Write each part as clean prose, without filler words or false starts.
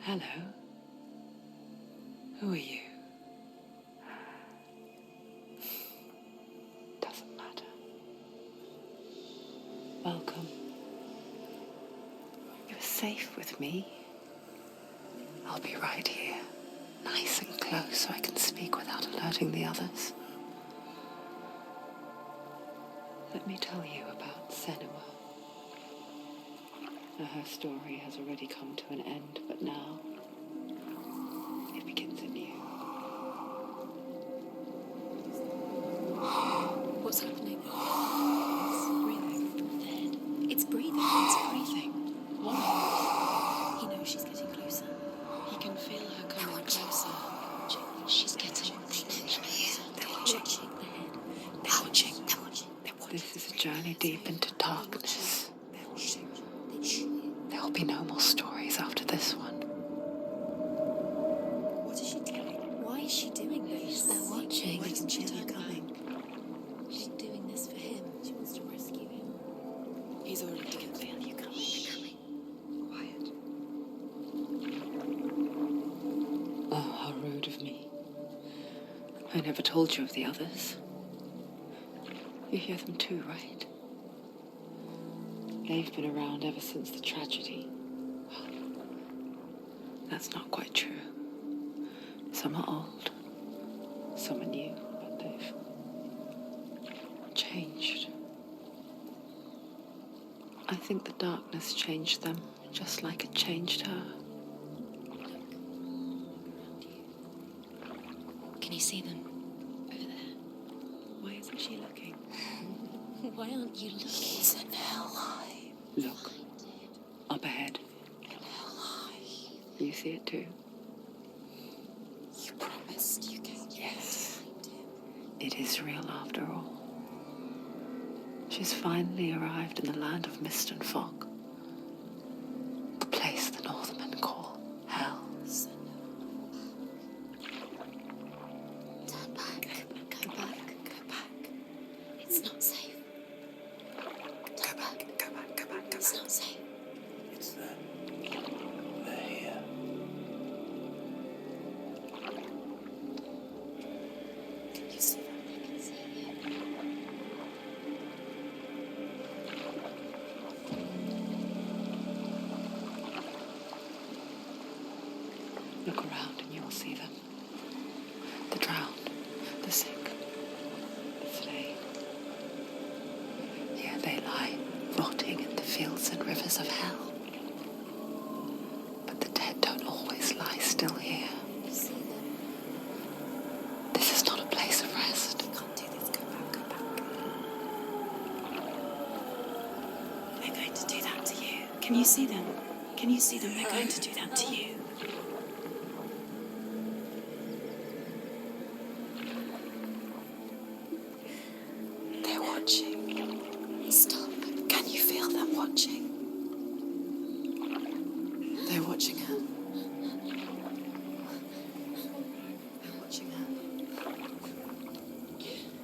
Hello. Who are you? Doesn't matter. Welcome. You're safe with me. I'll be right here, nice and close so I can speak without alerting the others. Let me tell you about Senua. Now, her story has already come to an end, but now it begins anew. What's happening? It's breathing. The head. It's breathing. It's breathing. Why? He knows she's getting closer. He can feel her coming closer. She's getting closer. They're watching the head. They're watching. They're watching. This is a journey deep into darkness. There will be no more stories after this one. What is she doing? Why is she doing this? They're watching. They can feel her coming. She's doing this for him. She wants to rescue him. He's already can feel you coming. Quiet. Oh, how rude of me. I never told you of the others. You hear them too, right? They've been around ever since the tragedy. Well, that's not quite true. Some are old, some are new, but they've changed. I think the darkness changed them, just like it changed her. Can you see them? Over there. Why isn't she looking? Why aren't you looking? He's in Helheim. Look, up ahead. Helheim. You see it too? You promised you can. Yes. It is real after all. She's finally arrived in the land of mist and fog. The place the Northmen call Hell. Turn back. Go back. Go back. It's not safe. Go back. Go back. Go back. It's not safe. It's them. They're here. Can you see them? I can see you. Look around and you'll see them. The drowned, the sick, the slain. Here they lie, rotting in the fields and rivers of hell. But the dead don't always lie still here. You see them. This is not a place of rest. You can't do this. Go back. Go back. They're going to do that to you. Can you see them? Can you see them? They're going to do that to you. They're watching. Stop. Can you feel them watching? They're watching her. They're watching her.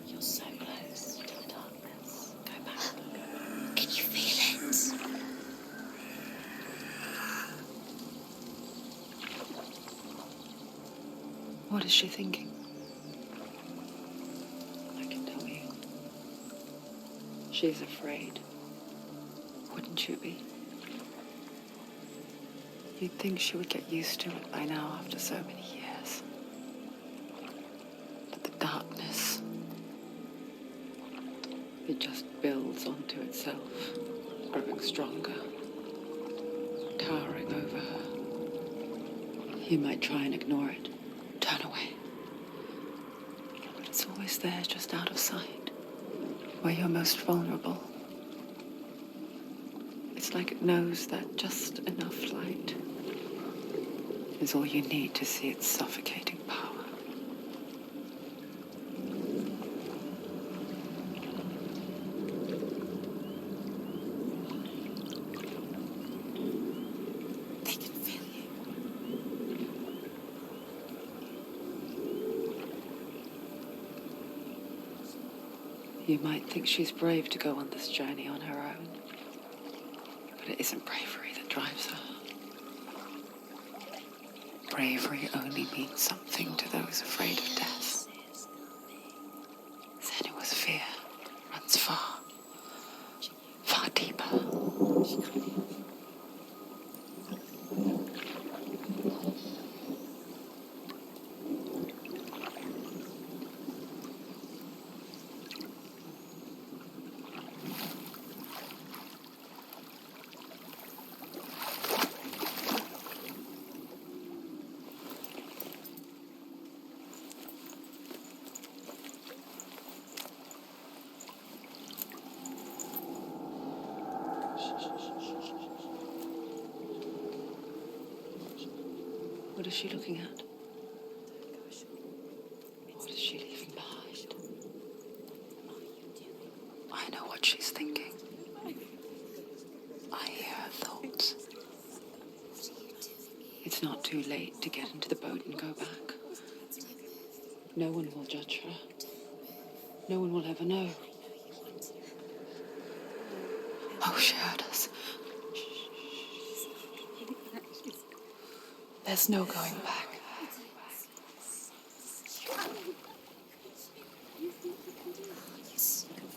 You're so close to the darkness. Go back. Can you feel it? What is she thinking? I can tell you. She's afraid. Wouldn't you be? You'd think she would get used to it by now after so many years. But the darkness, it just builds onto itself, growing stronger, towering over her. You might try and ignore it, turn away. But it's always there, just out of sight, where you're most vulnerable. It's like it knows that just enough light is all you need to see its suffocating power. They can feel you. You might think she's brave to go on this journey on her own, but it isn't bravery that drives her. bravery only means something to those afraid of death. Senua's fear runs far, far deeper. What is she looking at? What is she leaving behind? I know what she's thinking. I hear her thoughts. It's not too late to get into the boat and go back. No one will judge her. No one will ever know. Oh, she heard us. There's no going back.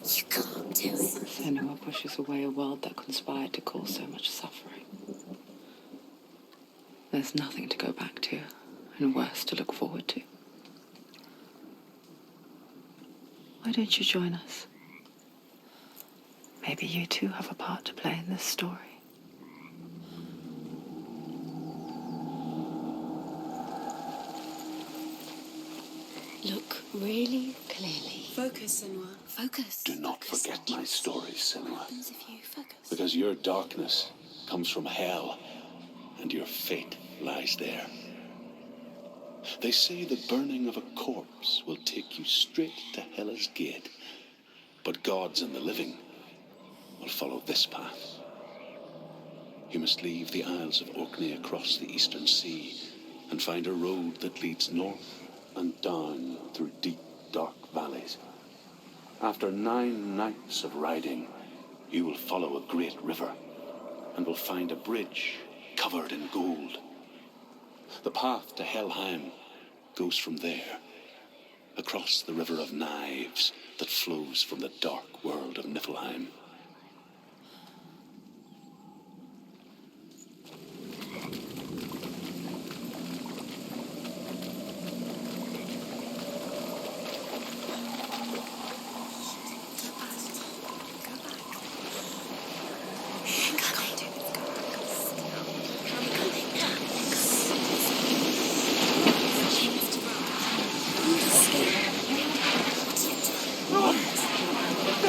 You can't do it. Senua pushes away a world that conspired to cause so much suffering. There's nothing to go back to, and worse to look forward to. Why don't you join us? Maybe you too have a part to play in this story. Look really clearly. Focus, Senua. Focus. Do not Focus. forget my stories, What Senua. happens if you focus? Because your darkness comes from hell, and your fate lies there. They say the burning of a corpse will take you straight to Hela's gate, but gods and the living will follow this path. You must leave the Isles of Orkney across the eastern sea and find a road that leads north and down through deep, dark valleys. After 9 nights of riding, you will follow a great river and will find a bridge covered in gold. The path to Helheim goes from there, across the river of knives that flows from the dark world of Niflheim.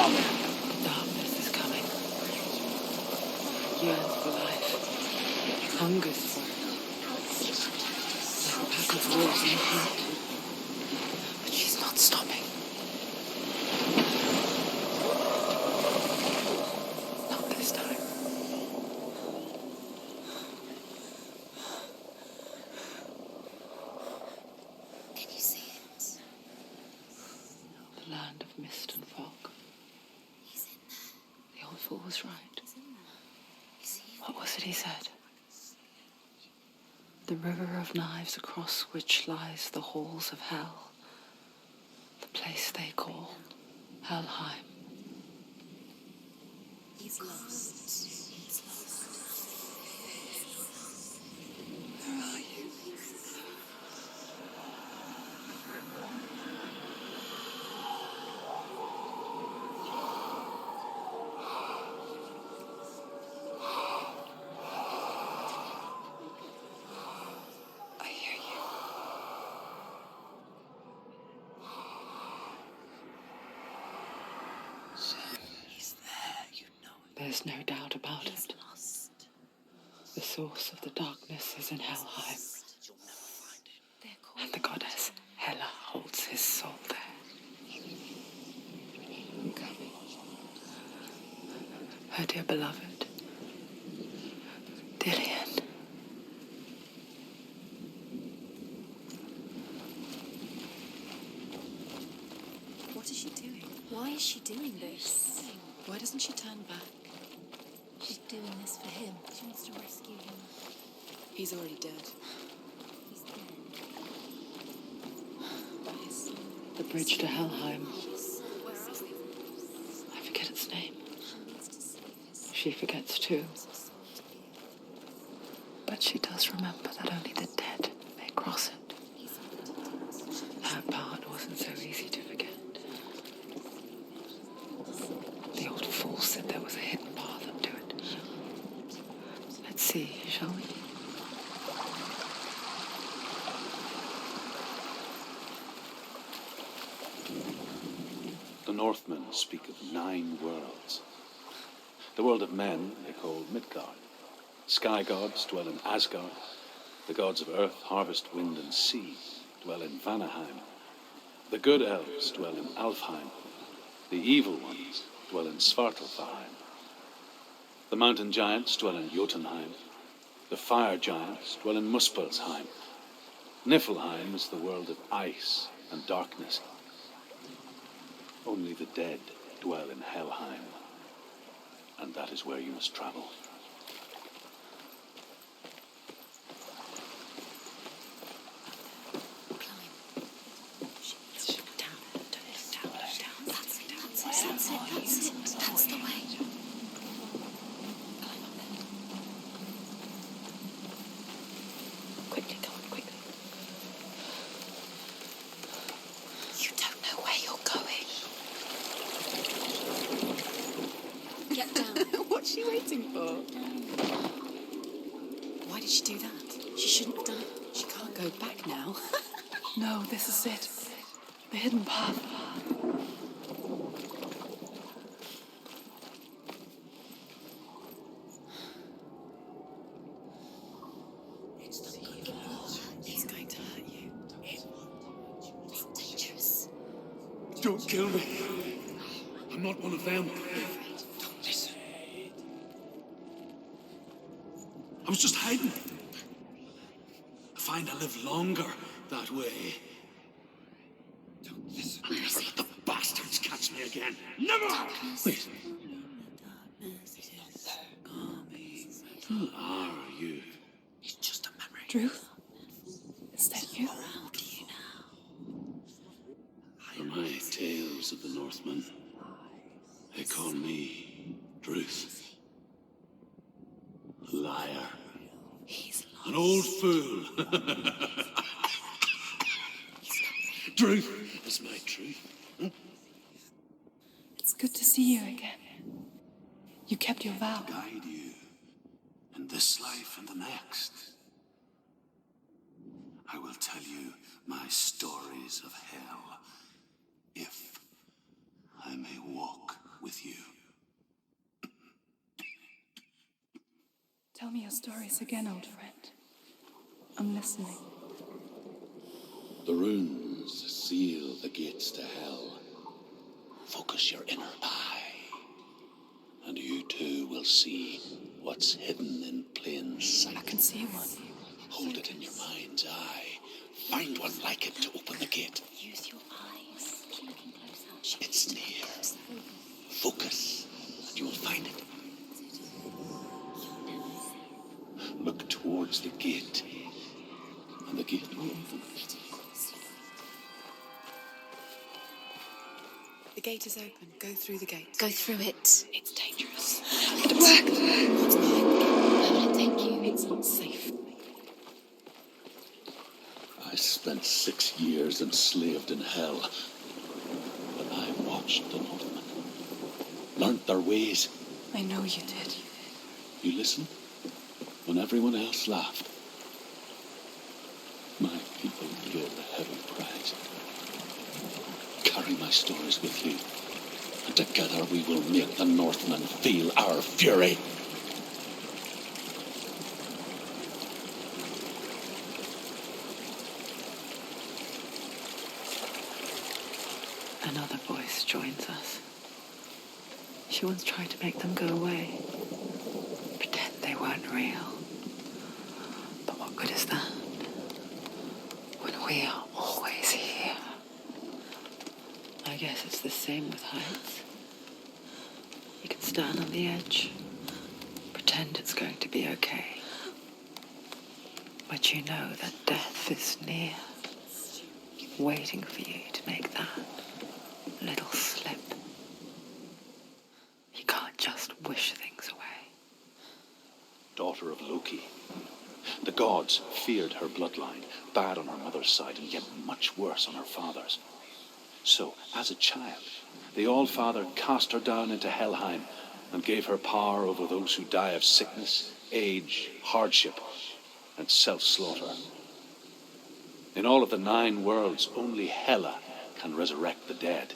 Darkness is coming. Yearns for life. Hungers for it. Like a pack of wolves in the heat. But she's not stopping. Not this time. Can you see it? The land of mist and fog. He's in there. The old fool was right. He's in there. You see him? What was it he said? The river of knives across which lies the halls of hell. The place they call Helheim. He's lost. He's lost. Where are you? I hear you. He's there, you know it. There's no doubt about He's it. lost. The source of the darkness is in Helheim, You'll never find him. They're called and the goddess Hela holds his soul there. coming. Her dear beloved, Dillian. What is she doing? Why is she doing this? Why doesn't she turn back? She's doing this for him. She wants to rescue him. He's already dead. He's The bridge to Helheim. I forget its name. She forgets too. But she does remember that only the dead may cross it. That part wasn't so easy to forget. The old fool said there was a hidden path up to it. Let's see, shall we? The Northmen speak of 9 worlds. The world of men they call Midgard. Sky gods dwell in Asgard. The gods of earth, harvest, wind, and sea dwell in Vanaheim. The good elves dwell in Alfheim. The evil ones dwell in Svartalfheim. The mountain giants dwell in Jotunheim. The fire giants dwell in Muspelheim. Niflheim is the world of ice and darkness. Only the dead dwell in Helheim. And that is where you must travel. That's the way. Quickly, go on, quickly. You don't know where you're going. Get down. What's she waiting for? Why did she do that? She shouldn't have done it. She can't go back now. No, this is it. The hidden path. It's going to hurt you. It's dangerous. Don't kill me. I'm not one of them. Don't listen. I was just hiding. I find I live longer that way. Don't listen. Never let the bastards catch me again. Never! Wait. Who are you? It's just a memory. Truth? Is that you? Around you now. From my tales of the Northmen, they call me Druth. A liar. He's lost. An old fool. Druth is my truth. It's good to see you again. You kept your vow. Guide you in this life and the next. I will tell you my stories of hell, if I may walk with you. Tell me your stories again, old friend. I'm listening. The runes seal the gates to hell. Focus your inner eye, and you too will see what's hidden in plain sight. I can see one. Hold it in your mind's eye. Find one like it to open the gate. Use your eyes. Keep looking closer. It's near. Focus, and you will find it. Look towards the gate, and the gate will open. The gate is open. Go through the gate. Go through it. It's dangerous. It worked! What's behind the gate? Where will it take you? It's not safe. I spent 6 years enslaved in hell, but I watched the Northmen, learnt their ways. I know you did. You listened when everyone else laughed. My people paid a heavy price. Carry my stories with you, and together we will make the Northmen feel our fury. Another voice joins us. She once tried to make them go away. Pretend they weren't real. But what good is that? When we are always here. I guess it's the same with heights. You can stand on the edge, pretend it's going to be okay. But you know that death is near. waiting for you to make that little slip. You can't just wish things away. Daughter of Loki. The gods feared her bloodline, bad on her mother's side, and yet much worse on her father's. So, as a child, the All-Father cast her down into Helheim and gave her power over those who die of sickness, age, hardship, and self-slaughter. In all of the 9 worlds, only Hela can resurrect the dead.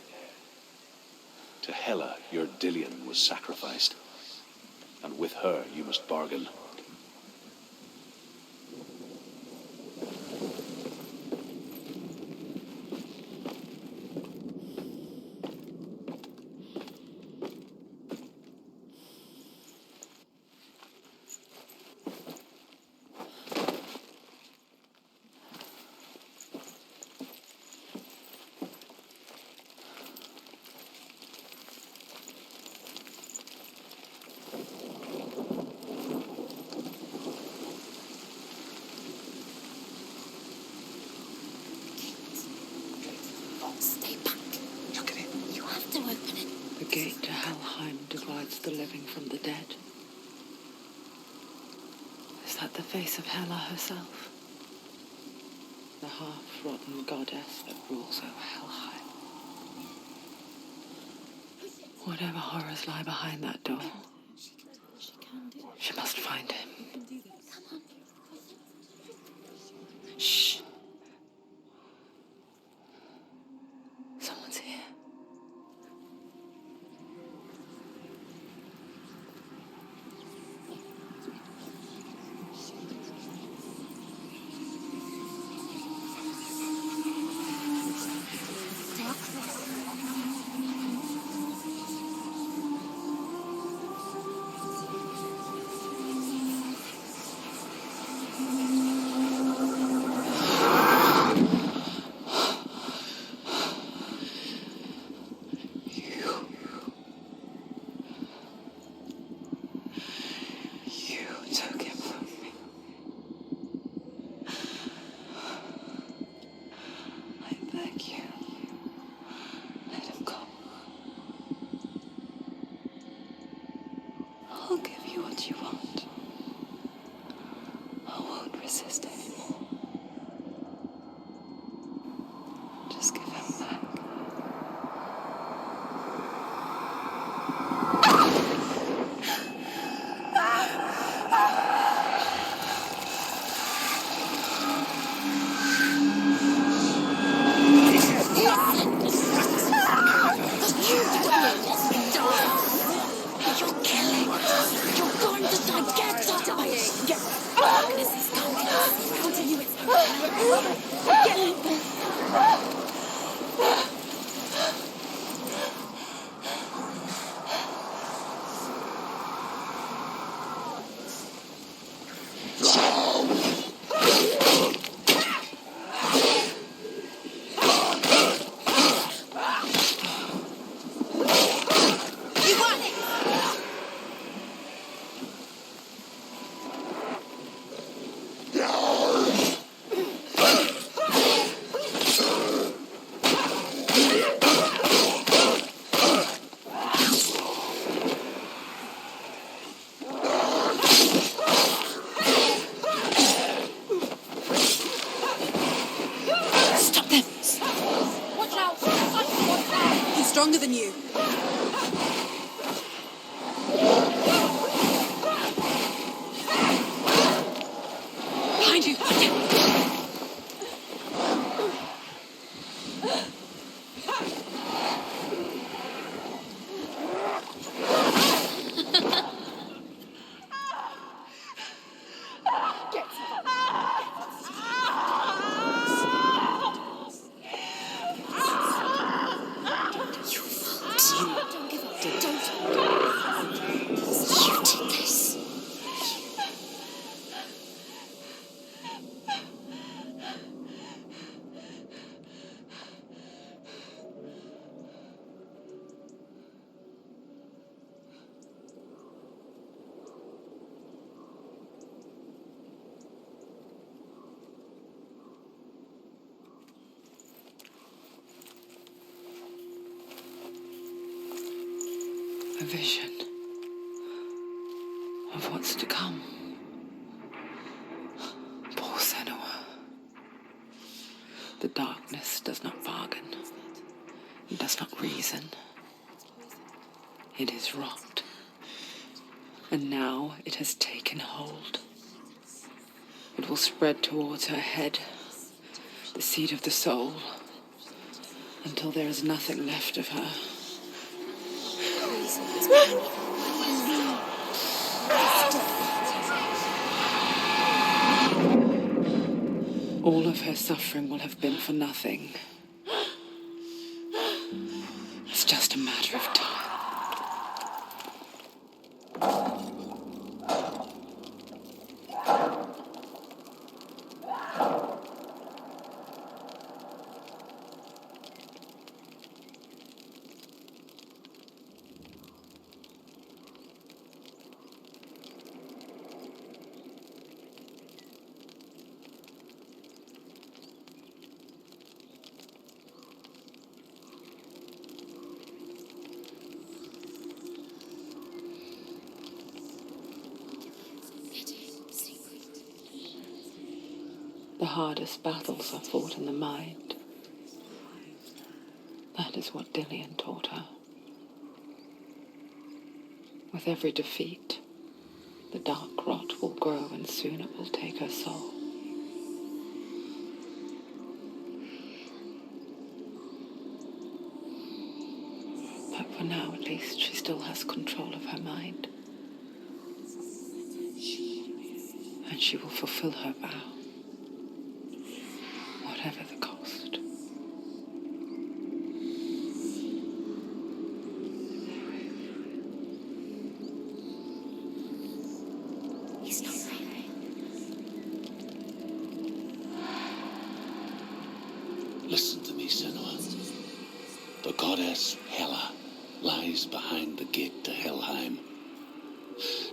To Hela, your Dillion was sacrificed, and with her you must bargain. Stay back. Look at it. You have to open it. The gate to Helheim divides the living from the dead. Is that the face of Hela herself? The half-rotten goddess that rules over Helheim. Whatever horrors lie behind that door, she must find him. Shh. Someone's here. I'll give you what you want. I won't resist anymore. Just give him back. Stronger than you. Behind you. vision of what's to come. Poor Senua. The darkness does not bargain. It does not reason. It is wrought. And now it has taken hold. It will spread towards her head, the seat of the soul, until there is nothing left of her. All of her suffering will have been for nothing. It's just a matter of time. The hardest battles are fought in the mind. That is what Dillian taught her. With every defeat, the dark rot will grow and soon it will take her soul. But for now, at least, she still has control of her mind. And she will fulfill her vow. Whatever the cost. He's not breathing. Listen to me, Senua. The goddess Hela lies behind the gate to Helheim.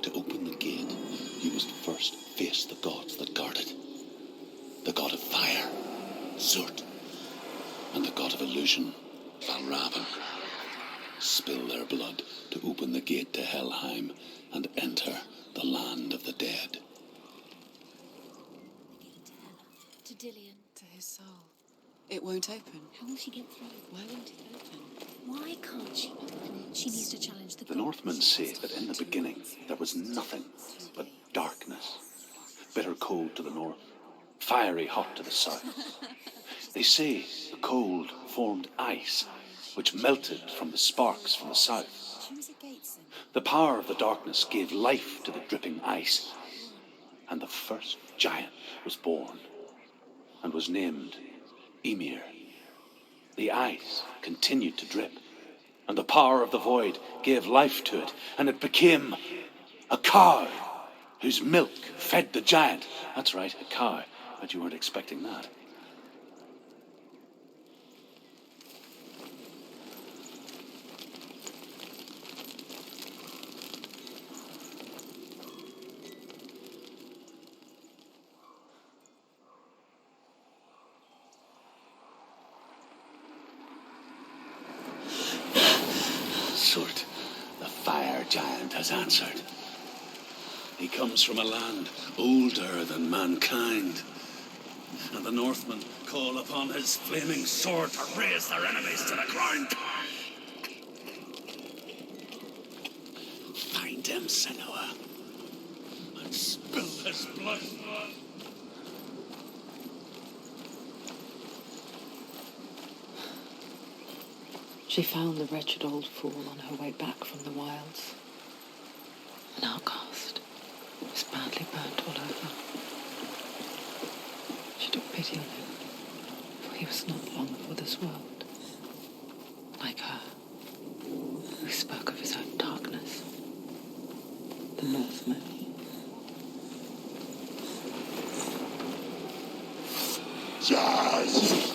To open the gate, you must first face the gods that guard it. The god of fire, Zurt, and the god of illusion, Valravn. Spill their blood to open the gate to Helheim and enter the land of the dead. To Dillian. To his soul. It won't open. How will she get through? Why won't it open? Why can't she open it? She needs to challenge the The Northmen say that in the beginning there was nothing but darkness. Bitter cold to the north, fiery hot to the south. They say the cold formed ice, which melted from the sparks from the south. The power of the darkness gave life to the dripping ice, and the first giant was born, and was named Ymir. The ice continued to drip, and the power of the void gave life to it, and it became a cow whose milk fed the giant. That's right, a cow. Bet you weren't expecting that. Surt, the fire giant, has answered. He comes from a land older than mankind, and the Northmen call upon his flaming sword to raze their enemies to the ground. Find him, Senua, and spill his blood. She found the wretched old fool on her way back from the wilds. An outcast. He was badly burnt all over. She took pity on him, for he was not long for this world. Like her, who spoke of his own darkness. The Northmen. Yes!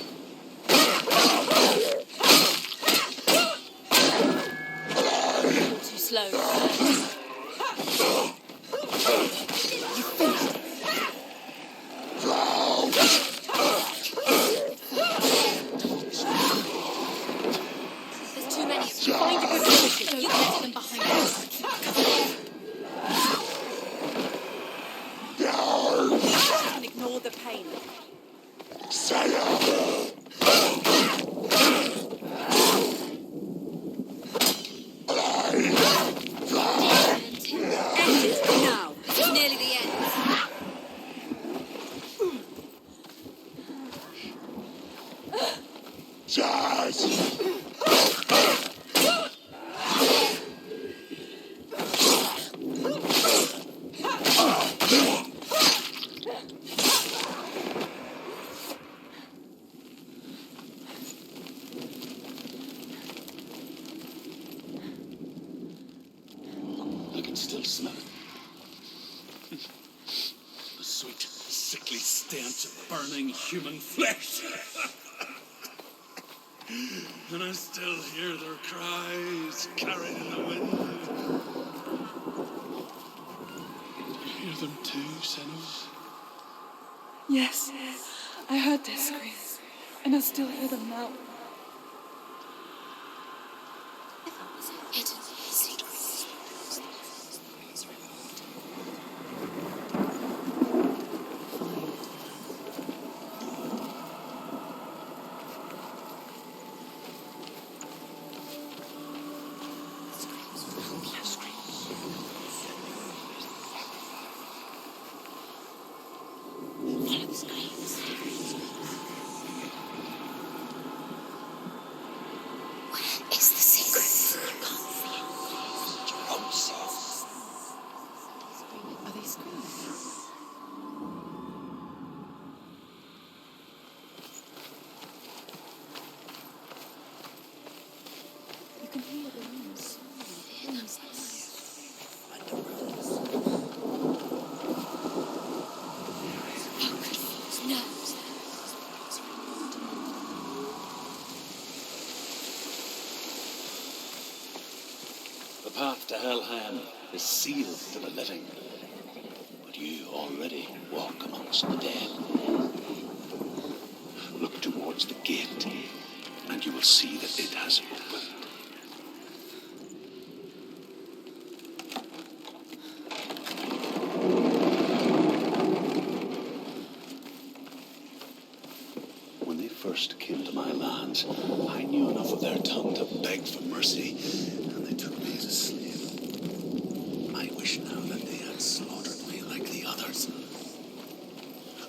Too slow. There's too many. Find a good position. Don't let them behind us. And ignore the pain. End it now. It's nearly the end. I can still smell it. The sweet, sickly stench of burning human flesh. And I still hear their cries carried in the wind. You hear them too, Senua? Yes, I heard their screams, and I still hear them now. Hidden secrets. Follow the screams. Where is the secret? You can't see it. Are they screaming? You can hear the noise. No. The path to Helheim is sealed to the living, but you already walk amongst the dead. Look towards the gate, and you will see that it has opened. When they first came to my lands, I knew enough of their tongue to beg for mercy, and they took me as a slave. I wish now that they had slaughtered me like the others.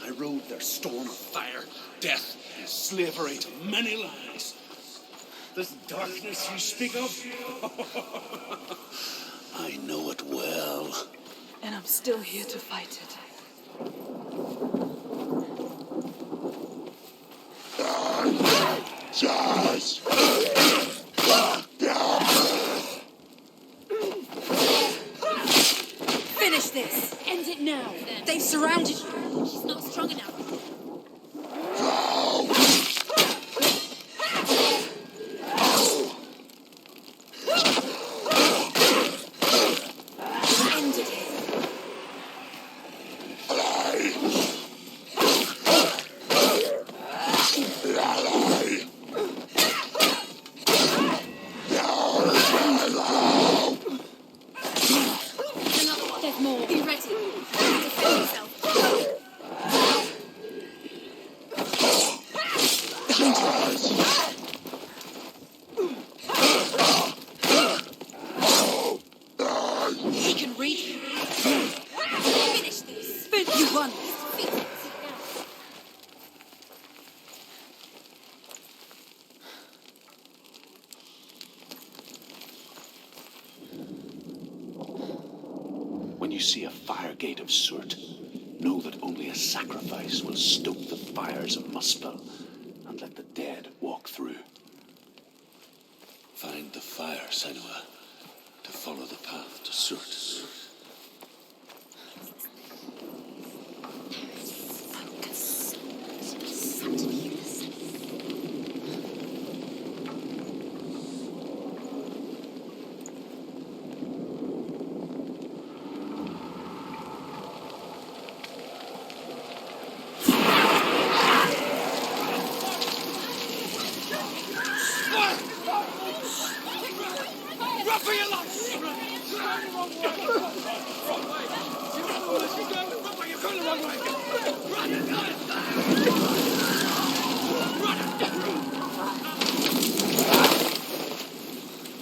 I rode their storm of fire, death, and slavery to many lands. This darkness you speak of, I know it well. And I'm still here to fight it. Finish this. End it now. They've surrounded you. She's not strong enough. End it. Another one. There's more. Be ready. Defend yourself. He can reach you. Finish this. You won. When you see a fire gate of soot, know that only a sacrifice will stoke the fires of Muspel and let the dead walk through. Find the fire, Senua, to follow the path to soot.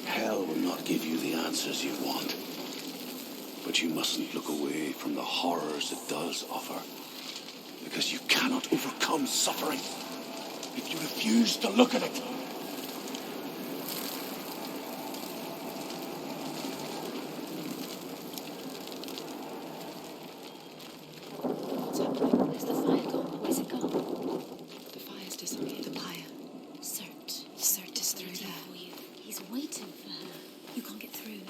Hell will not give you the answers you want. But you mustn't look away from the horrors it does offer. Because you cannot overcome suffering if you refuse to look at it. What's happening? Where's the fire gone? Where's it gone? The fire's disappeared. The pyre. Cert is through there. For you. He's waiting for her. You can't get through.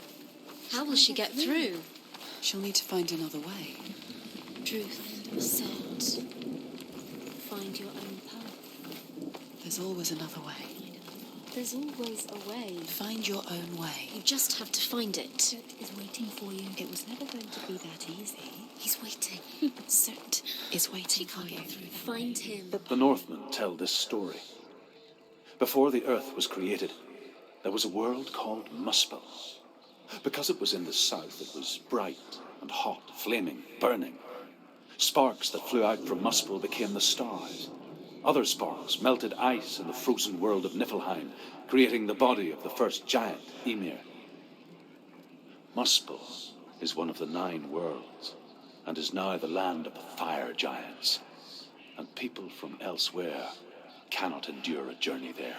How will she get through? She'll need to find another way. Truth, cert. Find your own path. There's always another way. There's always a way. Find your own way. You just have to find it. Cert is waiting for you. It was never going to be that easy. He's waiting. Cert is waiting for you. Find him. The Northmen tell this story. Before the earth was created, there was a world called Muspel. Because it was in the south, it was bright and hot, flaming, burning. Sparks that flew out from Muspel became the stars. Other sparks melted ice in the frozen world of Niflheim, creating the body of the first giant, Ymir. Muspel is one of the 9 worlds, and is now the land of the fire giants. And people from elsewhere cannot endure a journey there.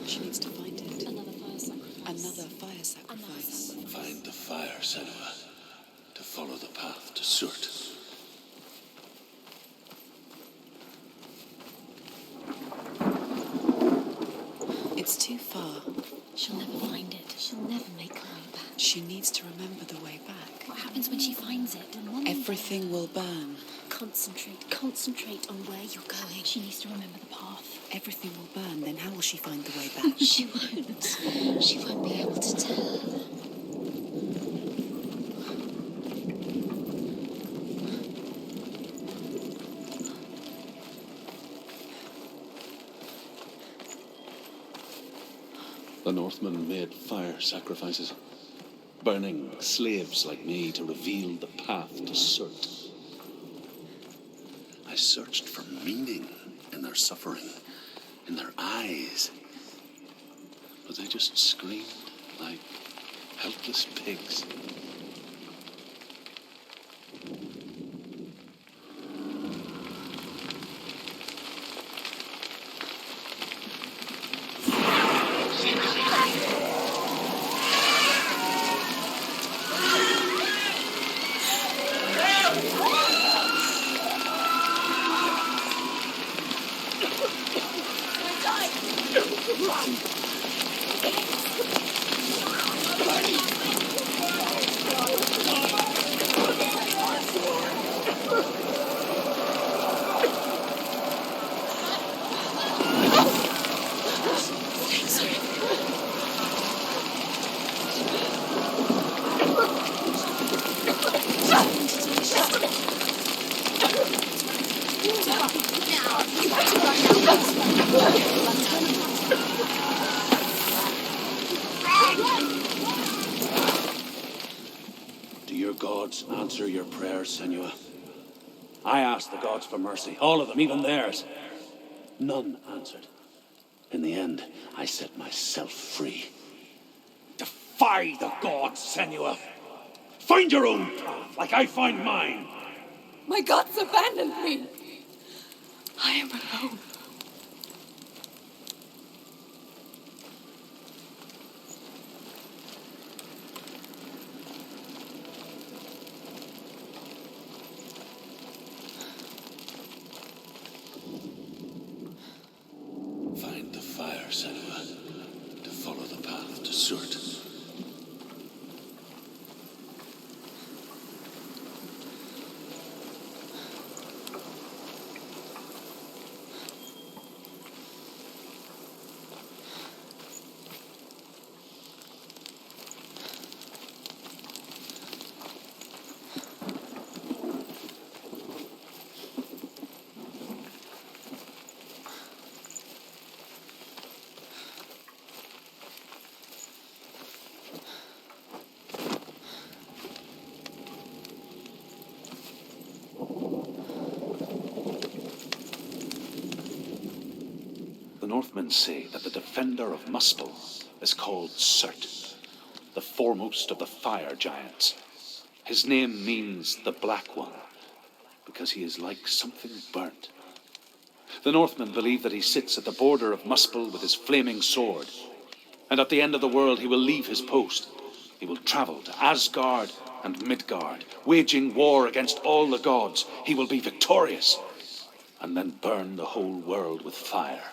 She needs to find it. Another fire sacrifice. Another fire sacrifice. Find the fire, Senua, to follow the path to Surt. It's too far. She'll never find it. She'll never make her way back. She needs to remember the way back. What happens when she finds it? Everything will burn. Concentrate on where you're going. She needs to remember the path. Everything will burn, then how will she find the way back? She won't. She won't be able to tell. The Northmen made fire sacrifices, burning slaves like me to reveal the path to Surt. I searched for meaning in their suffering, in their eyes, but they just screamed like helpless pigs. Do your gods answer your prayers, Senua? I asked the gods for mercy, all of them, even theirs. None answered. In the end, I set myself free. Defy the gods, Senua! Find your own path, like I find mine! My gods abandoned me. I am alone. Find the fire, Senua, to follow the path to Surt. The Northmen say that the defender of Muspel is called Surt, the foremost of the fire giants. His name means the Black One, because he is like something burnt. The Northmen believe that he sits at the border of Muspel with his flaming sword, and at the end of the world he will leave his post. He will travel to Asgard and Midgard, waging war against all the gods. He will be victorious, and then burn the whole world with fire.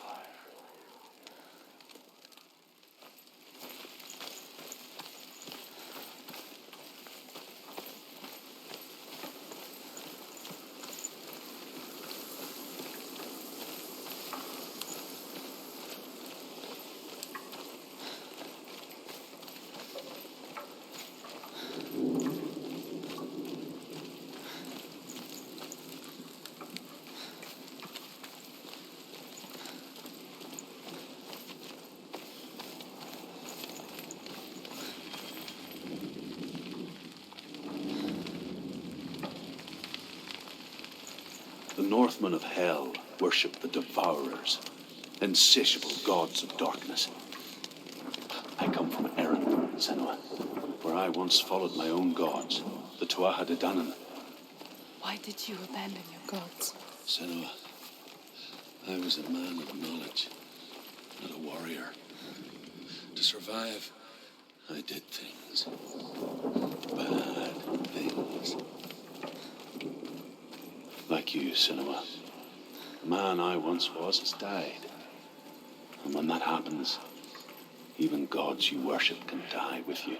The Northmen of Hell worship the Devourers, insatiable gods of darkness. I come from Erin, Senua, where I once followed my own gods, the Tuatha De Danann. Why did you abandon your gods? Senua, I was a man of knowledge, not a warrior. To survive, I did things. Bad things. Like you, Senua. The man I once was has died. And when that happens, even gods you worship can die with you.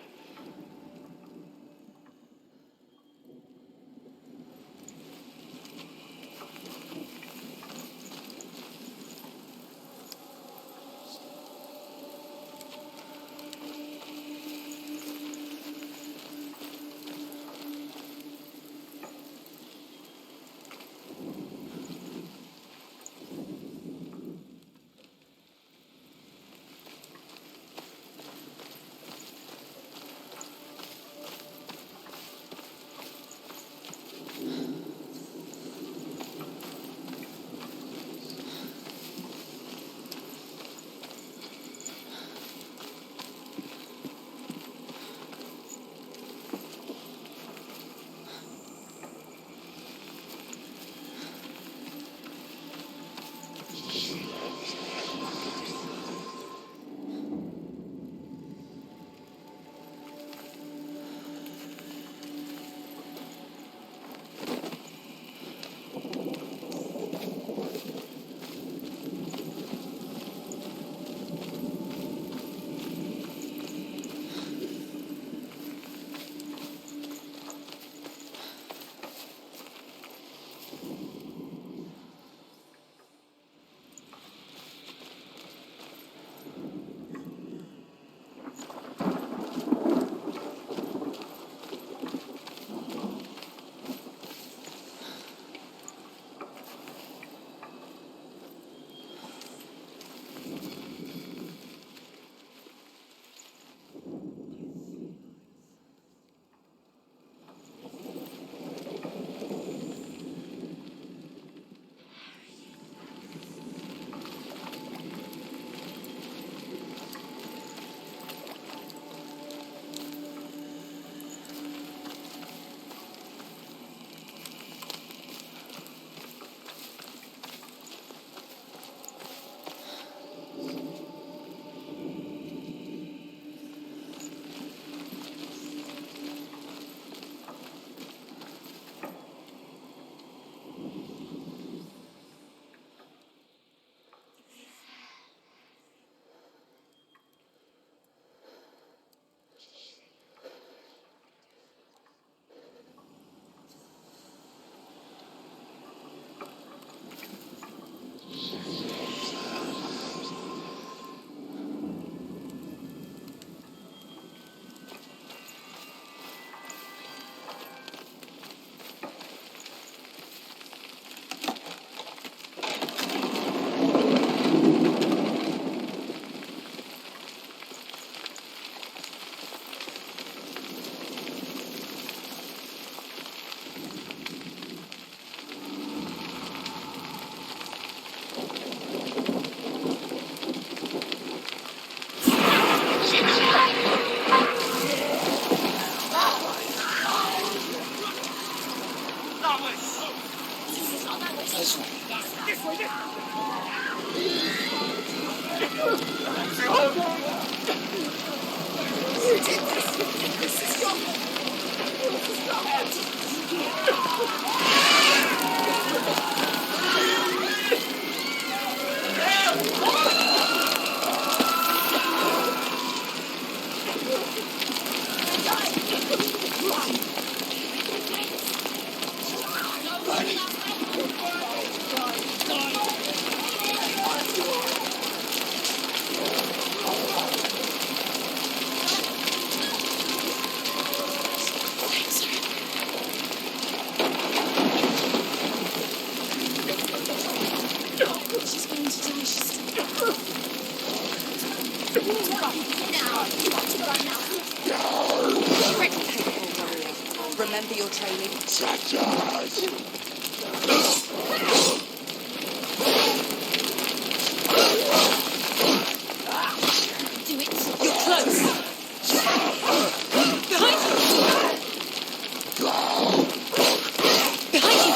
Remember your training. Do it. You're close. Behind you. Behind you.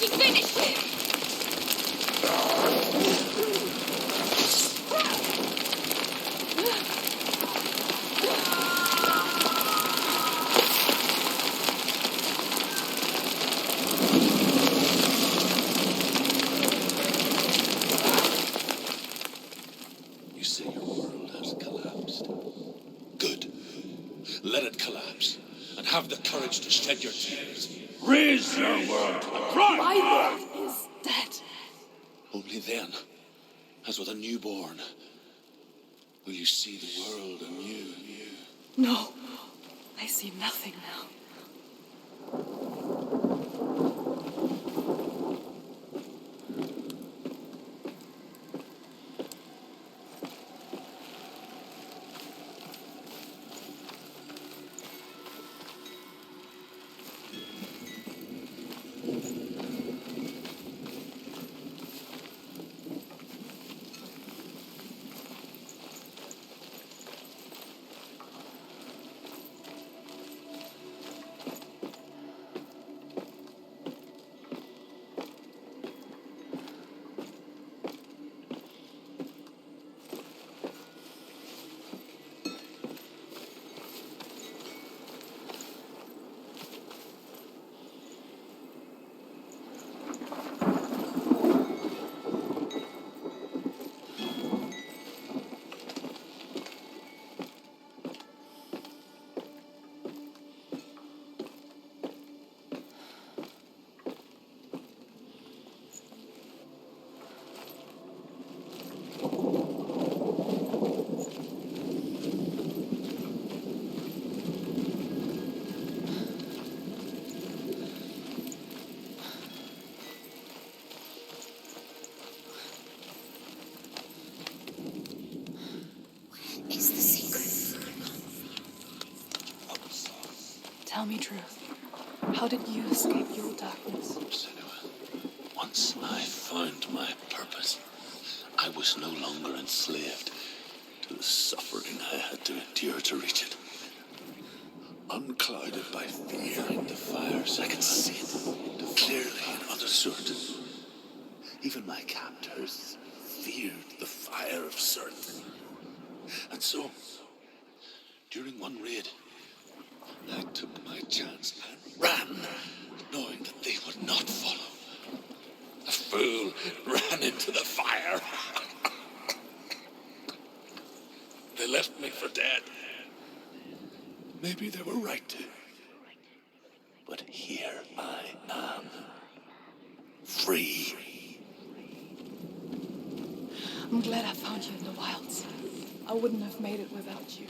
Finish him. You say your world has collapsed. Good. Let it collapse, and have the courage to shed your tears. Raise your world to the ground! My world is dead. Only then, as with a newborn, will you see the world anew. No, I see nothing now. Is the secret? Tell me truth. How did you escape your darkness? Senua, once I found my purpose, I was no longer enslaved to the suffering I had to endure to reach it. Unclouded by fear and the fires, I could see it clearly in other sort. Even my captors feared the fire of Surt. And so, during one raid, I took my chance and ran, knowing that they would not follow. The fool ran into the fire. They left me for dead. Maybe they were right to. But here I am, free. I'm glad I found you in the wilds. I wouldn't have made it without you.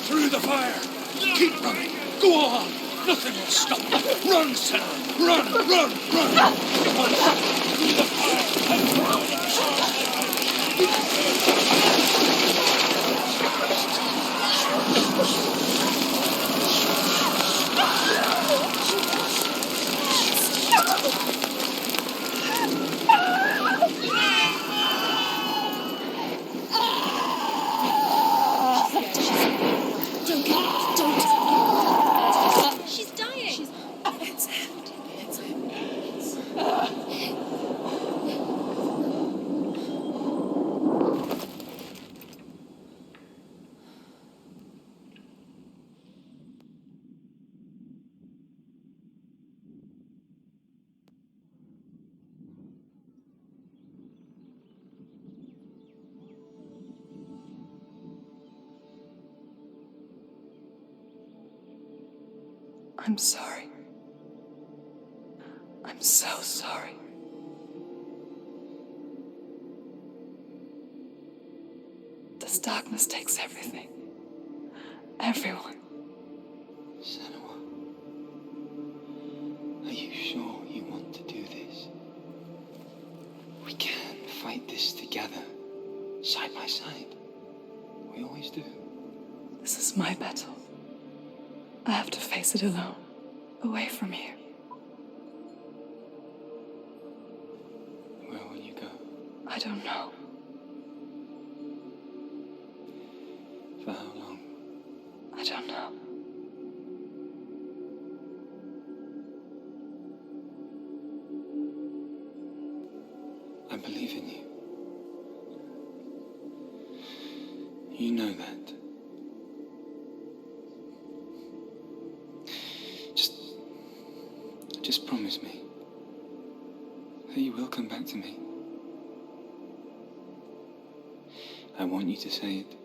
through the fire. Keep running. Go on. Nothing will stop you. Run, Senua. Run, run, run. Come on, through the fire. She's dying. It's empty. It's empty. I'm sorry. I'm so sorry. This darkness takes everything. Everyone. Senua, are you sure you want to do this? We can fight this together, side by side. We always do. This is my battle. I have to face it alone, away from here. Where will you go? I don't know. For how long? I don't know. I believe in you. You know that. Just promise me that you will come back to me. I want you to say it.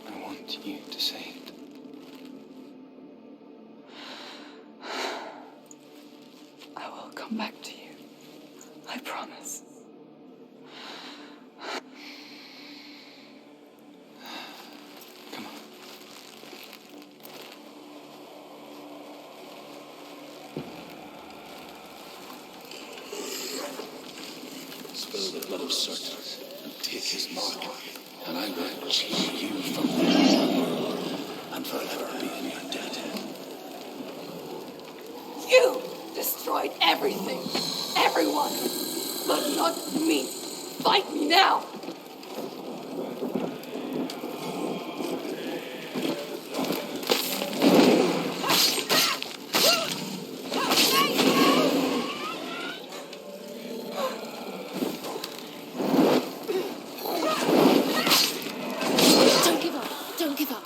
I want you to say it. I will come back to you. I promise. Come on. Spill the blood of Surt and take his mark, and I will change you from the world and forever be in your debt. You destroyed everything, everyone, but not me. Fight me now. Don't give up. Don't give up.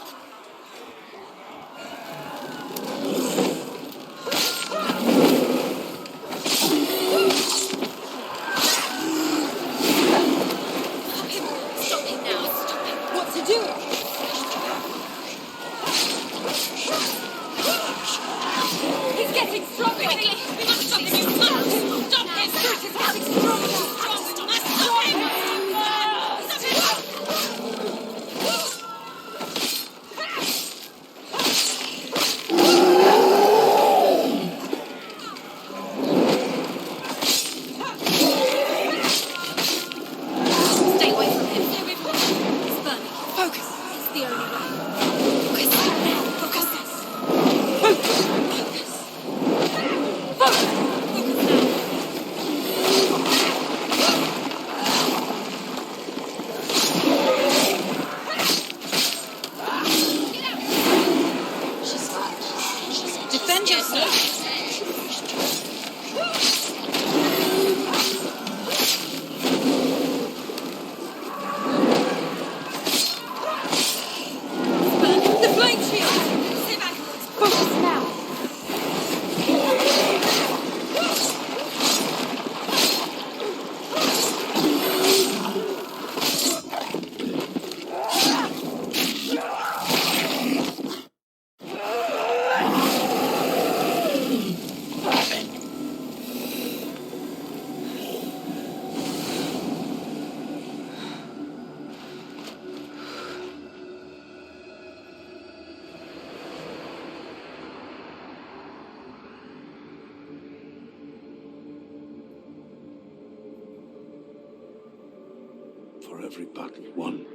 For every battle won,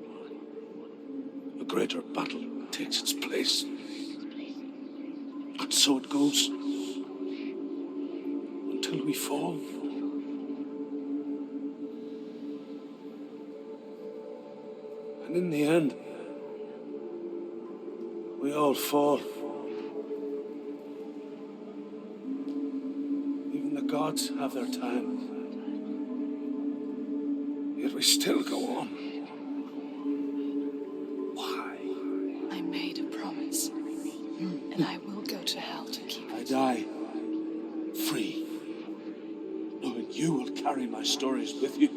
a greater battle takes its place. And so it goes. Until we fall. And in the end, we all fall. Even the gods have their time. Yet we still go on. Why? I made a promise, and I will go to hell to keep I it. die free, knowing you will carry my stories with you.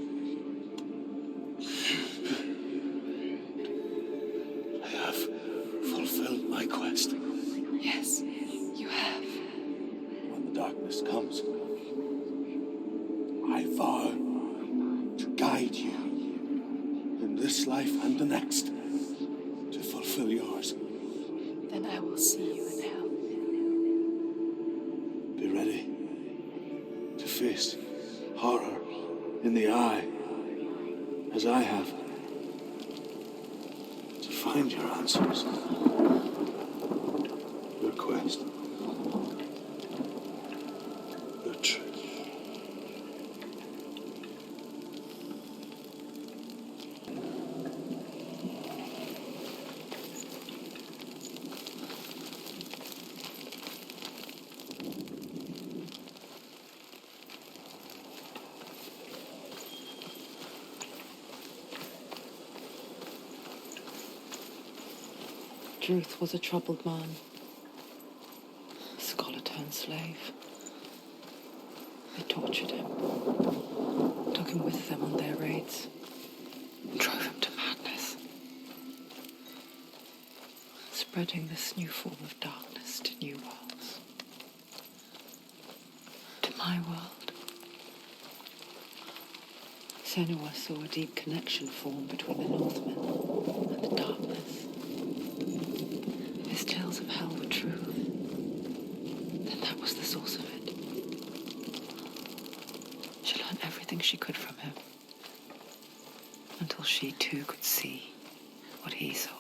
I have fulfilled my quest. Yes, you have. When the darkness comes, I vow to guide you in this life and the next to fulfill yours. Then I will see you in hell. Be ready to face horror in the eye, as I have, to find your answers, your quest, your truth. Druth was a troubled man, a scholar turned slave. They tortured him, took him with them on their raids, and drove him to madness, spreading this new form of darkness to new worlds. To my world, Senua saw a deep connection form between the Northmen and the darkness. His tales of hell were true, then that was the source of it. She learned everything she could from him, until she too could see what he saw.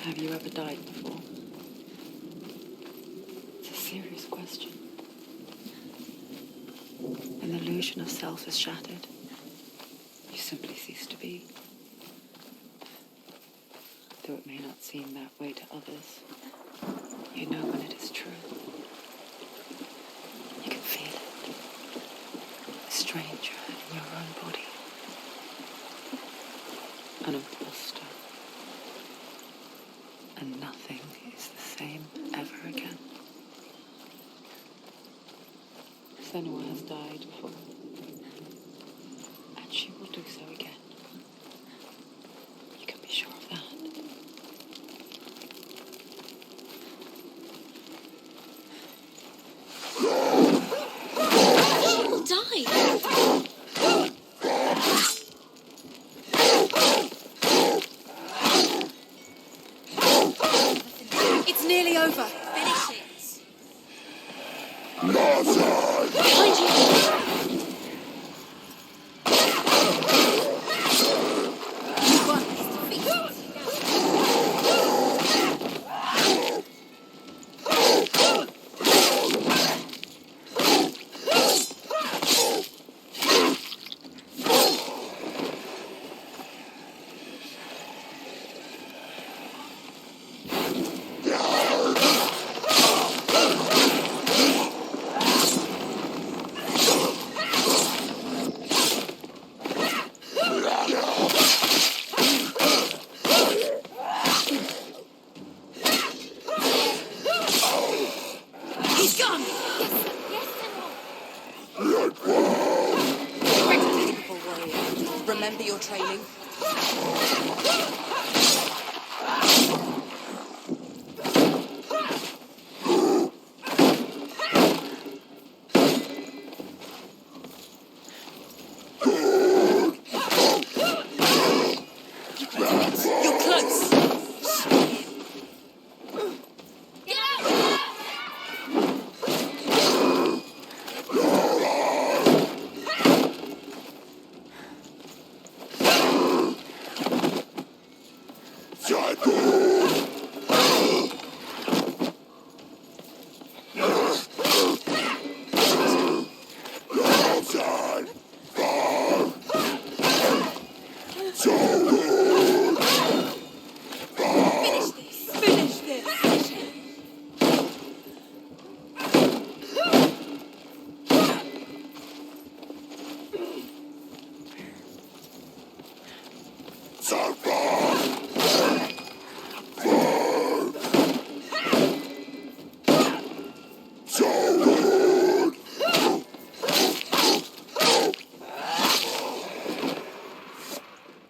Have you ever died before? It's a serious question. When the illusion of self is shattered, you simply cease to be. Though it may not seem that way to others, you know when it is true. You can feel it. A stranger in your own body. An imposter. And nothing is the same ever again. Senua has died before, and she will do so again. You can be sure of that. She will die. It's nearly over. Finish it. Behind you. One is defeated. He's gone. Remember your training. Silence! Get out!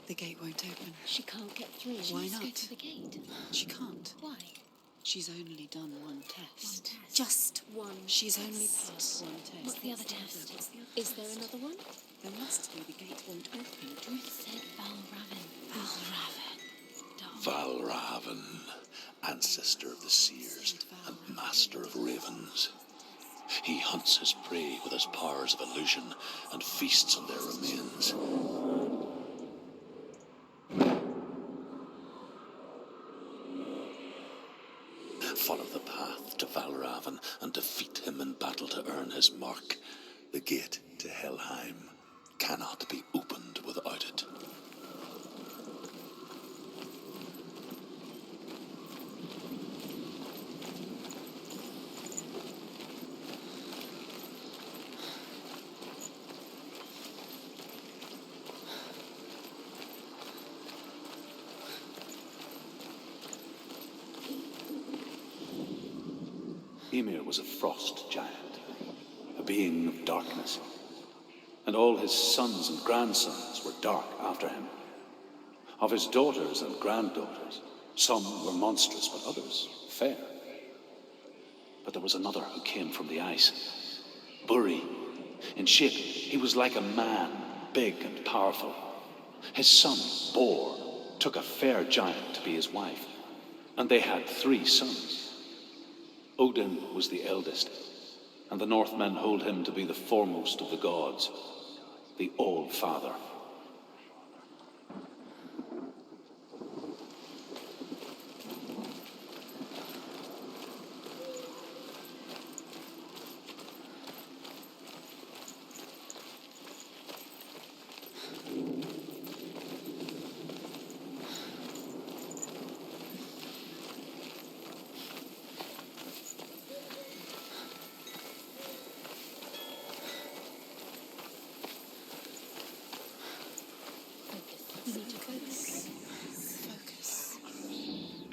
The gate won't open. She can't get through. Why Let's go not? to the gate. She can't. Why? She's only done one test. One test. Just one. She's only passed one test. What's the other test? Is there another one? There must be. The gate won't open. Ruth said Valravan. Valravan, ancestor of the seers and master of ravens. He hunts his prey with his powers of illusion and feasts on their remains. Follow the path to Valravan and defeat him in battle to earn his mark. The gate to Helheim cannot be opened without it. Ymir was a frost giant, a being of darkness, and all his sons and grandsons were dark after him. Of his daughters and granddaughters, some were monstrous, but others fair. But there was another who came from the ice. Buri. In shape, he was like a man, big and powerful. His son, Bor, took a fair giant to be his wife, and they had 3 sons. Odin was the eldest, and the Northmen hold him to be the foremost of the gods, the All-Father.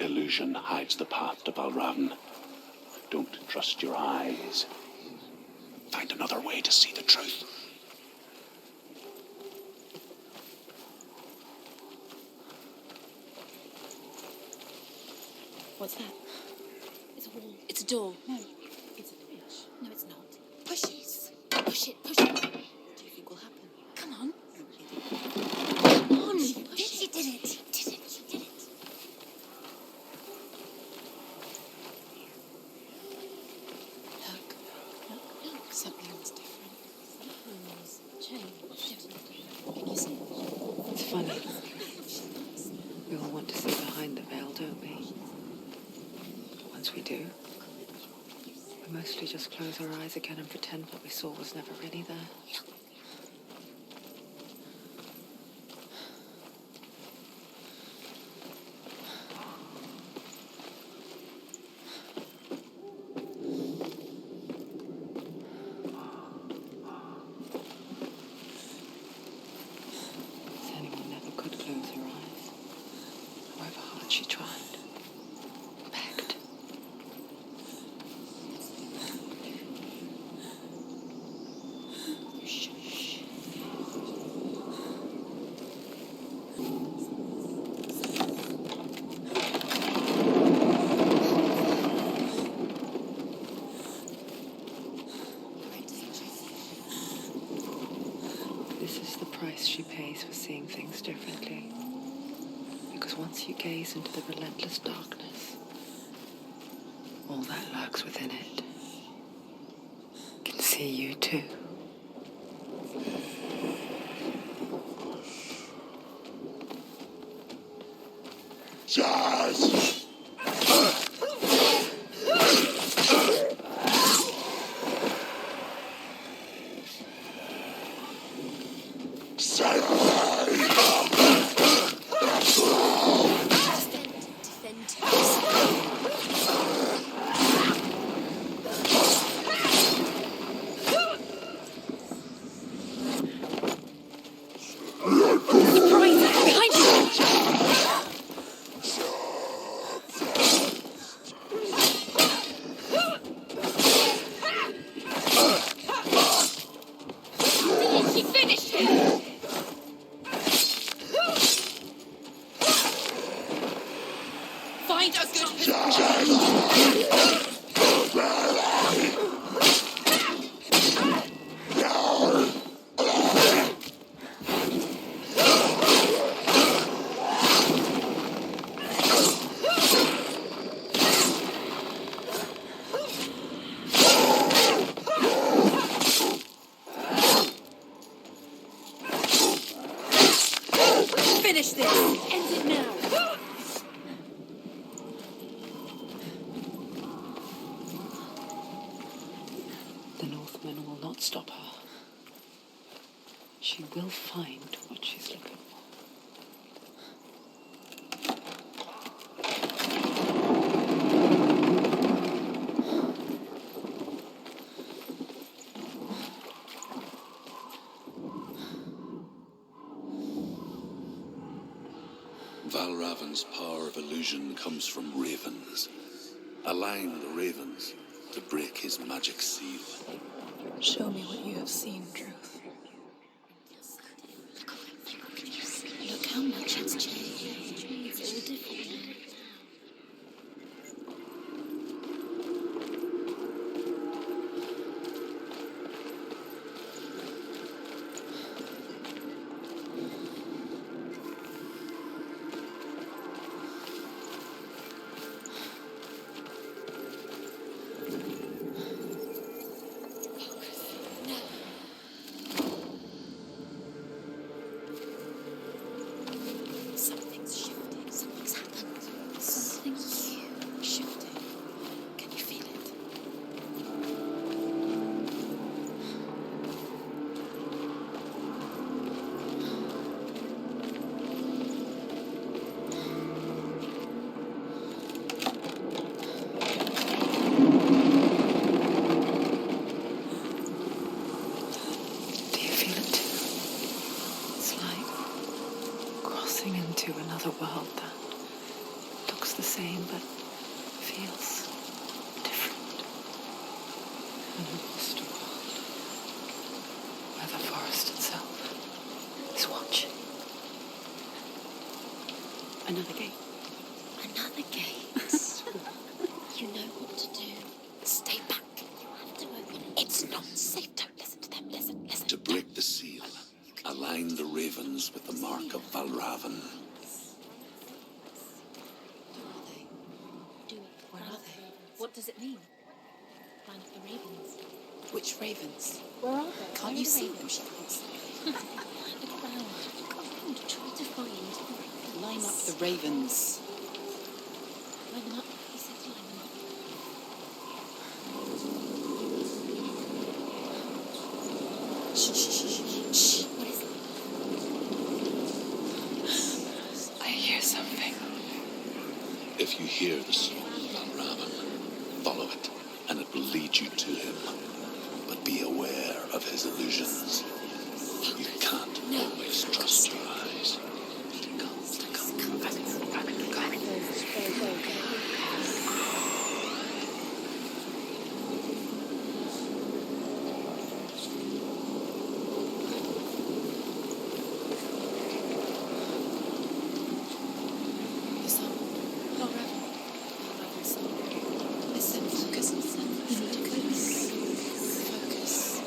Illusion hides the path to Valravan. Don't trust your eyes. Find another way to see the truth. What's that? It's a wall. It's a door. No, it's a bridge. No, it's not. Push it. Push it. Push it. What do you think will happen? Come on. Come on. She did it. She did it. She did it. Look. Something's different. Something's changed. Can you see? It's funny. We all want to see behind the veil, don't we? But once we do, we mostly just close our eyes again and pretend what we saw was never really there. Anyone never could close her eyes, however hard she tried. Begged. Shh. This is the price she pays for seeing things differently. Because once you gaze into the relentless darkness, all that lurks within it can see you too. Jazz! Finish this! End it now! The Northmen will not stop her. She will find what she's looking for. Valravan's power of illusion comes from ravens. Align the ravens to break his magic seal. Show me what you have seen, Truth. Look how much it's changed. It's all different now. Something's shifting. Something's happened. Something's shifting. Can you feel it? Do you feel it too? It's like crossing into another world that looks the same but feels different. An lost world where the forest itself is watching. Another gate. Another gate. You know what to do. Stay back. You have to open it. It's not safe. Don't listen to them. Listen. To break the seal, align the ravens with the mark of Valravan. Do it. Where are they? What does it mean? Line up the ravens. Which ravens? Where are they? Can't you see them, she thinks? Look around. Try to find. Line up the ravens. Line them up. He said to line them up. Shh, shh, shh, shh, shh. What is it? I hear something. If you hear the song of Valravan, follow it, and it will lead you to him. But be aware of his illusions. You can't always trust your eyes. The song. Listen, focus. You need to focus. Focus.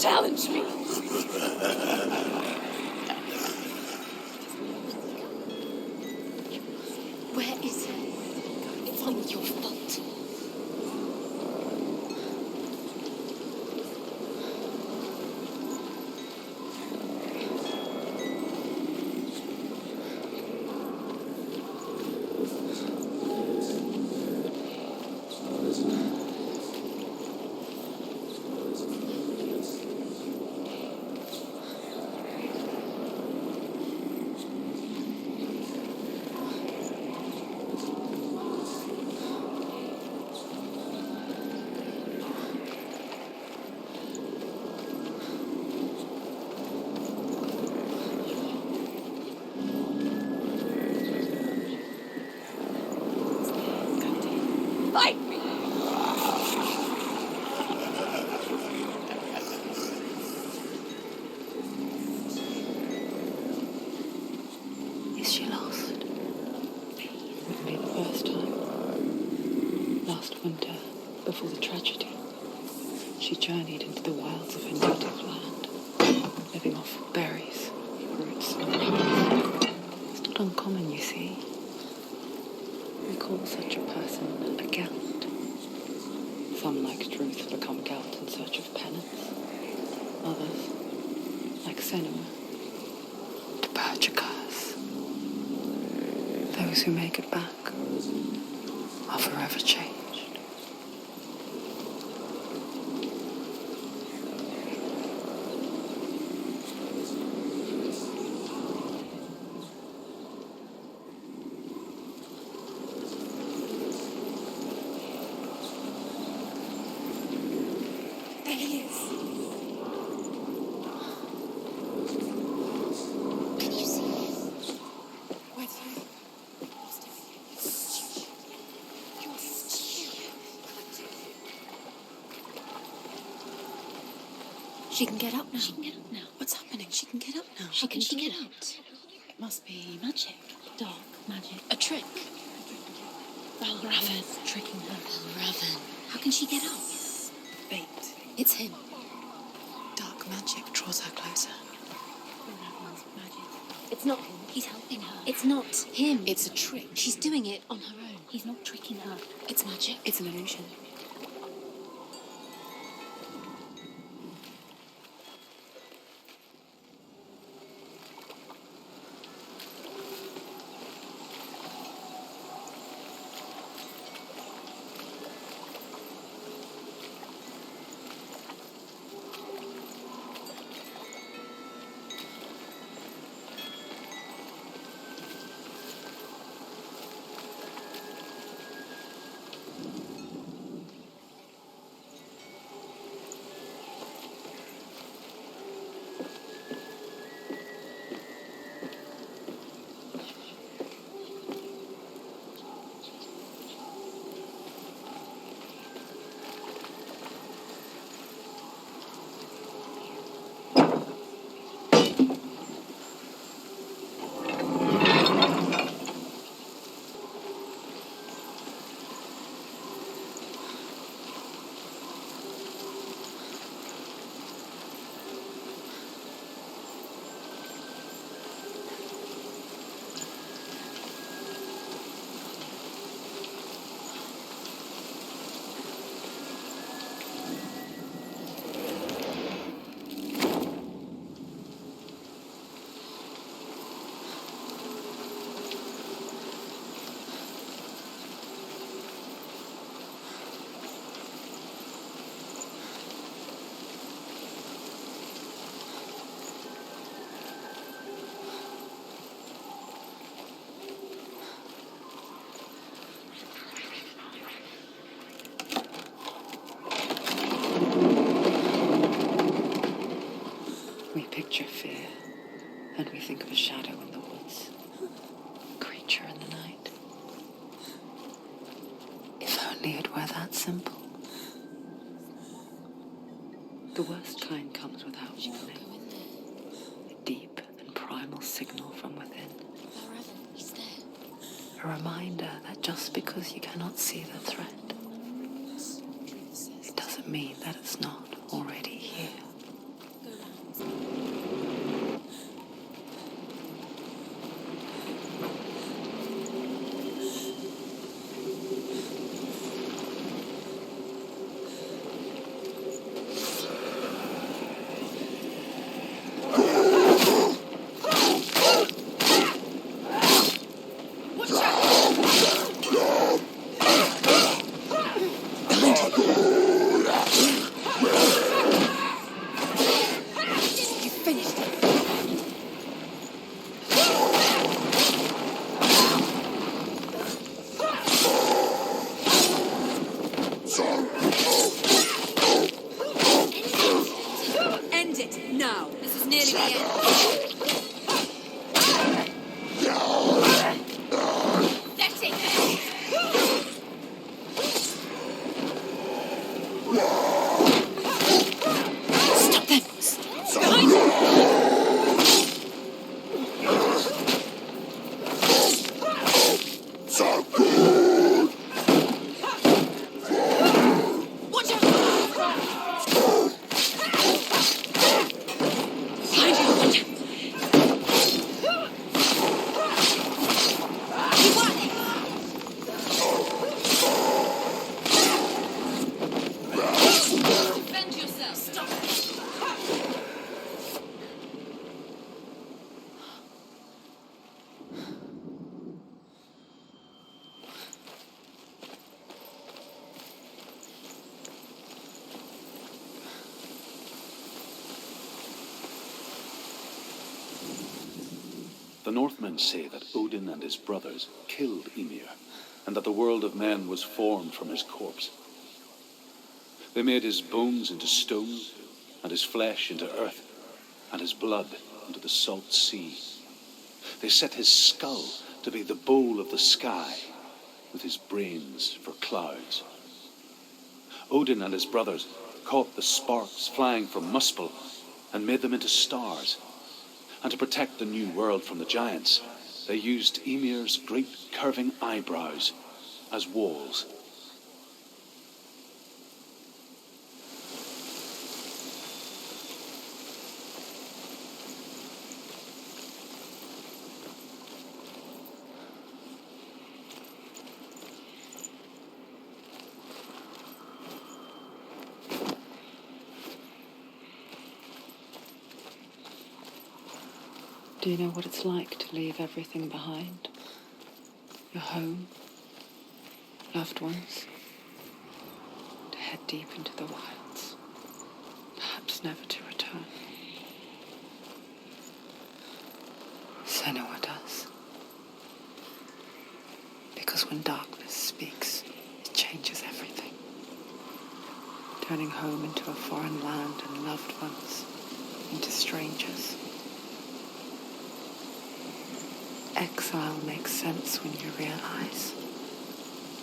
challenge me. Where is he? It's all your fault. Fight me! Is she lost? Wouldn't be the first time. Last winter, before the tragedy, she journeyed into the wilds of her native land, living off berries, fruits, and plants. It's not uncommon, you see. We call such a person a Gelt. Some, like Truth, become Gelt in search of penance. Others, like Senua, to purge a curse. Those who make it back are forever changed. There he is. Can you see him? Where's he? You're stupid. She can get up now. She can get up now. What's happening? She can get up now. How can she get out? It must be magic. Dark magic. A trick. Raven tricking her. Raven. How can she get out? Bait. It's him. Dark magic draws her closer. Raven's magic. It's not him. He's helping her. It's not him. It's a trick. She's doing it on her own. He's not tricking her. It's magic. It's an illusion. Picture fear, and we think of a shadow in the woods, a creature in the night. If only it were that simple. The worst kind comes without warning. A deep and primal signal from within. He's there. A reminder that just because you cannot see the threat, it doesn't mean that it's not already here. The Northmen say that Odin and his brothers killed Ymir, and that the world of men was formed from his corpse. They made his bones into stone, and his flesh into earth, and his blood into the salt sea. They set his skull to be the bowl of the sky, with his brains for clouds. Odin and his brothers caught the sparks flying from Muspel and made them into stars. And to protect the new world from the giants, they used Ymir's great curving eyebrows as walls. Do you know what it's like to leave everything behind? Your home, loved ones, to head deep into the wilds, perhaps never to return. Senua does. Because when darkness speaks, it changes everything, turning home into a foreign land and loved ones into strangers. Exile makes sense when you realize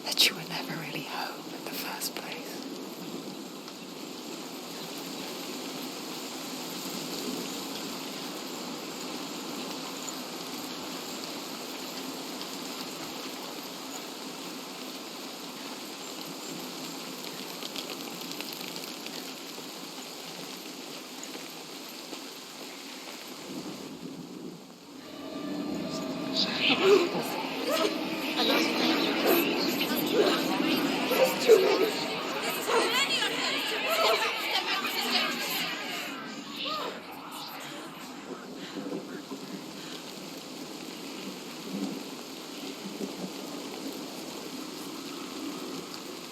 that you were never really home in the first place.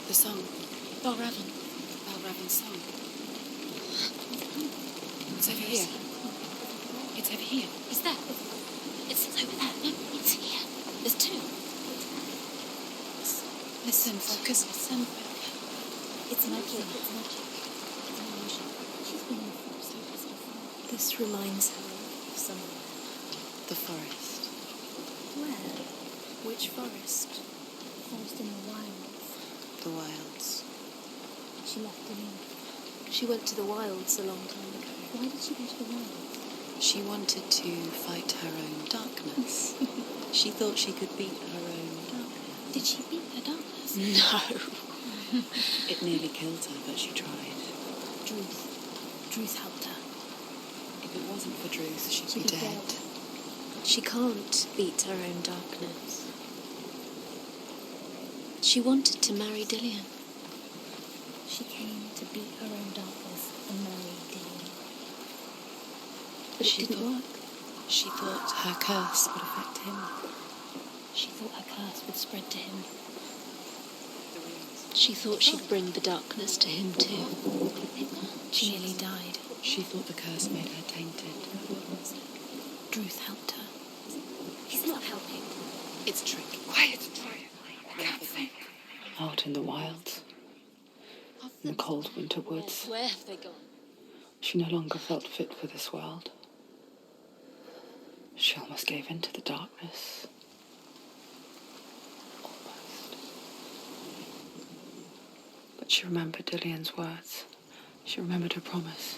The song. Balraven's song. It's over here. It's over here. Is that? It's over there. No, it's here. There's two. Listen, focus, listen. It's magic. It's magic. It's an illusion. She's been in the forest like this before. This reminds her of somewhere. The forest. Where? Which forest? The forest in the wilds. The wilds. She left Dylan. She went to the wilds a long time ago. Why did she go to the wilds? She wanted to fight her own darkness. She thought she could beat her own darkness. Did she beat her darkness? No. It nearly killed her, but she tried. Druth helped her. If it wasn't for Druth, she'd be dead. She can't beat her own darkness. She wanted to marry Dillian. She came to beat her own darkness and marry Dillian. But it didn't work. She thought her curse would affect him. She thought her curse would spread to him. She thought she'd bring the darkness to him too. She nearly died. She thought the curse made her tainted. Druth helped her. He's not helping. It's a trick. Quiet. I can't think. Out in the wilds, in the cold winter woods, Where have they gone? she no longer felt fit for this world. She almost gave in to the darkness. Almost. But she remembered Dillian's words. She remembered her promise.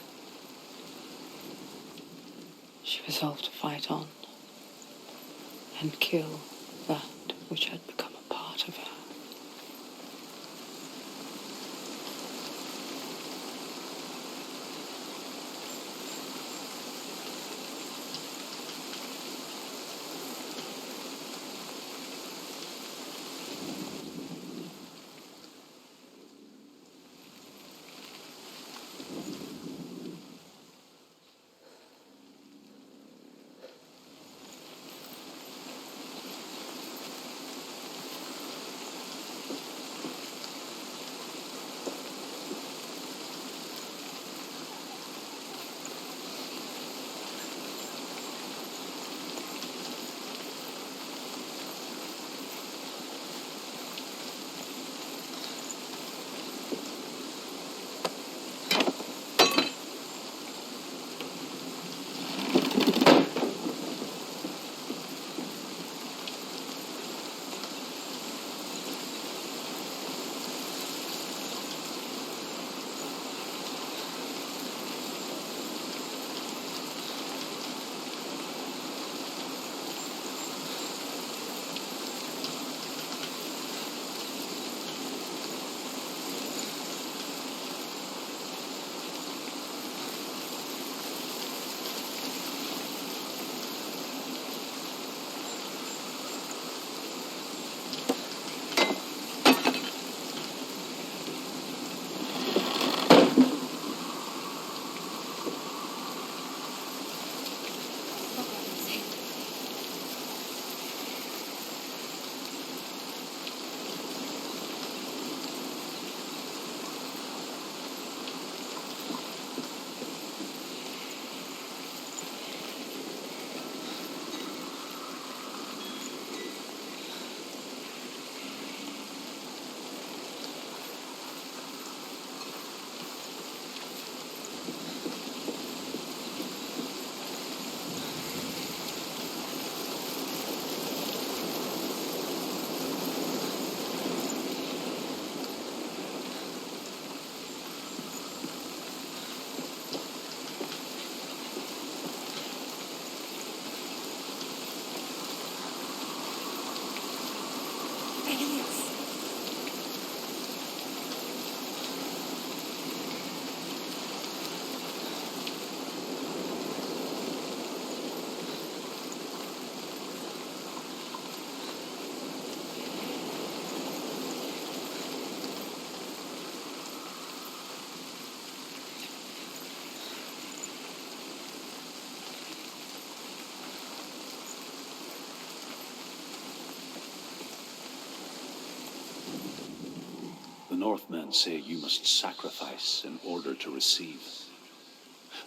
She resolved to fight on and kill that which had become a part of her. aliens. The Northmen say you must sacrifice in order to receive.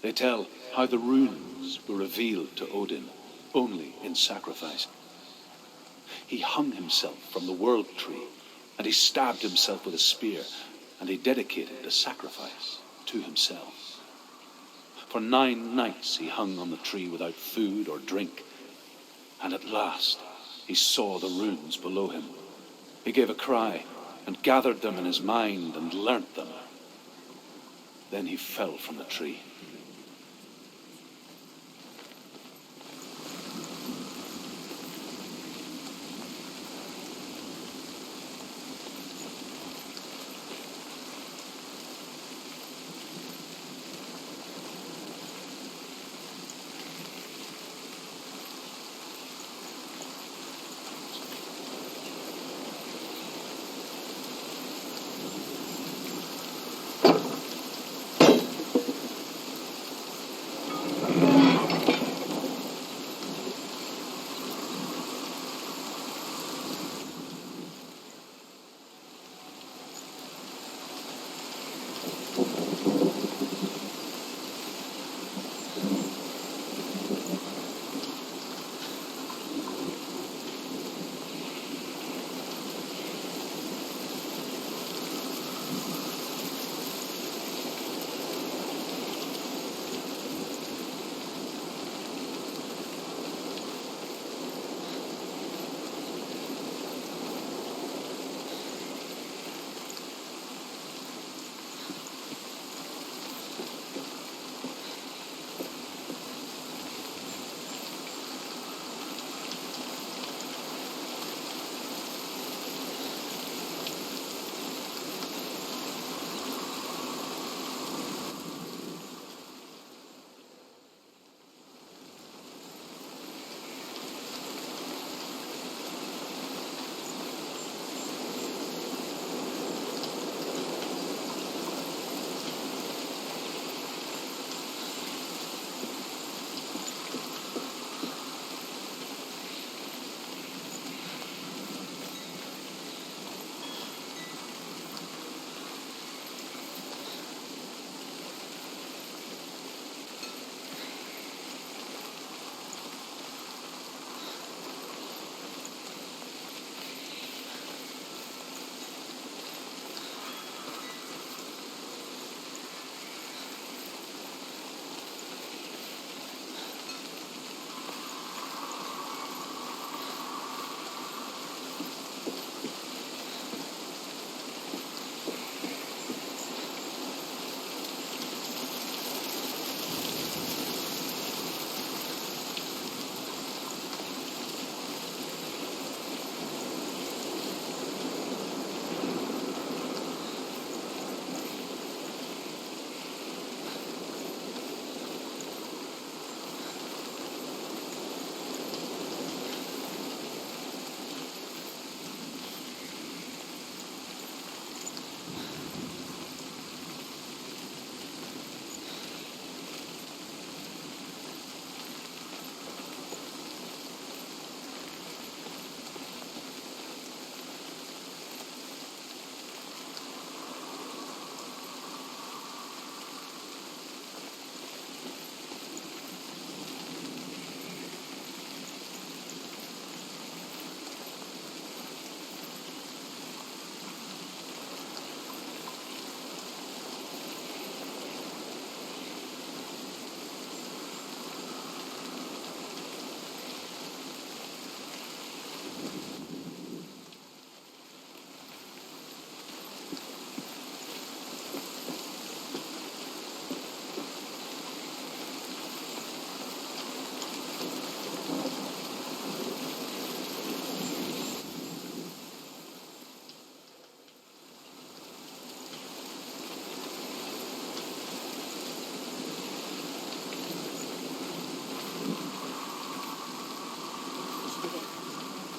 They tell how the runes were revealed to Odin only in sacrifice. He hung himself from the world tree, and he stabbed himself with a spear, and he dedicated the sacrifice to himself. For 9 nights he hung on the tree without food or drink, and at last he saw the runes below him. He gave a cry, and gathered them in his mind and learnt them. Then he fell from the tree.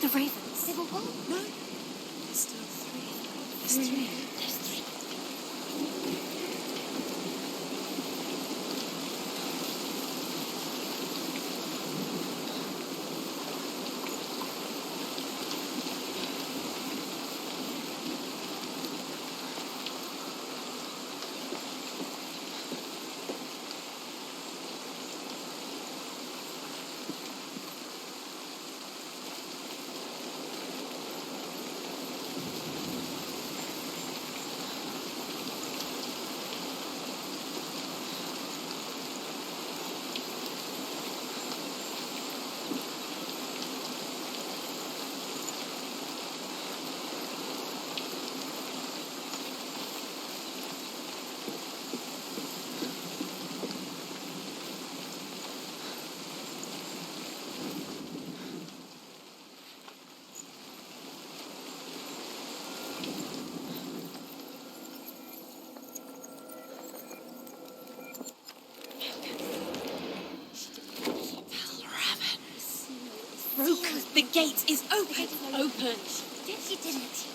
The Ravens. They were one? No. There's still three. There's three. There's three. Broken. The gate is open. Open. You did it.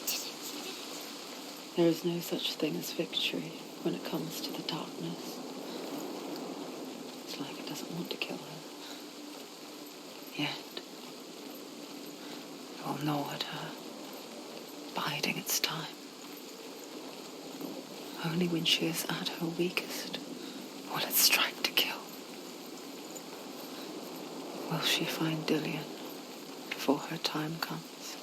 There is no such thing as victory when it comes to the darkness. It's like it doesn't want to kill her. Yet. It will gnaw at her, biding its time. Only when she is at her weakest will it strike to kill. Will she find Dillion before her time comes?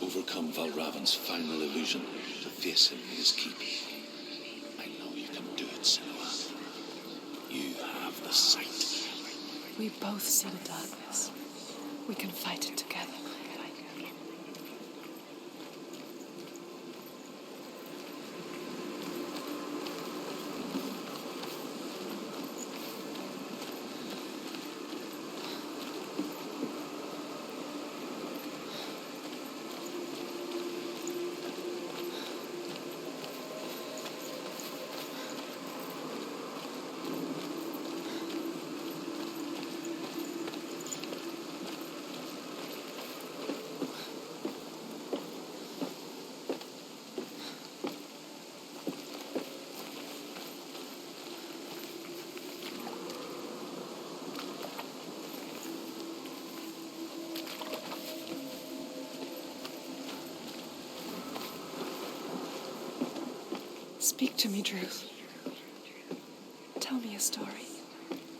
Overcome Valravan's final illusion to face him in his keep. I know you can do it, Senua. You have the sight. We both see the darkness. We can fight it together. Speak to me, Drew. Tell me a story.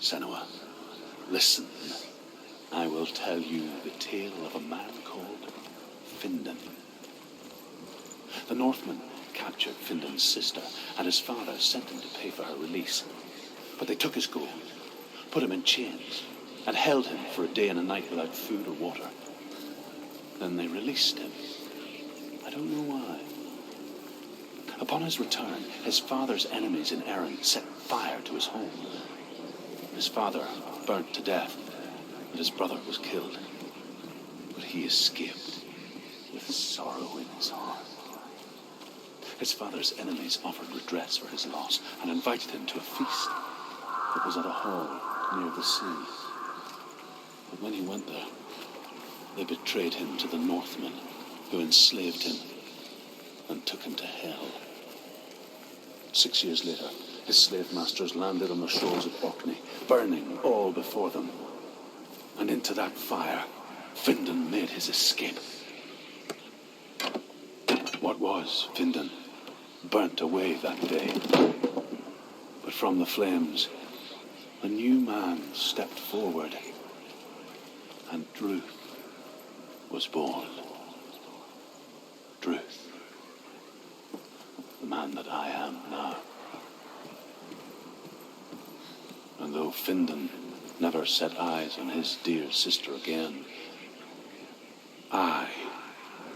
Senua, listen. I will tell you the tale of a man called Findan. The Northmen captured Findan's sister, and his father sent him to pay for her release. But they took his gold, put him in chains, and held him for a day and a night without food or water. Then they released him. I don't know why. Upon his return, his father's enemies in Erin set fire to his home. His father burnt to death, and his brother was killed. But he escaped with sorrow in his heart. His father's enemies offered redress for his loss and invited him to a feast that was at a hall near the sea. But when he went there, they betrayed him to the Northmen, who enslaved him and took him to hell. 6 years later, his slave masters landed on the shores of Orkney, burning all before them. And into that fire, Findan made his escape. What was Findan burnt away that day. But from the flames, a new man stepped forward, and Druth was born. Druth, the man that I am now. And though Findan never set eyes on his dear sister again, I,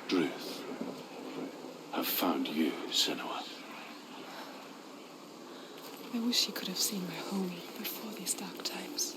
Druth, have found you, Senua. I wish you could have seen my home before these dark times.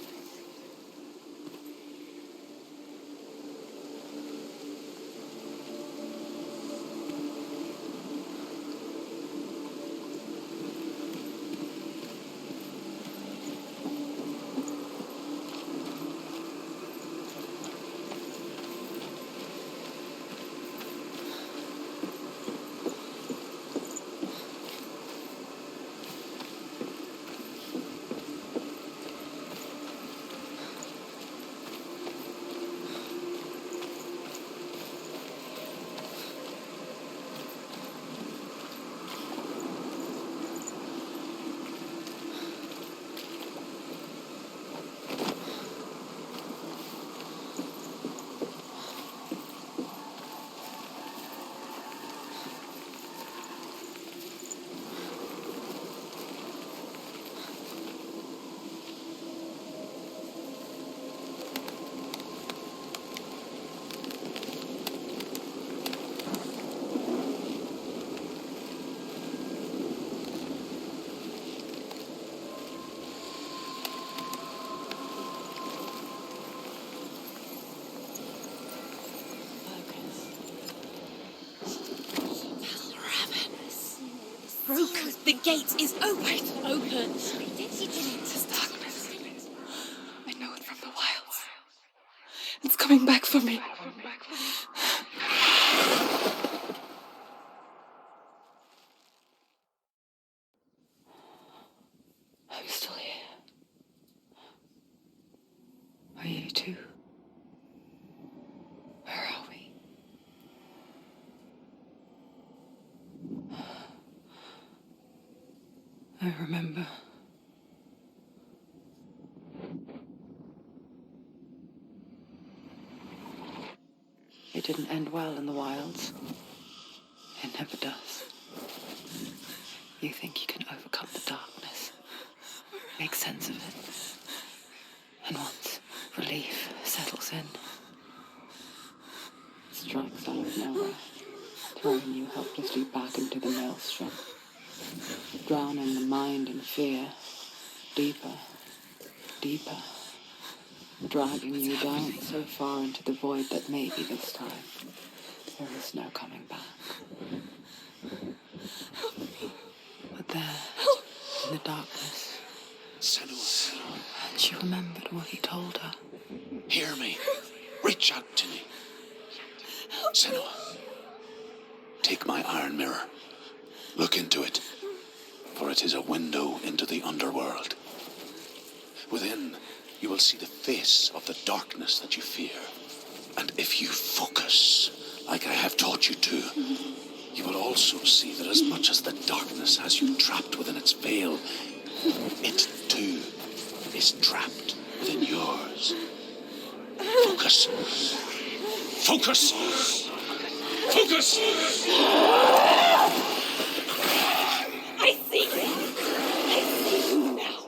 Broken. The gate is open. Open. This darkness. I know it from the wilds. It's coming back for me. I'm still here. Are you too? Where are we? I remember. It didn't end well in the wilds. It never does. You think you can overcome the darkness, make sense of it, and once relief settles in, it strikes out of nowhere, throwing you helplessly back into the maelstrom, drowning the mind in fear, deeper, deeper, dragging you down so far into the void that maybe this time there is no coming back. But there, in the darkness, Senua, and she remembered what he told her. hear me. Reach out to me. Senua, take my iron mirror. Look into it, for it is a window into the underworld. Within, you will see the face of the darkness that you fear. And if you focus, like I have taught you to, you will also see that as much as the darkness has you trapped within its veil, it too is trapped within yours. Focus. Focus! Focus! I see you. I see you now.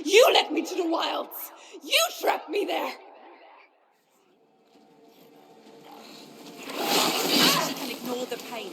You led me to the wilds. You trapped me there. She can ignore the pain.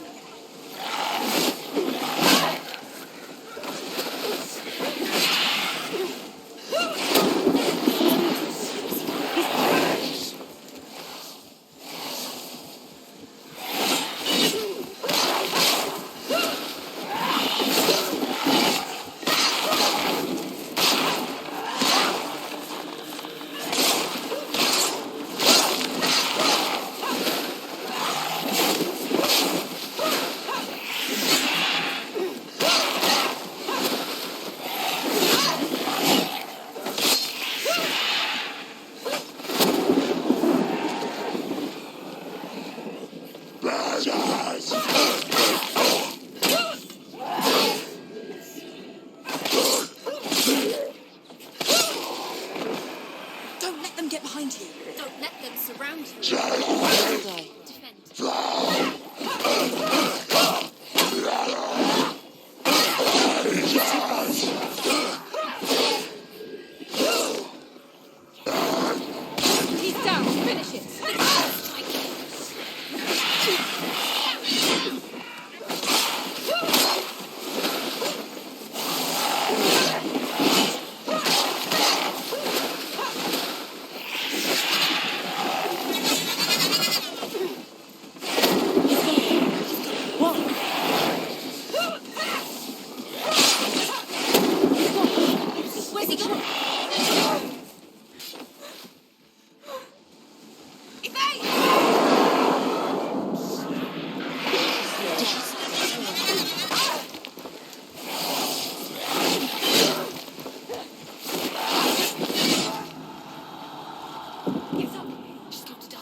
get behind you. Don't let them surround you. You will die. Defend. He's down. Finish it. Where's he gone? He's up. She's got to die.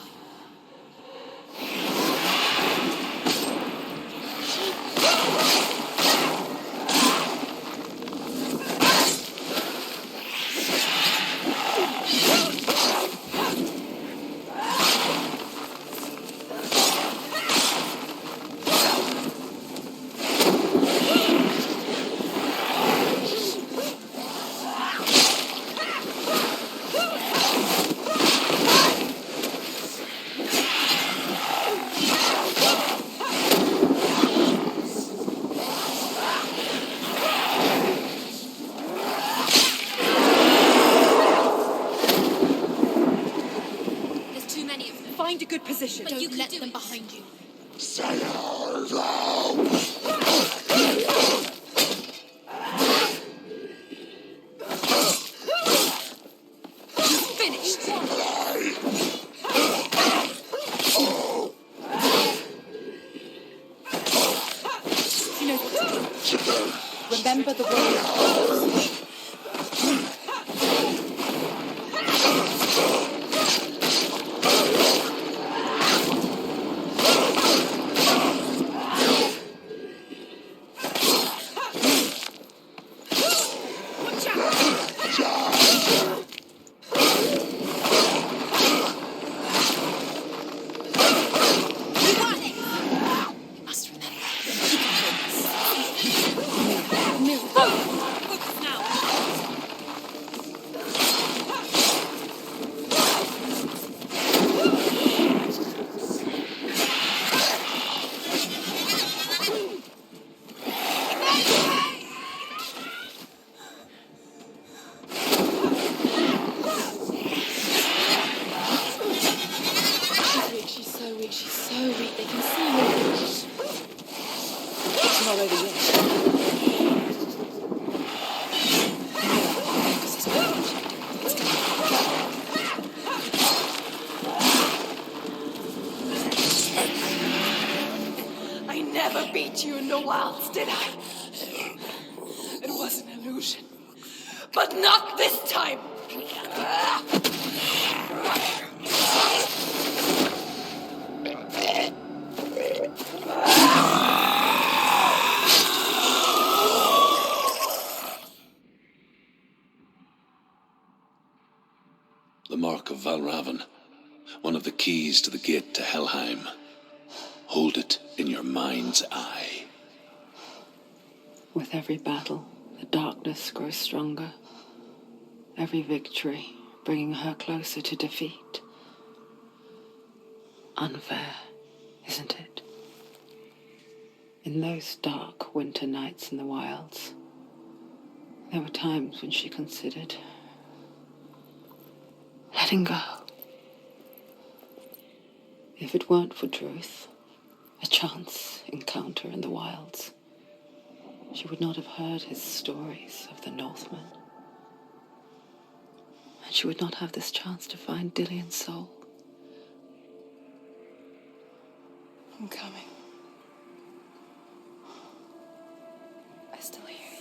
There's too many of them. Find a good position. But you Don't can let do them it. behind you. Finished. She knows what to do. Remember the word. You must remember. You can Move. focus now. She's so weak. She's so weak. They can see her. It's not over yet. I never beat you in the wilds, did I? It was an illusion. But not this time! The Mark of Valravan, one of the keys to the gate to Helheim. Hold it in your mind's eye. With every battle, the darkness grows stronger. Every victory bringing her closer to defeat. Unfair, isn't it? In those dark winter nights in the wilds, there were times when she considered letting go. If it weren't for Druth, a chance encounter in the wilds, she would not have heard his stories of the Northmen. And she would not have this chance to find Dillion's soul. I'm coming. I still hear you.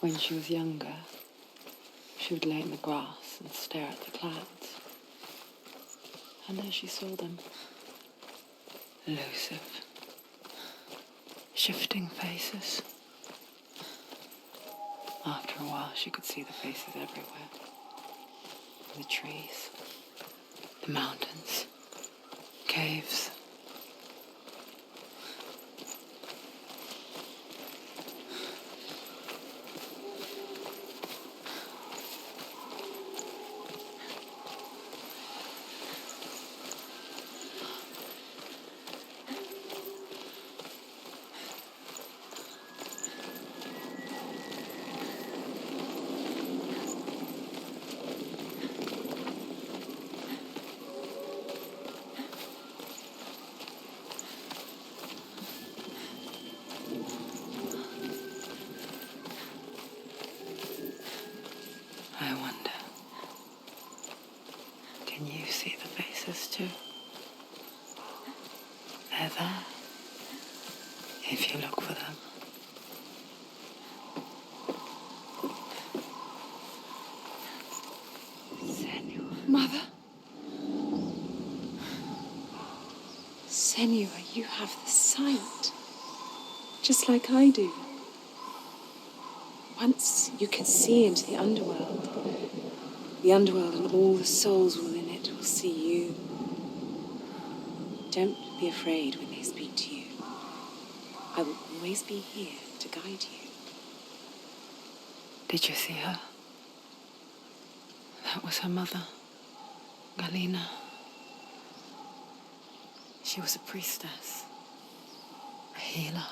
When she was younger, she would lay in the grass and stare at the clouds. And there she saw them. Elusive, shifting faces. After a while, she could see the faces everywhere. The trees, the mountains, caves. I wonder, can you see the faces too? They're there, if you look for them. Senua. Mother? Senua, you have the sight. Just like I do. Once you can see into the underworld and all the souls within it will see you. Don't be afraid when they speak to you. I will always be here to guide you. Did you see her? That was her mother, Melina. She was a priestess, a healer.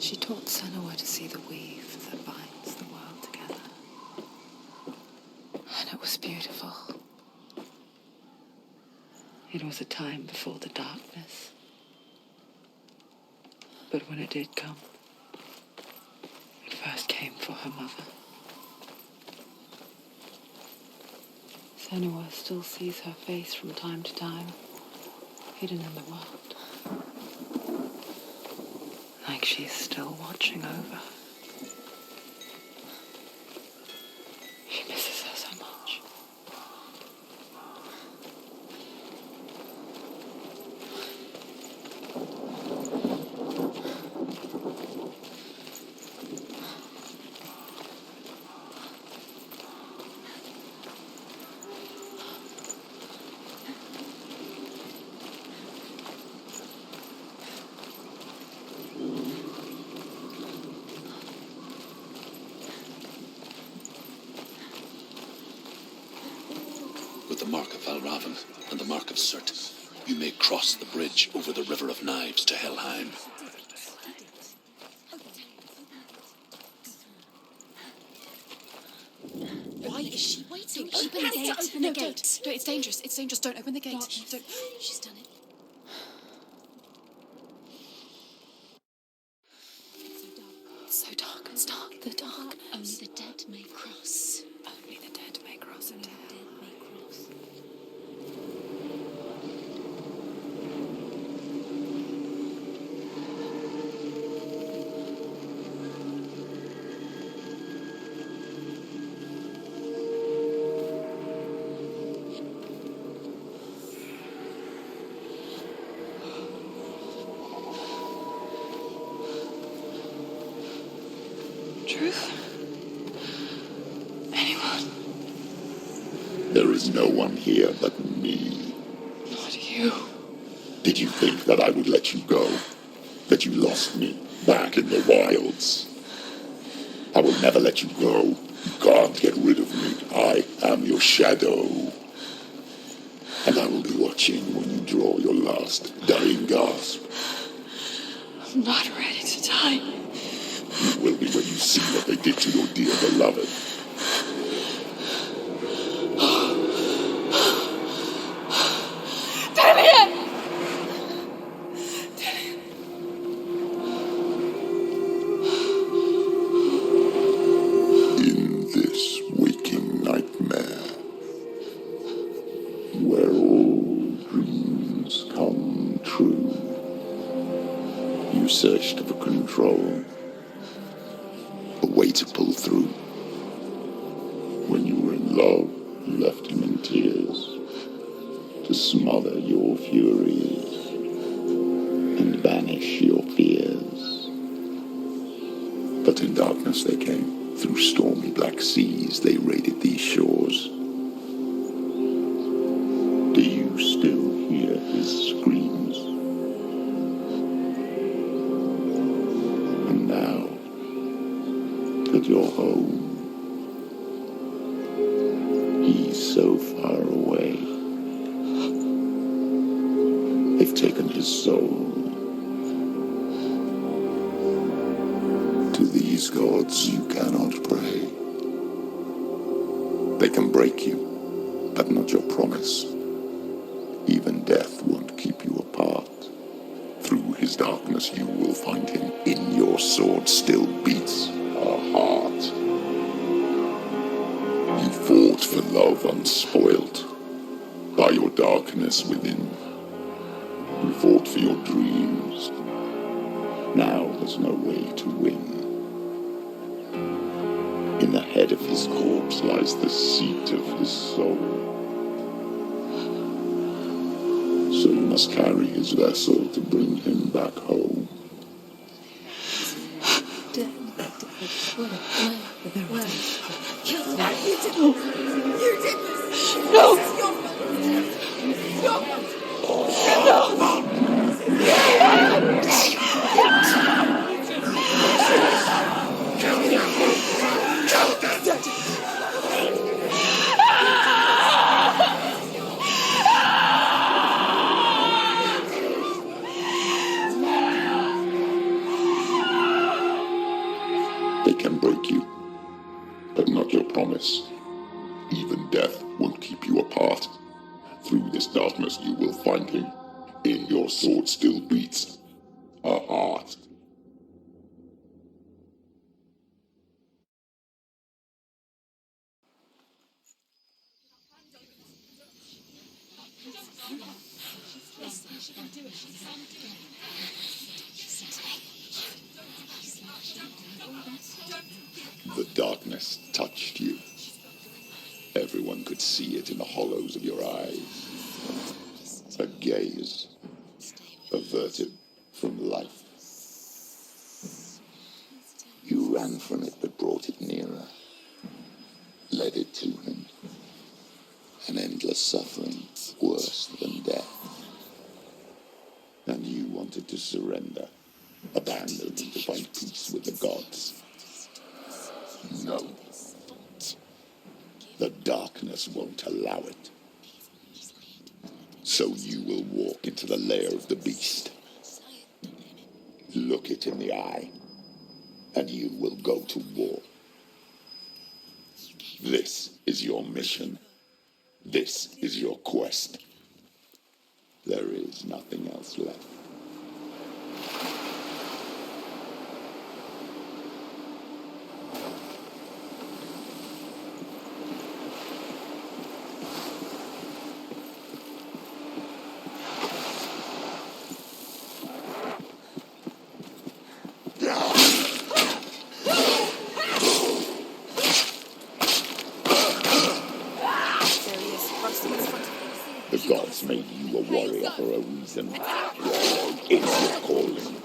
She taught Senua to see the weave that binds the world together. And it was beautiful. It was a time before the darkness. But when it did come, it first came for her mother. Senua still sees her face from time to time, hidden in the world. Like she's still watching over her. She misses her so much. With the mark of Valravan and the mark of Surt, you may cross the bridge over the River of Knives to Helheim. Why is she waiting? Open the gate. Open the gate. No, it's dangerous. It's dangerous. Don't open the gate. Don't. She's done it. It's so dark. It's dark. The dark. Only the dead may cross. Only the dead may cross into hell. Truth? Anyone? There is no one here but me. Not you. Did you think that I would let you go? That you lost me back in the wilds? I will never let you go. You can't get rid of me. I am your shadow. And I will be watching when you draw your last dying gasp. I'm not ready to die. You will be when you see what they did to your dear beloved. In this waking nightmare, where all dreams come true, you searched for control. your furies and banish your fears. But in darkness they came, through stormy black seas they raided these shores. Do you still hear his screams? And now that you're home, he's so far away. They've taken his soul. To these gods you cannot pray. They can break you, but not your promise. Even death won't keep you apart. Through his darkness you will find him. In your sword still beats a heart. You fought for love unspoilt by your darkness within. You fought for your dreams. Now there's no way to win. In the head of his corpse lies the seat of his soul. So you must carry his vessel to bring him back home. Where? You did this! No! This is your fault! Your fault! They can break you, but not your promise. Even death won't keep you apart. Through this darkness you will find him. In your sword still beats a heart. The darkness touched you. Everyone could see it in the hollows of your eyes. A gaze averted from life. You ran from it but brought it nearer. Led it to him. An endless suffering, worse than death. And you wanted to surrender, abandon and to find peace with the gods. No. The darkness won't allow it. So you will walk into the lair of the beast. Look it in the eye, and you will go to war. This is your mission. This is your quest. There is nothing else left. The gods made you a warrior for a reason. It's your calling.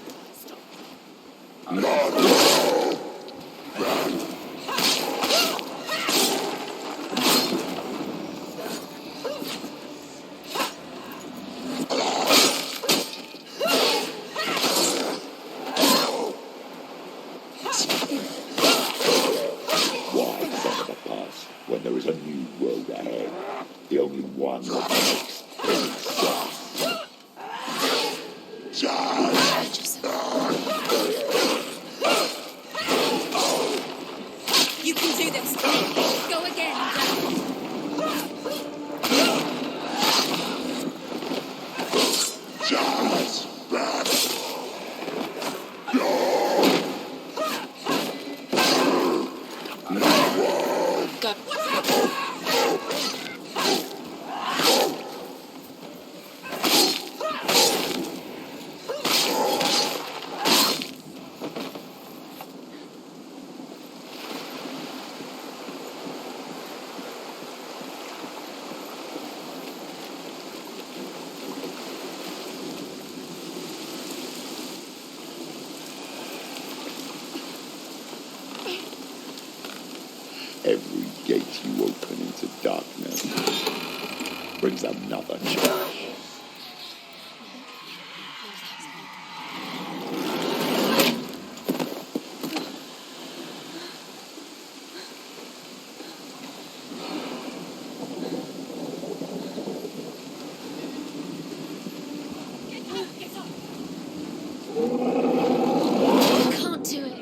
Why think of the past when there is a new road ahead? The only one that makes any sense. You can do this. Go again, Go. gate you open into darkness brings another change. Can't do it.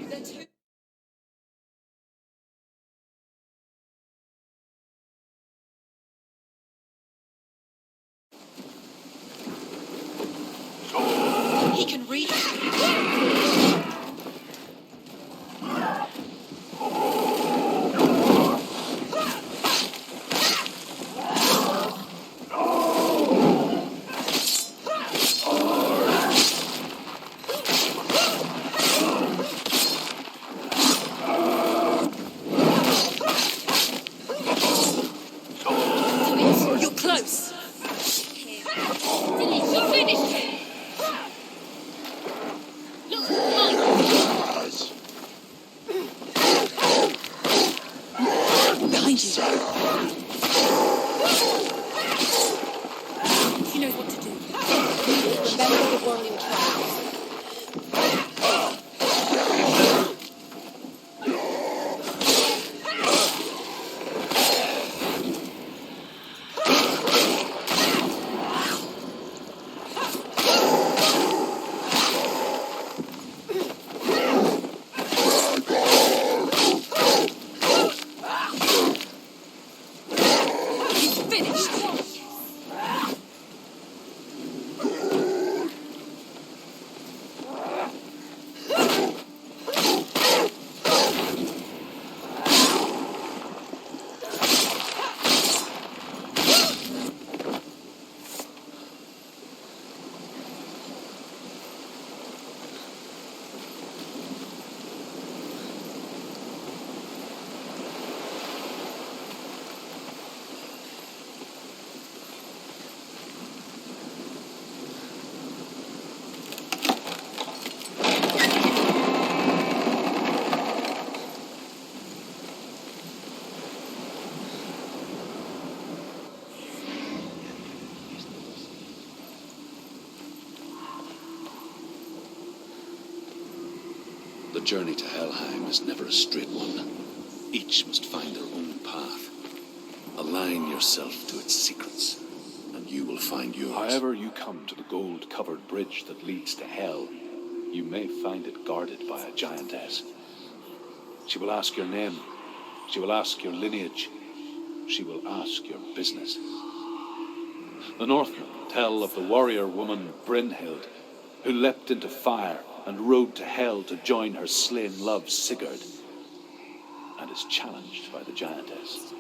He can read. You're close. He finished it. Look, behind you. He knows what to do. Remember the warrior trials. He's finished. The journey to Helheim is never a straight one. Each must find their own path. Align yourself to its secrets, and you will find yours. However you come to the gold-covered bridge that leads to Hell, you may find it guarded by a giantess. She will ask your name. She will ask your lineage. She will ask your business. The Northmen tell of the warrior woman Brynhild, who leapt into fire and rode to Hell to join her slain love Sigurd, and is challenged by the giantess.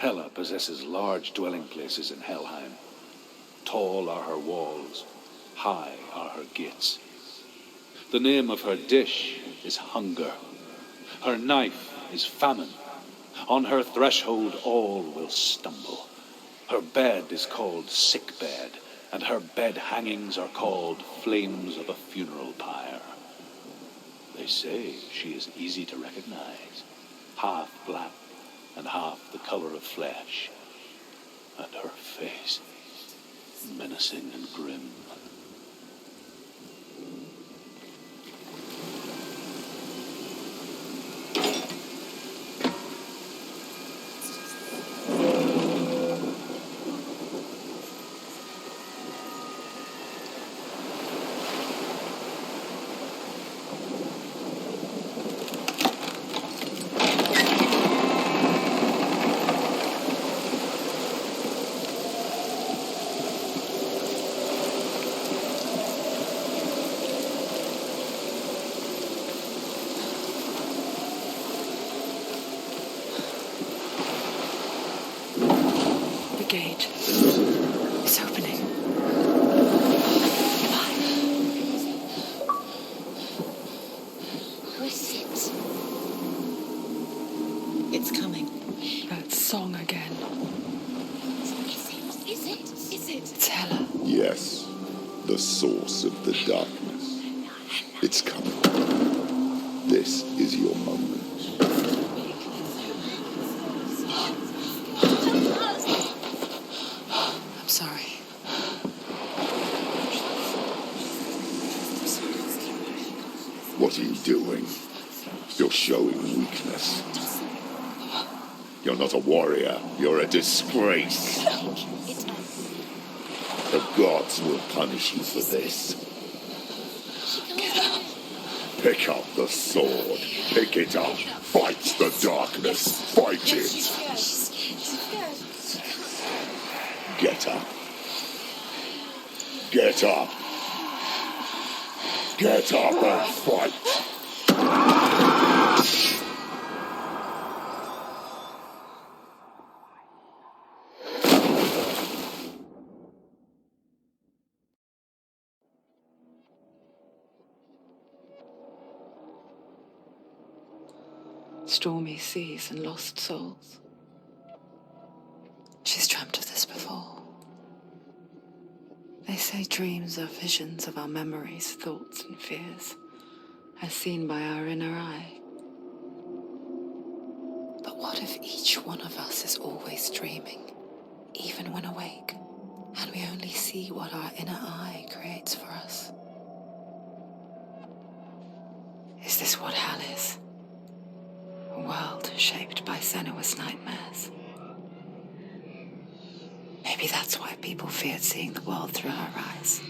Hela possesses large dwelling places in Helheim. Tall are her walls, high are her gates. The name of her dish is hunger. Her knife is famine. On her threshold all will stumble. Her bed is called sick bed, and her bed hangings are called flames of a funeral pyre. They say she is easy to recognize, half black and half the color of flesh, and her face menacing and grim. Gate. It's opening. What is it? It's coming. That song again. Is it? It's Hela. Yes, the source of the darkness. It's coming. This is your moment. I'm sorry. What are you doing? You're showing weakness. You're not a warrior. You're a disgrace. The gods will punish you for this. Pick up the sword. Pick it up. Fight the darkness. Fight it. Get up. Get up. Get up and fight. Stormy seas and lost souls. She's dreamt of this before. They say dreams are visions of our memories, thoughts, and fears, as seen by our inner eye. But what if each one of us is always dreaming, even when awake, and we only see what our inner eye creates for us? Is this what hell is? A world shaped by Senua's nightmares. Maybe that's why people feared seeing the world through her eyes.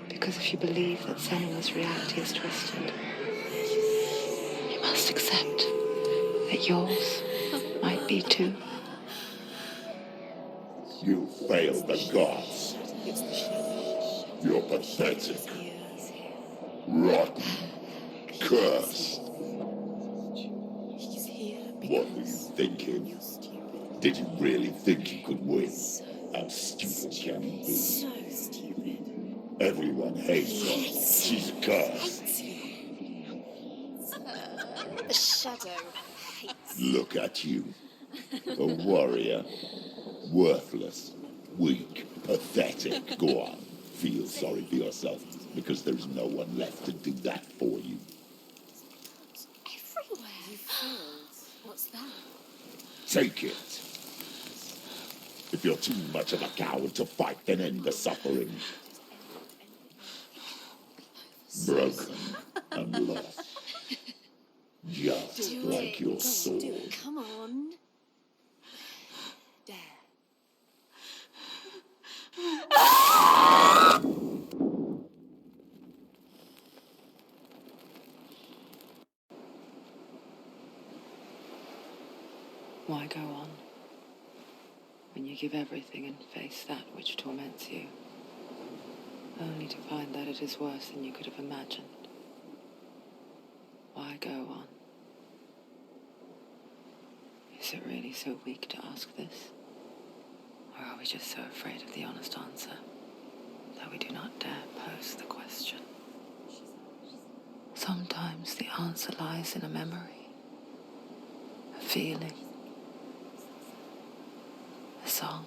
Because if you believe that Senua's reality is twisted, you must accept that yours might be too. You failed the gods. You're pathetic. Rotten. Cursed. What were you thinking? Did you really think you could win? How stupid can you be? So stupid. Everyone hates her. She's cursed. The shadow hates. Look at you. A warrior. Worthless. Weak. Pathetic. Go on. Feel sorry for yourself, because there's no one left to do that for you. Everywhere. You failed. What's that? Take it. If you're too much of a coward to fight, then end the suffering. Broken and lost. Just like your sword. Come on. Dare. Why go on when you give everything and face that which torments you, only to find that it is worse than you could have imagined? Why go on? Is it really so weak to ask this? Or are we just so afraid of the honest answer that we do not dare pose the question? Sometimes the answer lies in a memory, a feeling, a song.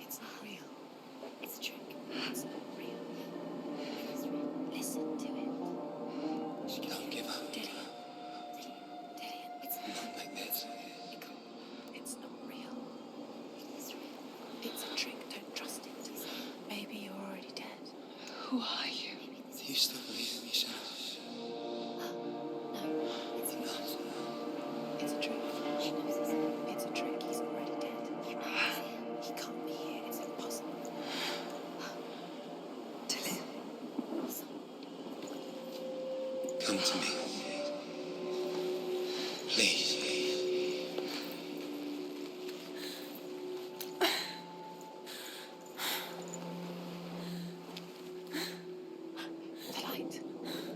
It's not real. It's a trick. It's not real. It's real. Listen to it. She can't give up. Dillian, it's Not like this. It's not real. It is real. It's a trick. Don't trust it. Maybe you're already dead. Who are you? Do you still believe in yourself? No, it's not. It's a trick. She knows this. It's a trick. He's already dead. He knows it. He can't be here. It's impossible. Dillian. Come to me. Please. The light.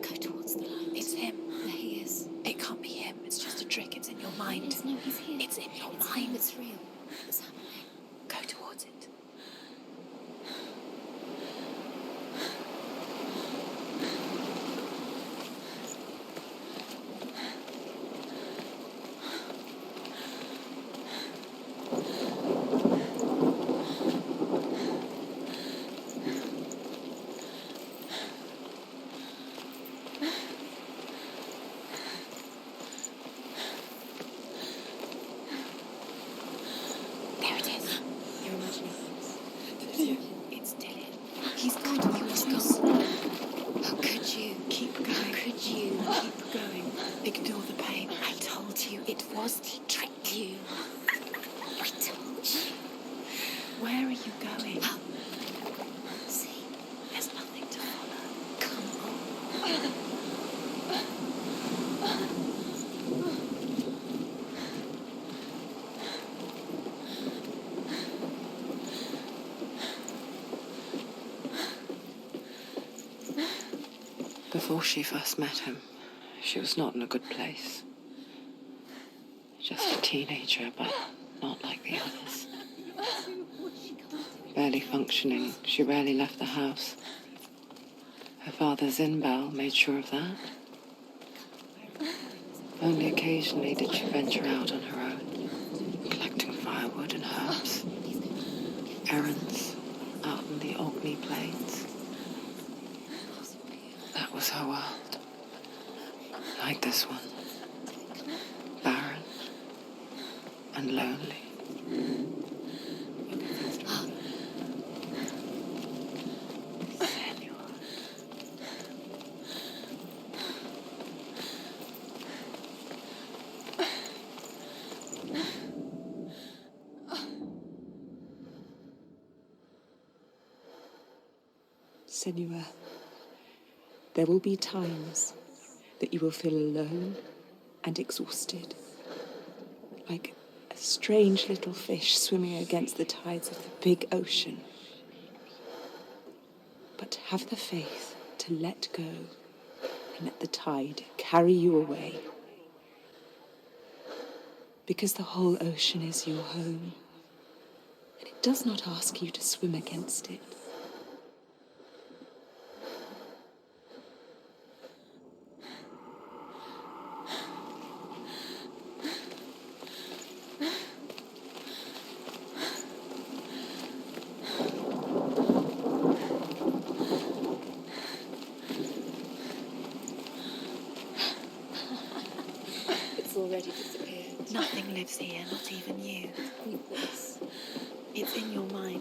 Go towards the light. It's him. There he is. It can't be him. It's just a trick. It's in your mind. No, he's here. It's in your mind. It's real. It's happening. Go towards it. There it is. You're imagining things. It's Dillian. He's gone. You must go. How could you? Keep going. How could you? Keep going. Ignore the pain. I told you it was to trick you. I told you. Where are you going? See, there's nothing to follow. Come on. Before she first met him, she was not in a good place. Just a teenager, but not like the others. Barely functioning, she rarely left the house. Her father's in-bell made sure of that. Only occasionally did she venture out on her own, collecting firewood and herbs. Errands out in the Orkney Plains. That was her world. Like this one. Barren and lonely. Senua, there will be times that you will feel alone and exhausted, like a strange little fish swimming against the tides of the big ocean. But have the faith to let go and let the tide carry you away. Because the whole ocean is your home, and it does not ask you to swim against it. Already disappeared. Nothing lives here, not even you. Weakness. It's in your mind.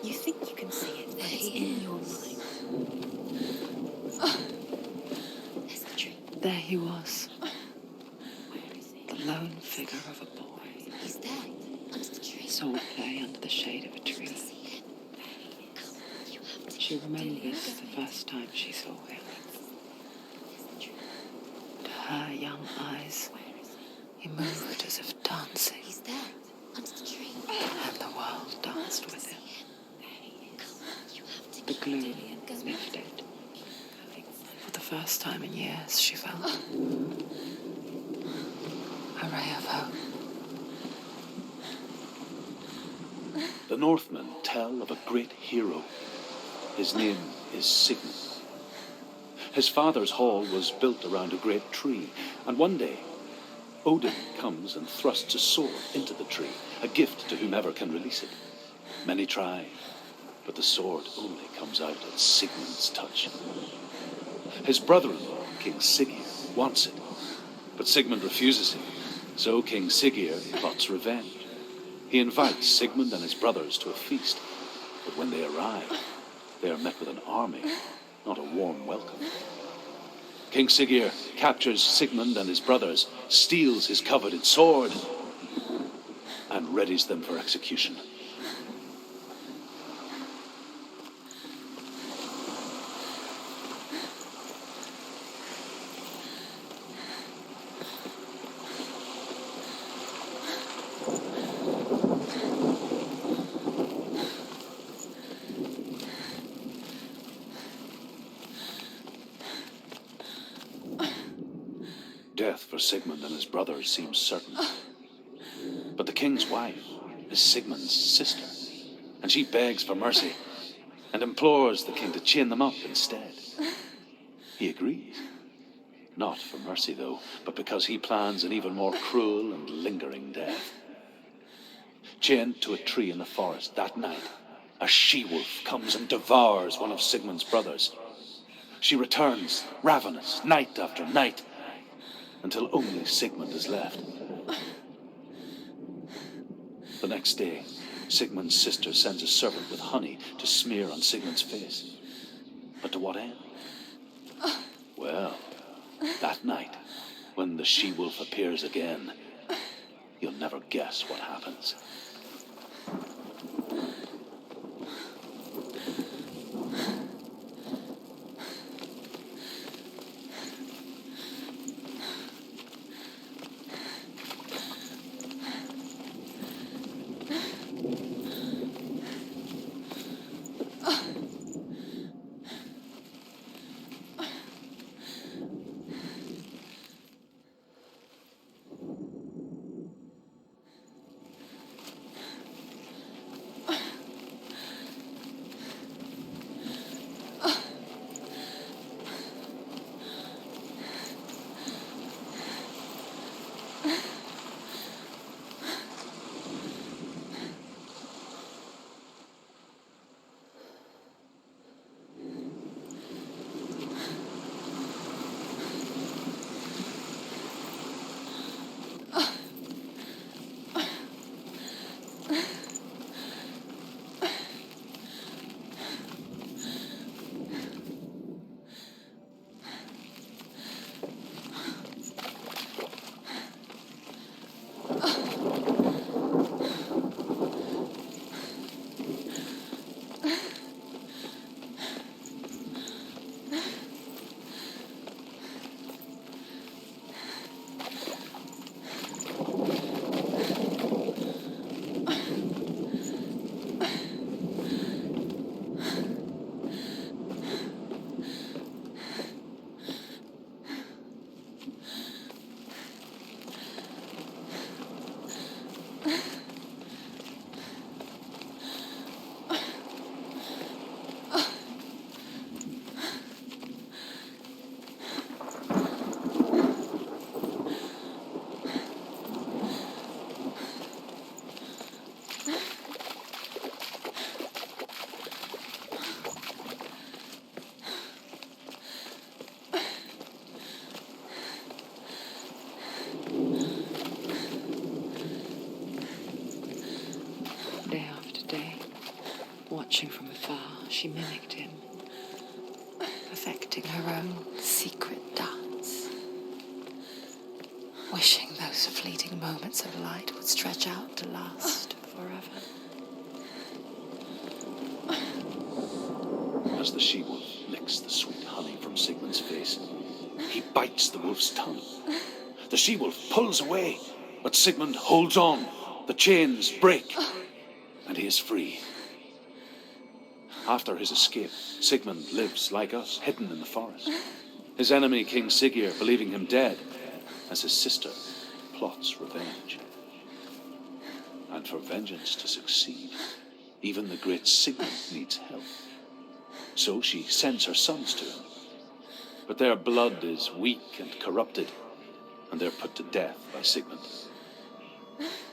You think you can see it, but it's in your mind. There's the tree. There he was, Where is he? the lone figure of a boy. He's there, under the tree. Saw play under the shade of a tree. See him. Come, you have to. She remembers the first time she saw him. There's the tree. To her young eyes, he moved as if dancing, He's there, under the tree. and the world danced with him. Come, you have to. The gloom Go. lifted. For the first time in years, she felt a ray of hope. The Northmen tell of a great hero. His name is Sigmund. His father's hall was built around a great tree, and one day, Odin comes and thrusts a sword into the tree, a gift to whomever can release it. Many try, but the sword only comes out at Sigmund's touch. His brother-in-law, King Siggeir, wants it, but Sigmund refuses him, so King Siggeir plots revenge. He invites Sigmund and his brothers to a feast, but when they arrive, they are met with an army, not a warm welcome. King Siggeir captures Sigmund and his brothers, steals his coveted sword, and readies them for execution. Death for Sigmund and his brothers seems certain. But the king's wife is Sigmund's sister, and she begs for mercy and implores the king to chain them up instead. He agrees. Not for mercy, though, but because he plans an even more cruel and lingering death. Chained to a tree in the forest that night, a she-wolf comes and devours one of Sigmund's brothers. She returns, ravenous, night after night, until only Sigmund is left. The next day, Sigmund's sister sends a servant with honey to smear on Sigmund's face. But to what end? Well, that night, when the she-wolf appears again, you'll never guess what happens. Watching from afar, she mimicked him, perfecting her own secret dance, wishing those fleeting moments of light would stretch out to last forever. As the she-wolf licks the sweet honey from Sigmund's face, he bites the wolf's tongue. The she-wolf pulls away, but Sigmund holds on. The chains break, and he is free. After his escape, Sigmund lives like us, hidden in the forest. His enemy, King Siggeir, believing him dead, as his sister plots revenge. And for vengeance to succeed, even the great Sigmund needs help. So she sends her sons to him. But their blood is weak and corrupted, and they're put to death by Sigmund.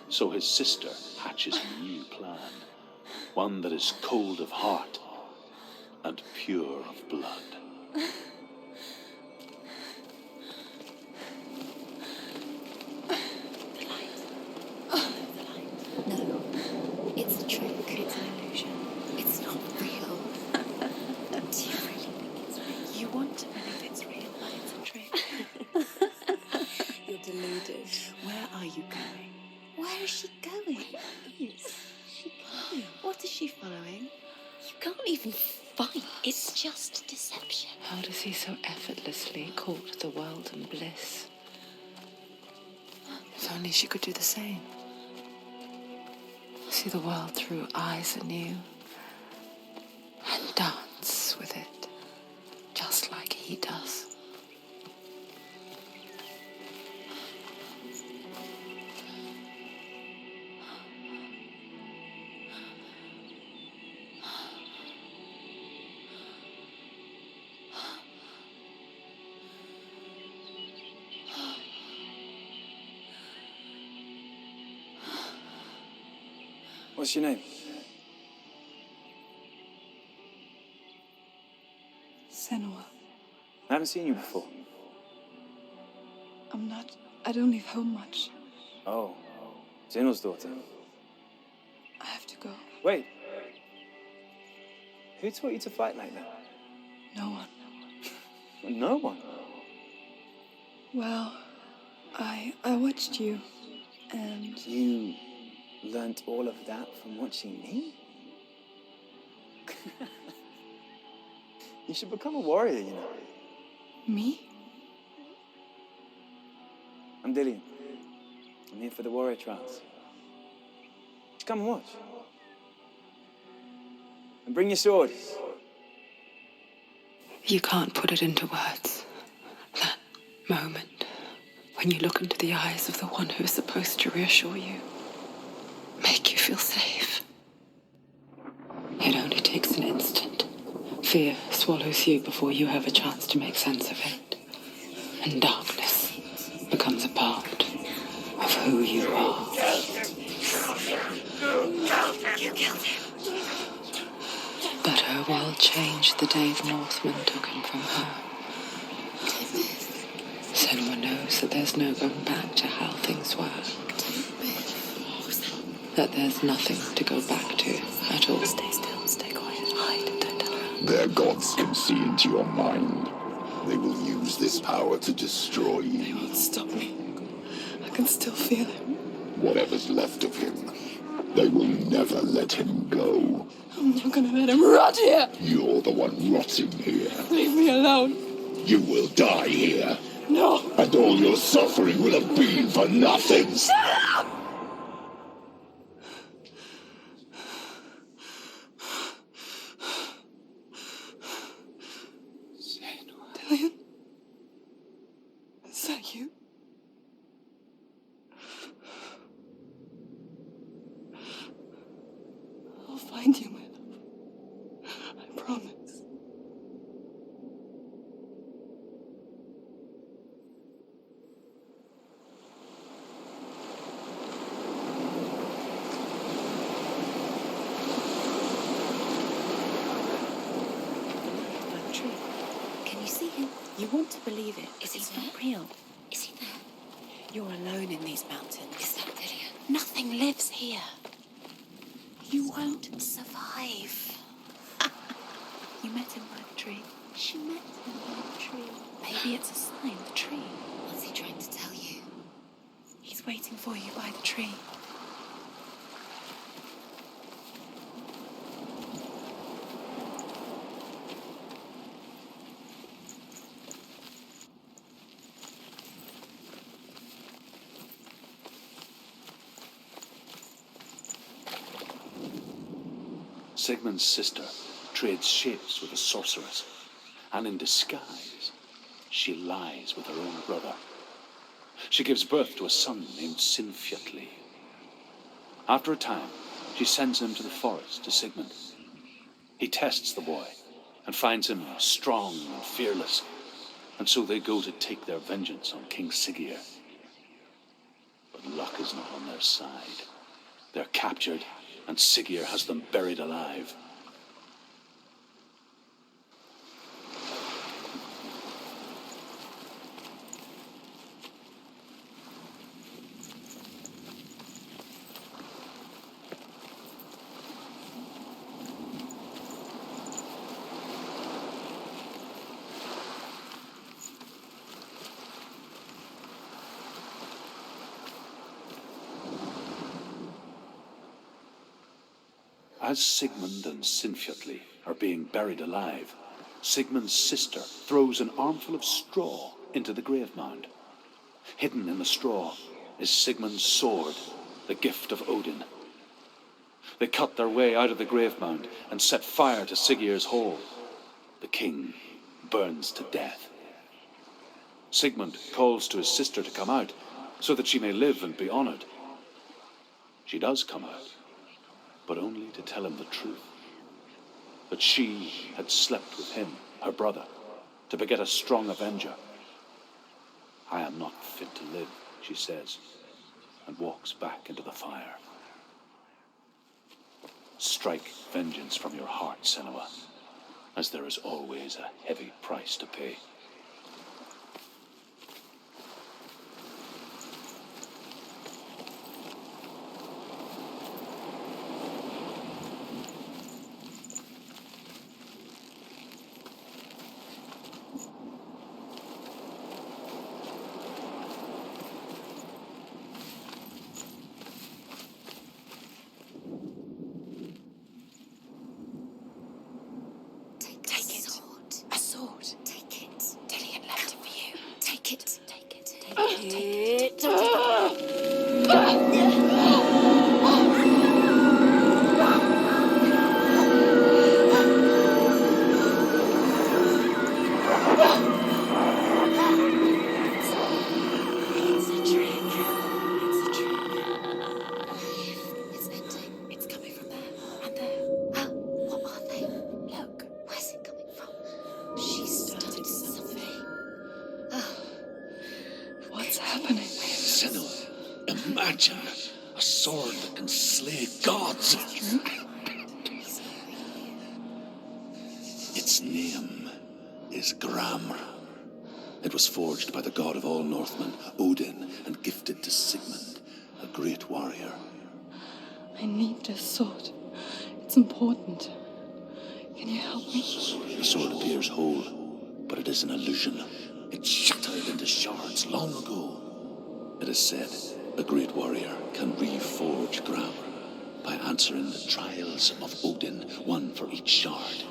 So his sister hatches a new plan, one that is cold of heart and pure of blood. No, it's a trick. It's an illusion. It's not real. Do you really think it's real? You want to believe it's real, but it's a trick. You're deluded. Where are you going? Where is she going? What is she following? You can't even fight. It's just deception. How does he so effortlessly court the world and bliss? If only she could do the same. See the world through eyes anew and dance with it, just like he does. What's your name? Senua. I haven't seen you before. I don't leave home much. Oh, Zenua's daughter. I have to go. Wait. Who taught you to fight like that? No one. No one? Well, I watched you, and You learnt all of that from watching me? You should become a warrior, you know. me? I'm Dillian. I'm here for the warrior trials. Just come and watch. And bring your sword. You can't put it into words. That moment when you look into the eyes of the one who is supposed to reassure you, make you feel safe. It only takes an instant. Fear swallows you before you have a chance to make sense of it. And darkness becomes a part of who you are. You killed him. But her world changed the day the Northmen took him from her. Senua knows that there's no going back to how things were. That there's nothing to go back to at all. Stay still, stay quiet, hide, don't tell her. Their gods can see into your mind. They will use this power to destroy They you. won't stop me. I can still feel him. Whatever's left of him, they will never let him go. I'm not gonna let him rot here. You're the one rotting here. Leave me alone. You will die here. No. And all your suffering will have been for nothing. Shut up! Dillian? Is that you? I'll find you, my love. I promise. Can you see him? You want to believe it, Is he it's there? not real. Is he there? You're alone in these mountains. Is that Dillian? Nothing lives here. You won't survive. You met him by the tree. She met him by the tree. Maybe it's a sign, the tree. What's he trying to tell you? He's waiting for you by the tree. Sigmund's sister trades shapes with a sorceress, and in disguise, she lies with her own brother. She gives birth to a son named Sinfjotli. After a time, she sends him to the forest to Sigmund. He tests the boy and finds him strong and fearless, and so they go to take their vengeance on King Siggeir. But luck is not on their side. They're captured, and Siggeir has them buried alive. As Sigmund and Sinfjotli are being buried alive, Sigmund's sister throws an armful of straw into the grave mound. Hidden in the straw is Sigmund's sword, the gift of Odin. They cut their way out of the grave mound and set fire to Siggeir's hall. The king burns to death. Sigmund calls to his sister to come out so that she may live and be honored. She does come out, but only to tell him the truth. That she had slept with him, her brother, to beget a strong avenger. I am not fit to live, she says, and walks back into the fire. Strike vengeance from your heart, Senua, as there is always a heavy price to pay. Imagine a sword that can slay gods. Its name is Gramr. It was forged by the god of all Northmen, Odin, and gifted to Sigmund, a great warrior. I need this sword. It's important. Can you help me? The sword appears whole, but it is an illusion. It shattered into shards long ago. It is said a great warrior can reforge Gramr by answering the trials of Odin, one for each shard.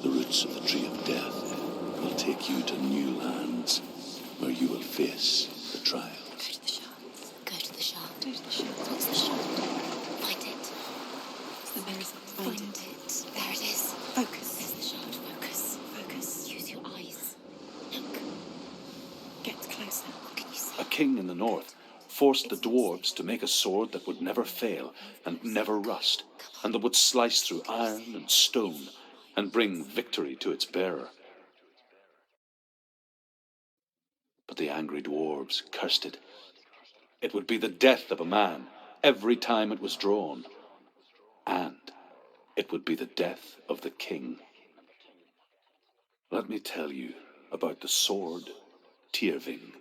The roots of the tree of death will take you to new lands where you will face the trial. Go to the shards. Go to the shard. Go to the shard. What's the shard? Find it. Find it. There it is. Focus. There's the shard. Focus. Focus. Use your eyes. Look. Get closer. What can you see? A king in the north forced the dwarves to make a sword that would never fail and never rust, and that would slice through iron and stone and bring victory to its bearer. But the angry dwarves cursed it. It would be the death of a man every time it was drawn. And it would be the death of the king. Let me tell you about the sword Tyrving.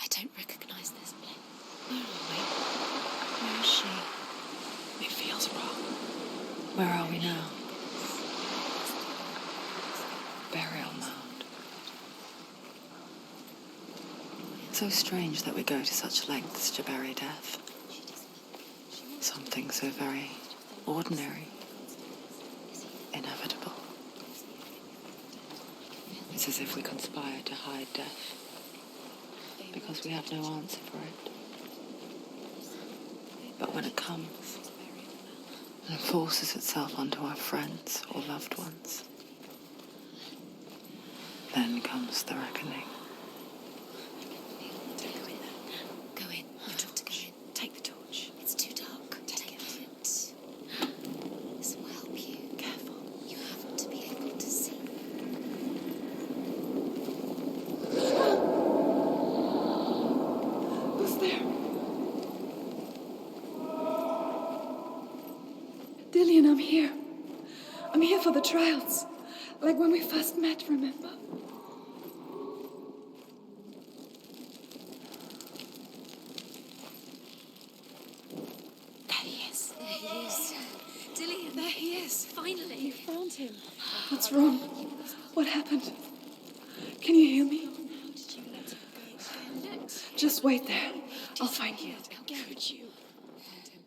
I don't recognize this place. Where are we? Where is she? It feels wrong. Where are we now? Burial mound. So strange that we go to such lengths to bury death. Something so very ordinary, inevitable. It's as if we conspire to hide death, because we have no answer for it. But when it comes, and forces itself onto our friends or loved ones. Then comes the reckoning. Don't go in there. Go in. You've got to go in. Take the torch. It's too dark. Take it. This will help you. Careful. You have to be able to see. Who's there? Dillian, I'm here. I'm here for the trials. Like when we first met, remember? There he is. There he is. Dillian, there he is. Finally. You found him. What's wrong? What happened? Can you hear me? How did you let him go again? Just wait there. I'll find you. How could you? Find him.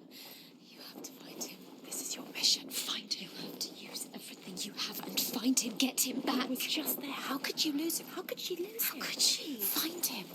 You have to find him. This is your mission. Find him. You have to use everything you have and find him. Get him back. He was just there. How could you lose him? How could she lose him? How could she? Find him.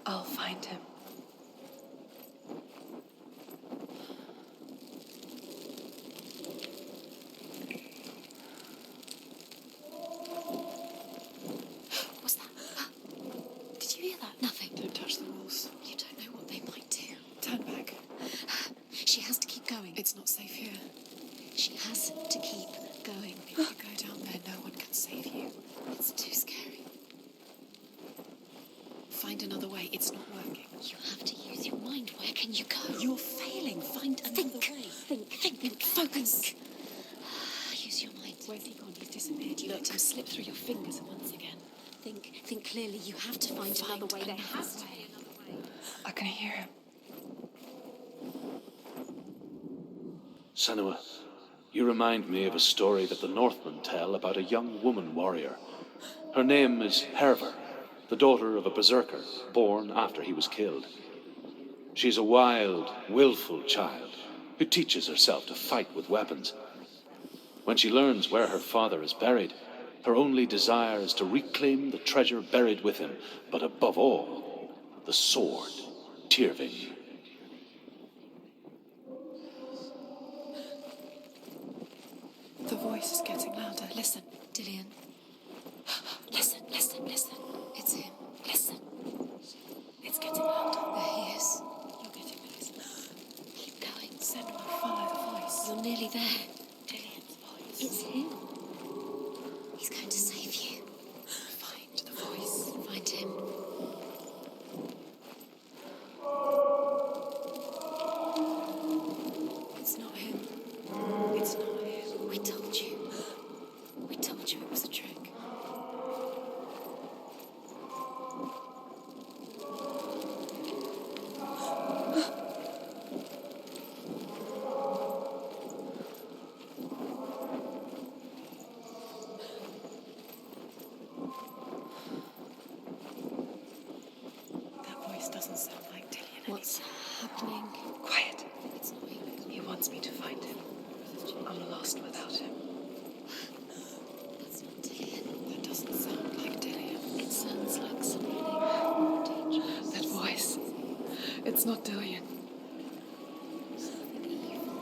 I'll find him. What's that? Did you hear that? Nothing. Don't touch the walls. You don't know what they might do. Turn back. She has to keep going. It's not safe here. She has to keep going. If you go down there, no one can save you. It's too scary. Find another way. It's not working. You have to use your mind. Where can you go? You're failing. Find another way. Think. Focus. Use your mind. Where's he gone? He's disappeared. You let him slip through your fingers once again. Think clearly. You have to find another way. There has to be another way. I can hear him. Senua, you remind me of a story that the Northmen tell about a young woman warrior. Her name is Herver, the daughter of a berserker born after he was killed. She's a wild, willful child who teaches herself to fight with weapons. When she learns where her father is buried, her only desire is to reclaim the treasure buried with him, but above all, the sword, Tyrving. The voice. getting louder. Listen. Dillian. Listen, listen, listen. It's him. Listen. It's getting louder. There he is. You're getting closer. Keep going. Senua, follow the voice. You're nearly there. Dillian's voice. It's him. He's going to save you. Find the voice. Find him. It's not him. It's not him. We told you. We told you it was a trick. That voice doesn't sound like Dillian. What's happening? Quiet. It's not him. He wants me to find him. I'm lost without him. That's not Dillian. That doesn't sound like Dillian. It sounds like something more dangerous. That voice. It's not Dillian. Something evil.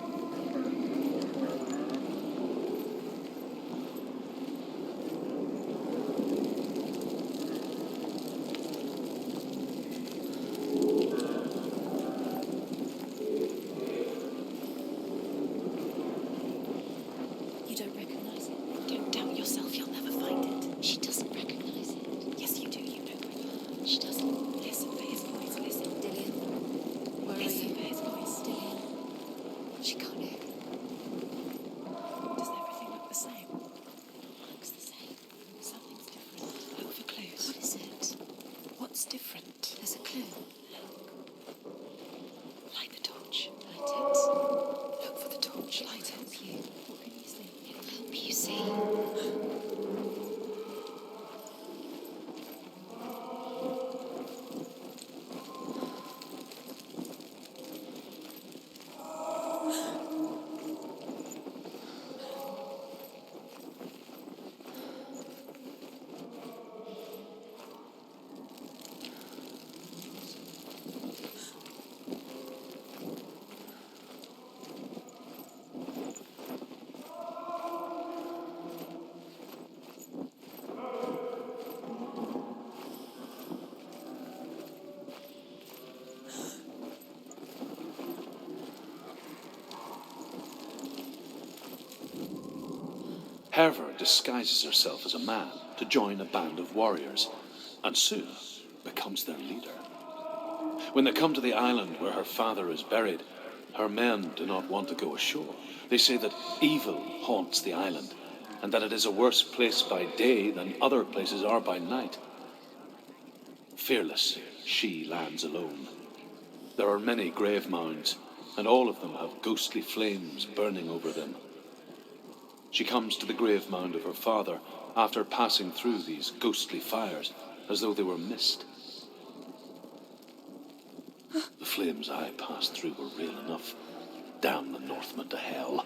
You don't recognize it? Don't doubt yourself, you'll never find it. She doesn't recognize it. Yes, you do, you know. She doesn't. Listen for his voice, listen. Dillian. Where are Listen you? for his voice. Dillian. She can't hear. Does everything look the same? Looks the same. Something's different. Look for clues. What is it? What's different? There's a clue. Light the torch. Light it. Look for the torch. Light it. Help you. What can you see? It'll help you see. Herver disguises herself as a man to join a band of warriors, and soon becomes their leader. When they come to the island where her father is buried, her men do not want to go ashore. They say that evil haunts the island, and that it is a worse place by day than other places are by night. Fearless, she lands alone. There are many grave mounds, and all of them have ghostly flames burning over them. She comes to the grave mound of her father after passing through these ghostly fires, as though they were mist. The flames I passed through were real enough. Damn the Northmen to hell.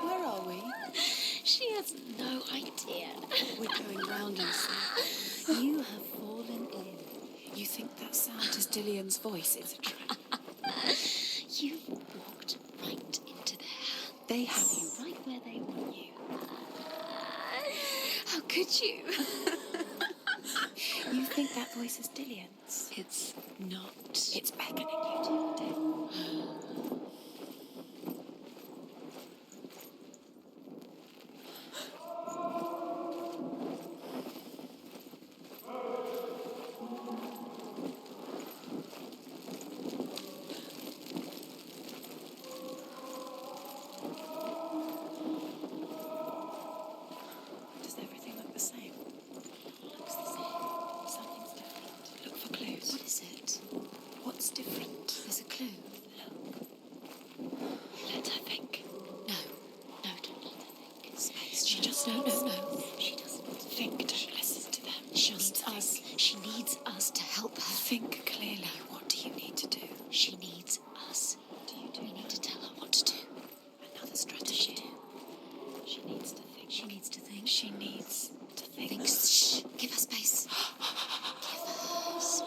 Where are we? She has no idea. We're going round in circles. You have fallen in. You think that sound is Dillian's voice? It's a trap. You walked right into their hands. They have you Could you? You think that voice is Dillion's? It's not. It's beckoning you to death. Does everything look the same? Looks the same. Something's different. Look for clues. What is it? What's different? There's a clue. Let her think. No. No, don't let her think. Space. She just No, knows. no. She doesn't. Think. Don't listen to them. She Just needs think. us. She needs us to help her. Think clearly. What do you need to do? She needs us. We need to tell her what to do. Another strategy. She needs to think. She needs to think. She needs to think. Think. Shh. Give her space. Give her space.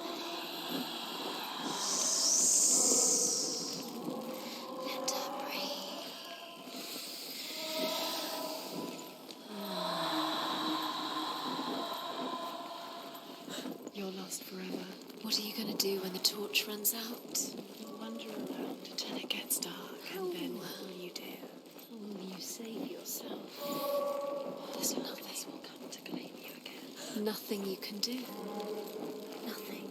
Let her breathe. You're lost forever. What are you going to do when the torch runs out? You'll wander around until it gets dark, and then what will you do? Will you save yourself? There's nothing will come to claim you again. Nothing you can do. Nothing.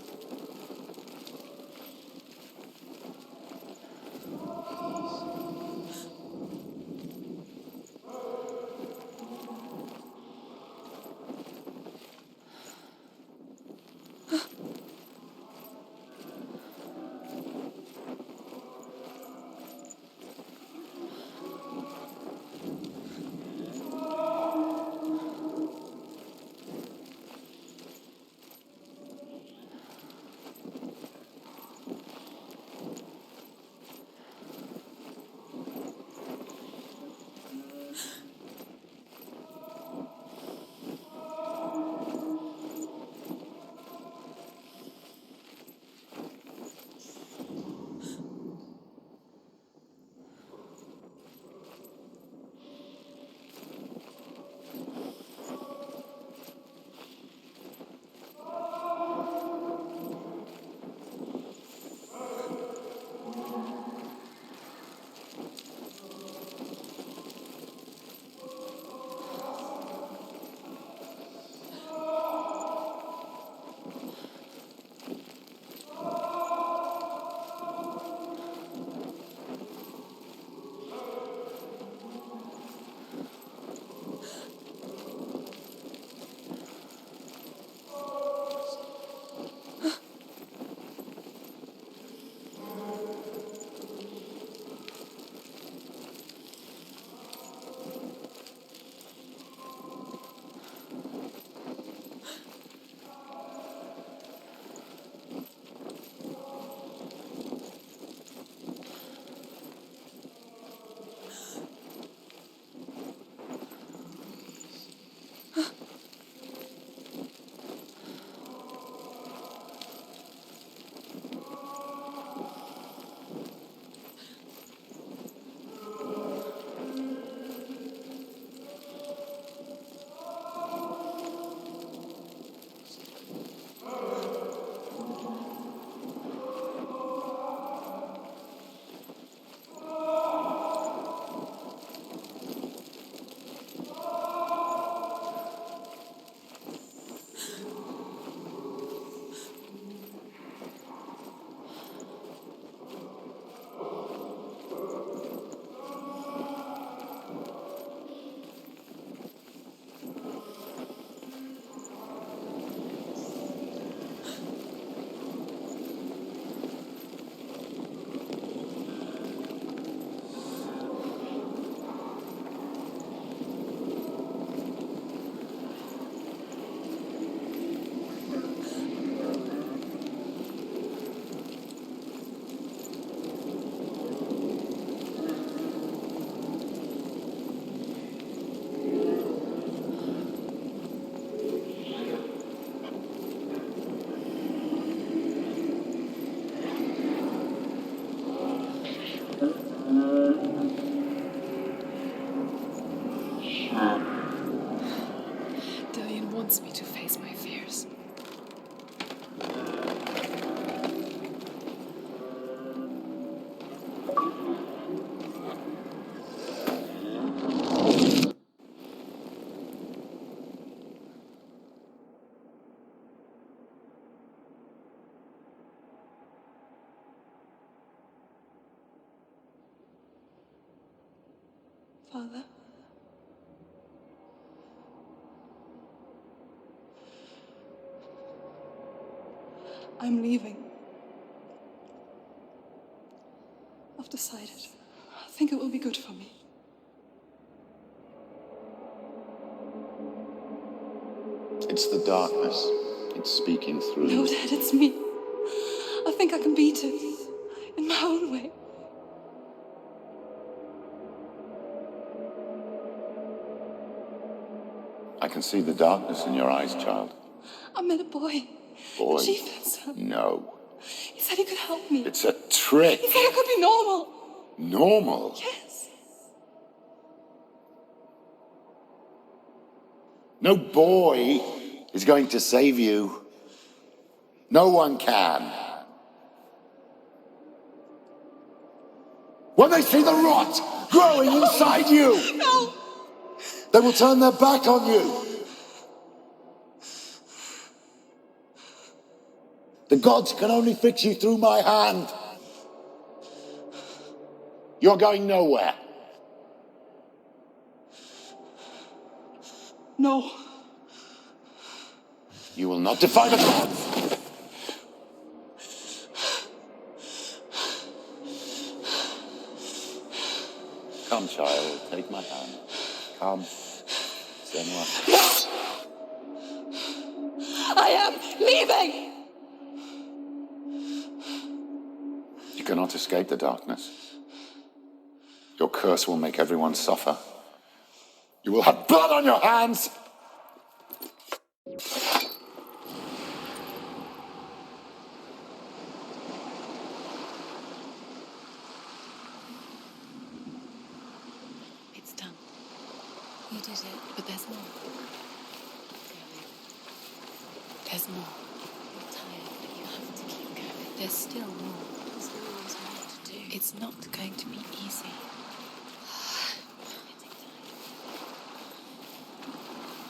Father? I'm leaving. I've decided. I think it will be good for me. It's the darkness. It's speaking through. No, Dad, it's me. I think I can beat it. In my own way. I can see the darkness in your eyes, child. I met a boy. Boy? The chieftain's son. No. He said he could help me. It's a trick. He said I could be normal. Normal? Yes. No boy is going to save you. No one can. When they see the rot growing inside you, No. they will turn their back on you. The gods can only fix you through my hand. You're going nowhere. No. You will not defy the gods. Come, child, take my hand. Come. Senua. I am leaving! You cannot escape the darkness. Your curse will make everyone suffer. You will have blood on your hands! It's done. You did it. But there's more. There's more. You're tired, but you have to keep going. There's still more. There's always more to do. It's not going to be easy.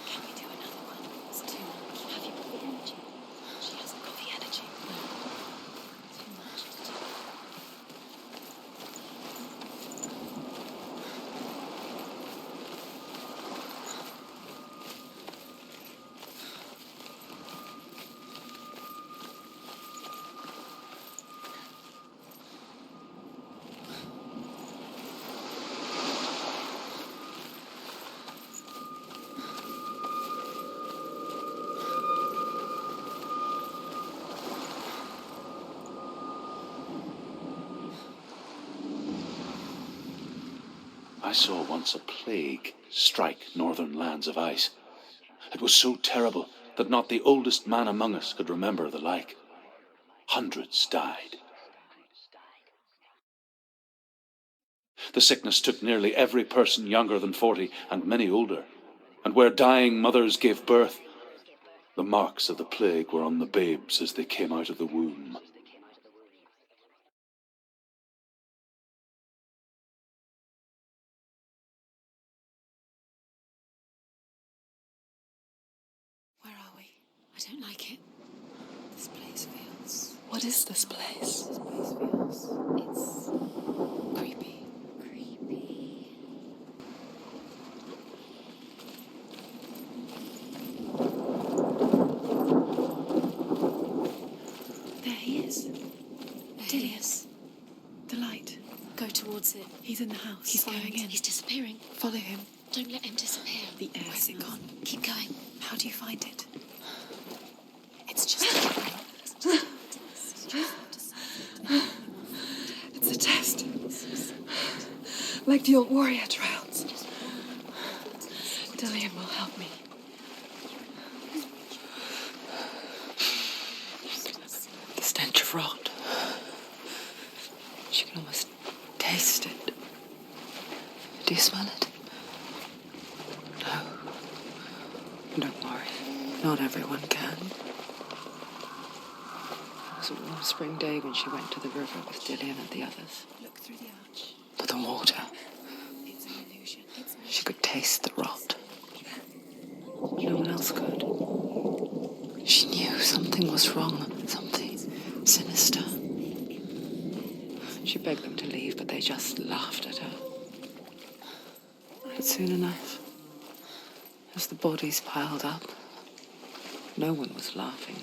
Can we do another one? It's too much. Have you got the energy? She hasn't got the energy. No. Too much to do. I saw once a plague strike northern lands of ice. It was so terrible that not the oldest man among us could remember the like. Hundreds died. The sickness took nearly every person younger than 40 and many older. And where dying mothers gave birth, the marks of the plague were on the babes as they came out of the womb. Where are we? I don't like it. This place feels... What is this place? This place feels... It's... creepy. Creepy. There he is. Dilius. The light. Go towards it. He's in the house. He's Find- going in. He's disappearing. Follow him. Don't let him disappear. The air's gone. Keep going. How do you find it? It's just... It's a test. Like the old warrior trials. Dillian will help me. The stench of rot. She can almost taste it. Do you smell it? No. Don't worry. Not everyone can. It was a warm spring day when she went to the river with Dillian and the others. Look through the arch. But the water, It's an illusion. It's she could taste the rot. No one else could. She knew something was wrong, something sinister. She begged them to leave, but they just laughed at her. But soon enough, as the bodies piled up, no one was laughing.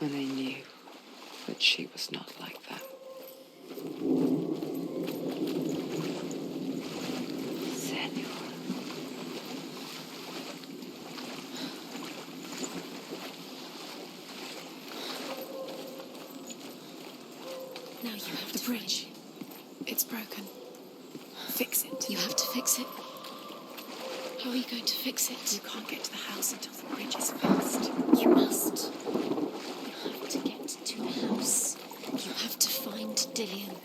And they knew that she was not like that. Senua. Now you have The to bridge. It's broken. Fix it. You have to fix it. How are you going to fix it? You can't get to the house until the bridge is fixed. You must. You have to get to the house. You have to find Dillian.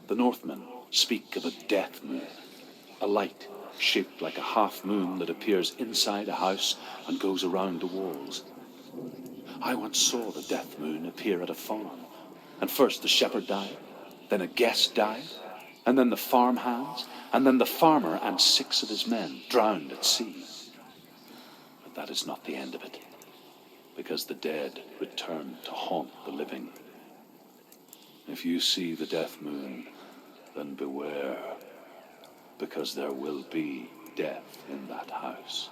The Northmen speak of a death moon, a light shaped like a half moon that appears inside a house and goes around the walls. I once saw the death moon appear at a farm, and first the shepherd died, then a guest died, and then the farm hands, and then the farmer and 6 of his men drowned at sea. But that is not the end of it, because the dead return to haunt the living. If you see the death moon, then beware, because there will be death in that house.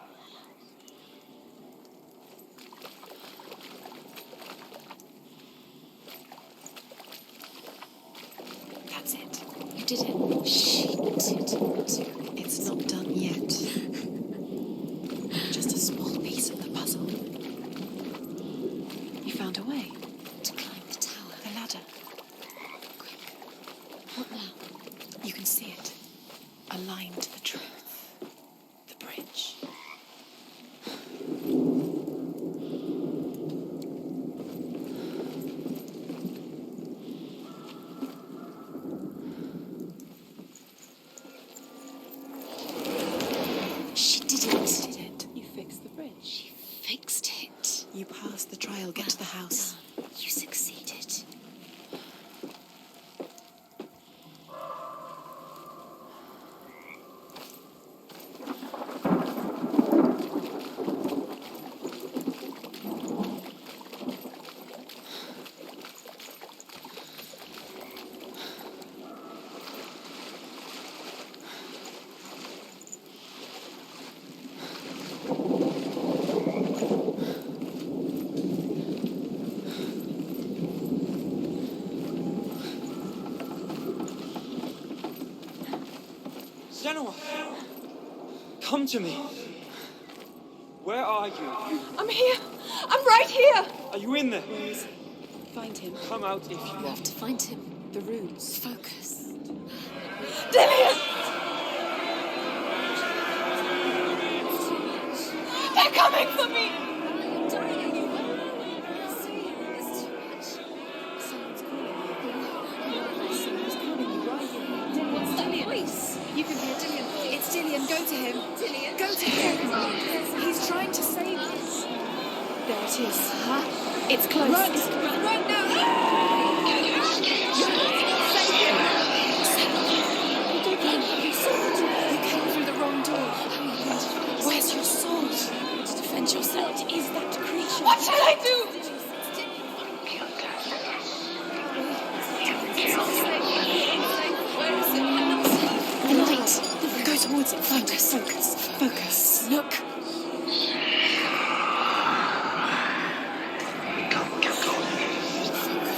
That's it. You did it. She did it. It's not done yet. Just a small piece of the puzzle. You found a way. To climb the tower. The ladder. Quick. What now? You can see it. Aligned to the truth. The bridge. She did it. You fixed the bridge. She fixed it. You passed the trial. Get to the house. You succeeded. Senua! Come to me. Where are you? I'm here. I'm right here. Are you in there? Find him. Come out if you You are. have to find him. The runes. Focus. Dillian! They're coming for me! What's that voice? You can hear Dillian. It's Dillian. Go to him. Dillian. Go to him. He's trying to save us. There it is. Huh? It's close. Run! Run now! You came through the wrong door. Where's your sword? To defend yourself. What is that creature? What shall I do? The light. Go towards it. Focus. Focus. Focus. Look.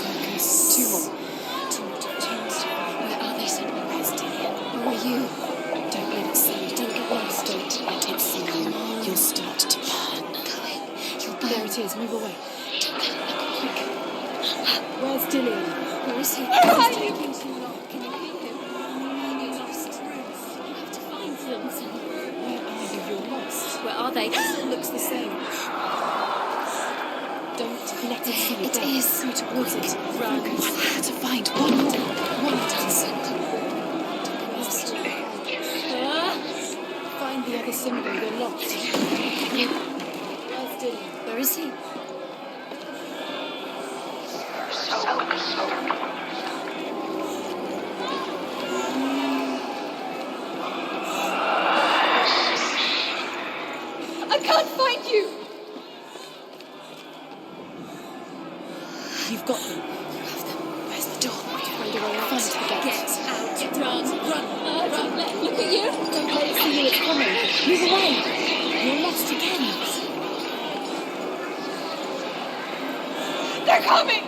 Focus. Two more. Where are they, Senua? Where's Dillian? Who are you? Don't let it see you. Don't get lost. Don't let it see you. You'll start to burn. You'll burn. There it is. Move away. Don't let it look quick. Where's Dillian? Where is he? Where are He's you? taking too long. Can you hear him? You're lost. You have to find them, Senua. Where are you? You're lost. Where are they? It looks the same. Don't let it see you. It is. Go towards it. Run. One had to find one. One dozen. Find the other symbol. You're lost. Where's Dillian? Where is he? Move away. You're lost again. They're coming!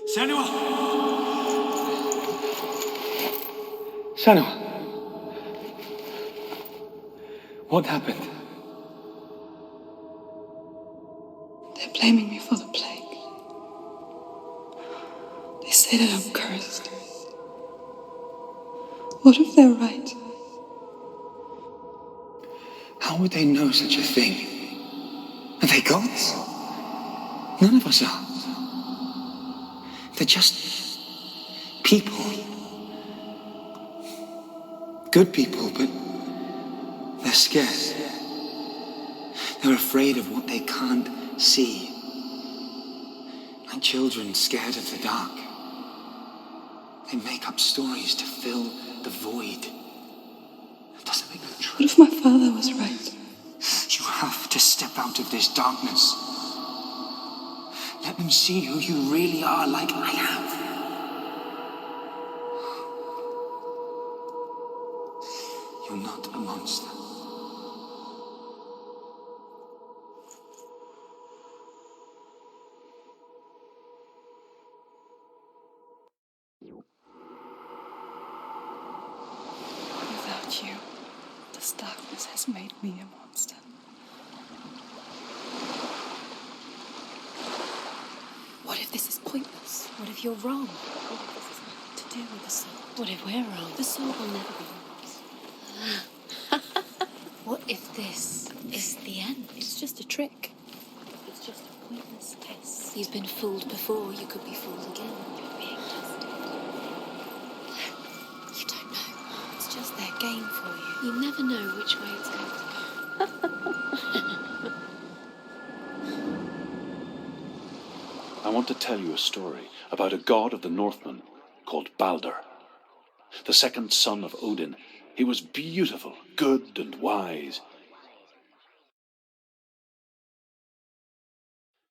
Senua! Senua! What happened? They're blaming me for the plague. They say that I'm cursed. What if they're right? How would they know such a thing? Are they gods? None of us are. They're just people. Good people, but they're scared. They're afraid of what they can't see. Like children scared of the dark. They make up stories to fill the void. It doesn't make them true. What if my father was right? You have to step out of this darkness. Let them see who you really are, like I have. You're not a monster. Without you, this darkness has made me a monster. What if this is pointless? What if you're wrong? What if this is nothing to do with the soul? What if we're wrong? The soul will never be yours. What if this is the end? It's just a trick. It's just a pointless test. You've been fooled before. You could be fooled again. You're being tested. You don't know. It's just their game for you. You never know which way it's going to go. I want to tell you a story about a god of the Northmen called Balder. The second son of Odin, he was beautiful, good and wise.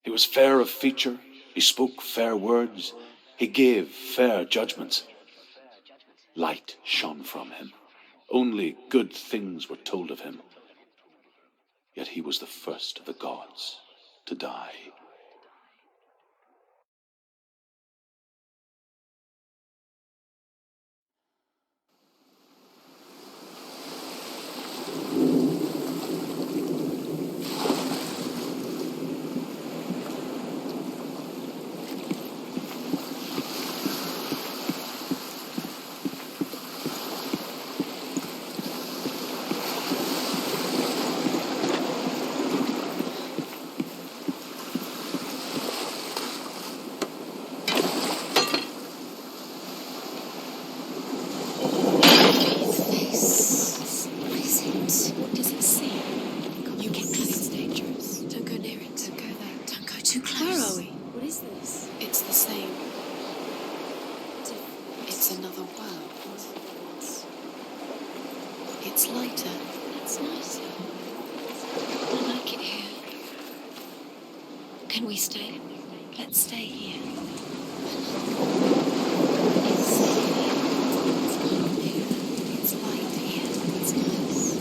He was fair of feature, he spoke fair words, he gave fair judgments. Light shone from him. Only good things were told of him. Yet he was the first of the gods to die. Can we stay? Let's stay here. It's light here. It's nice.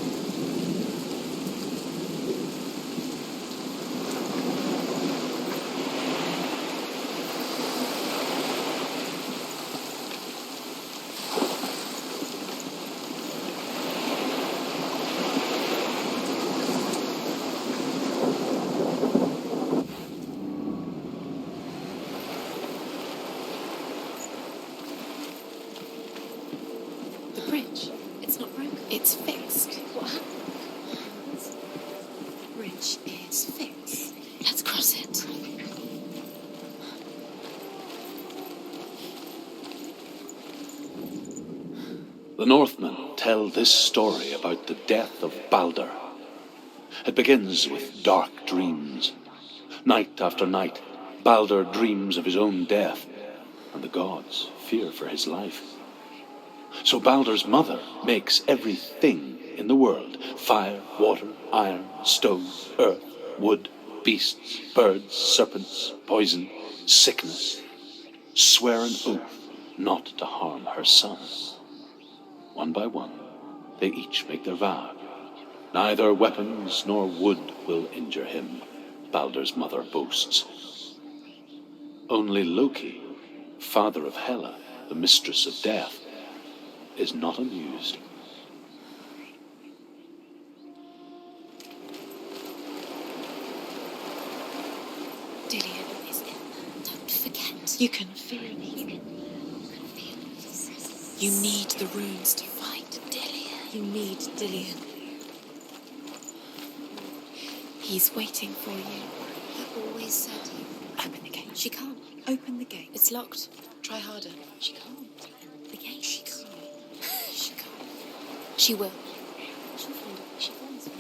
Northmen tell this story about the death of Balder. It begins with dark dreams. Night after night, Balder dreams of his own death, and the gods fear for his life. So Balder's mother makes everything in the world: fire, water, iron, stone, earth, wood, beasts, birds, serpents, poison, sickness, swear an oath not to harm her son. One by one, they each make their vow. Neither weapons nor wood will injure him, Balder's mother boasts. Only Loki, father of Hela, the mistress of death, is not amused. Dillion, don't forget. You can feel it. You need the runes to fight Dillion. You need Dillion. He's waiting for you. He always said you. Open the gate. She can't. Open the gate. It's locked. Try harder. She can't. Open the gate. She can't. She can't. She will. She'll find it. She finds it.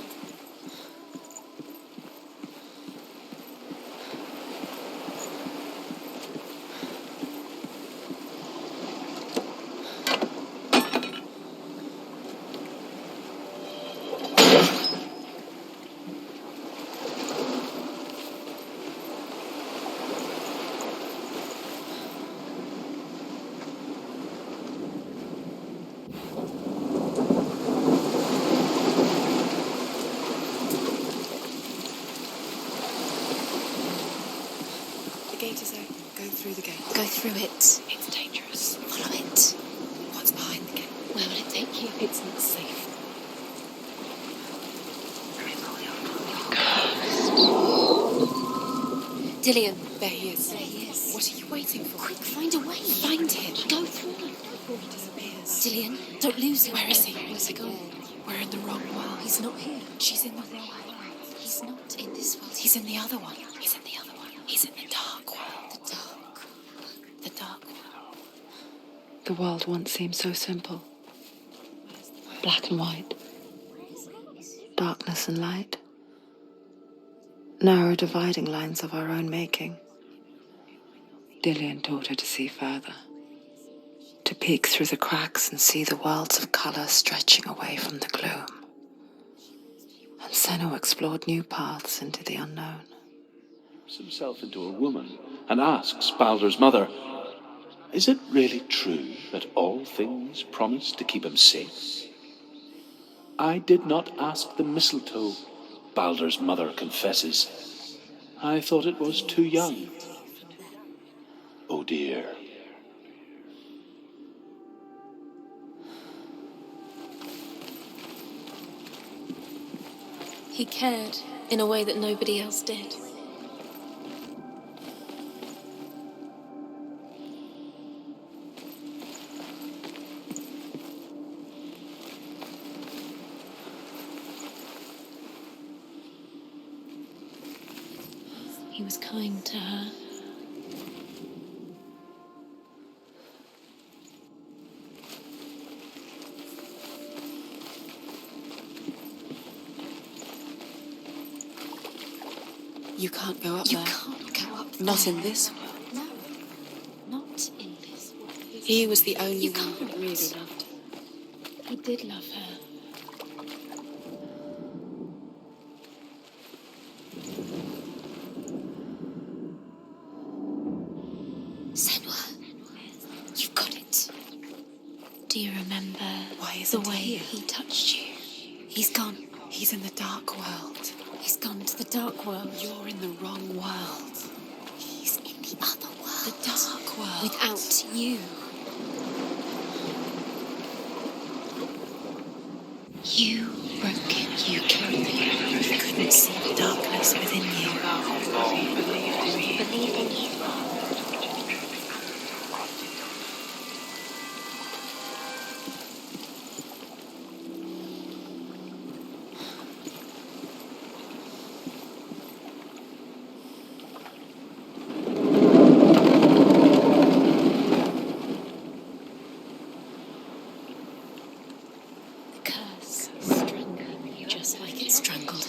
The gate is open. Go through the gate. Go through it. It's dangerous. Follow it. What's behind the gate? Where will it take you? It's not safe. Dillion. There he is. There he is. What are you waiting for? Quick, find a way. Find him. Go through. Before he disappears. Dillion, don't lose him. Where is he? Where's he gone? We're in the wrong world. He's not here. She's in the wrong world. He's not in this world. He's in the other one. He's in the other one. He's in the dark world. The dark. The dark world. The world once seemed so simple. Black and white. Darkness and light. Narrow dividing lines of our own making. Dillion taught her to see further. To peek through the cracks and see the worlds of colour stretching away from the gloom. And Senua explored new paths into the unknown. Turns himself into a woman and asks Balder's mother, "Is it really true that all things promise to keep him safe?" "I did not ask the mistletoe," Balder's mother confesses. "I thought it was too young." Oh dear. He cared in a way that nobody else did. He was kind to her. You can't go up You there. can't go up Not there. in this world. No, not in this world. He was the only You one that can't. really loved her. He did love her. Senua, you've got it. Do you remember Why the isn't way he here? he touched you? He's gone. He's in the dark world. He's gone to the dark world. You're in the wrong world. He's in the other world. The dark world. Without you. You broke him. You killed him. You couldn't see the darkness within you. Believe in you.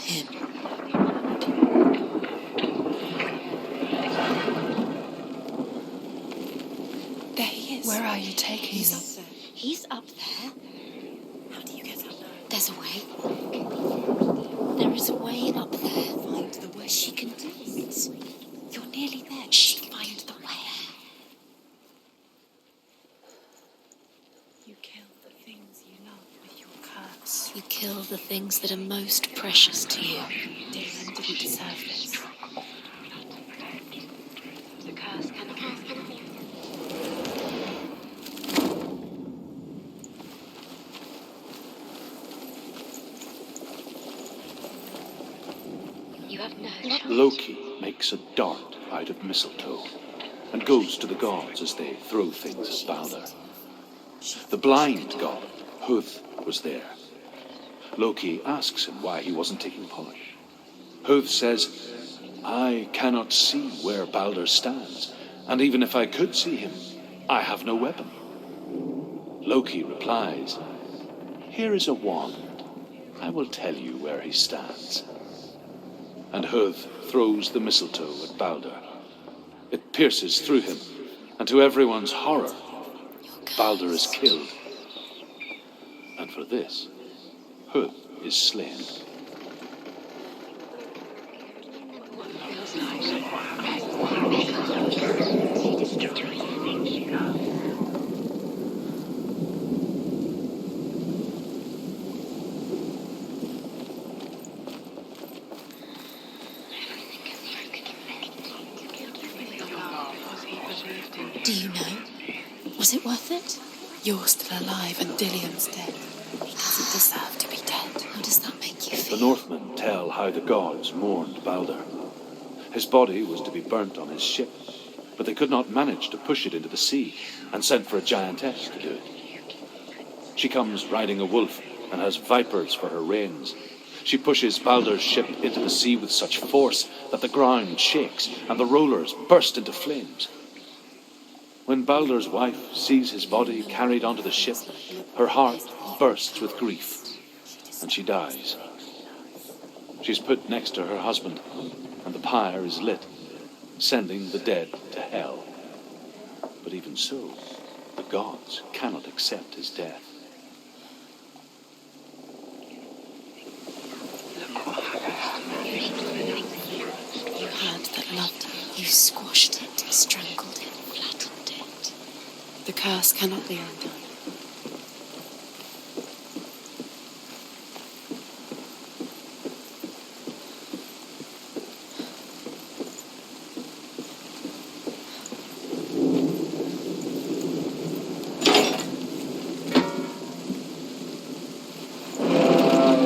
him. There he is. Where are you taking He's him? up there. He's up there. How do you get up there? There's a way. There is a way up there. Find the way. She can do it. You're nearly there. She can find the way. You kill the things you love with your curse. You kill the things that are most precious to you. Dylan didn't deserve this. The curse cannot be. You have no choice. Loki makes a dart out of mistletoe and goes to the gods as they throw things at Balder. The blind god, Huth, was there. Loki asks him why he wasn't taking polish. Huth says, I cannot see where Balder stands, and even if I could see him, I have no weapon. Loki replies, here is a wand. I will tell you where he stands. And Huth throws the mistletoe at Balder. It pierces through him, and to everyone's horror, Balder is killed. And for this, Huth is slain. Do you know? Was it worth it? You're still alive and Dillian's dead. He doesn't deserve to be dead. How does that make you The feel? Northmen tell how the gods mourned Balder. His body was to be burnt on his ship, but they could not manage to push it into the sea and sent for a giantess to do it. She comes riding a wolf and has vipers for her reins. She pushes Balder's ship into the sea with such force that the ground shakes and the rollers burst into flames. When Balder's wife sees his body carried onto the ship, her heart bursts with grief, and she dies. She's put next to her husband, and the pyre is lit, sending the dead to hell. But even so, the gods cannot accept his death. You had that loved you. You squashed it, strangled it, flattened it. The curse cannot be undone.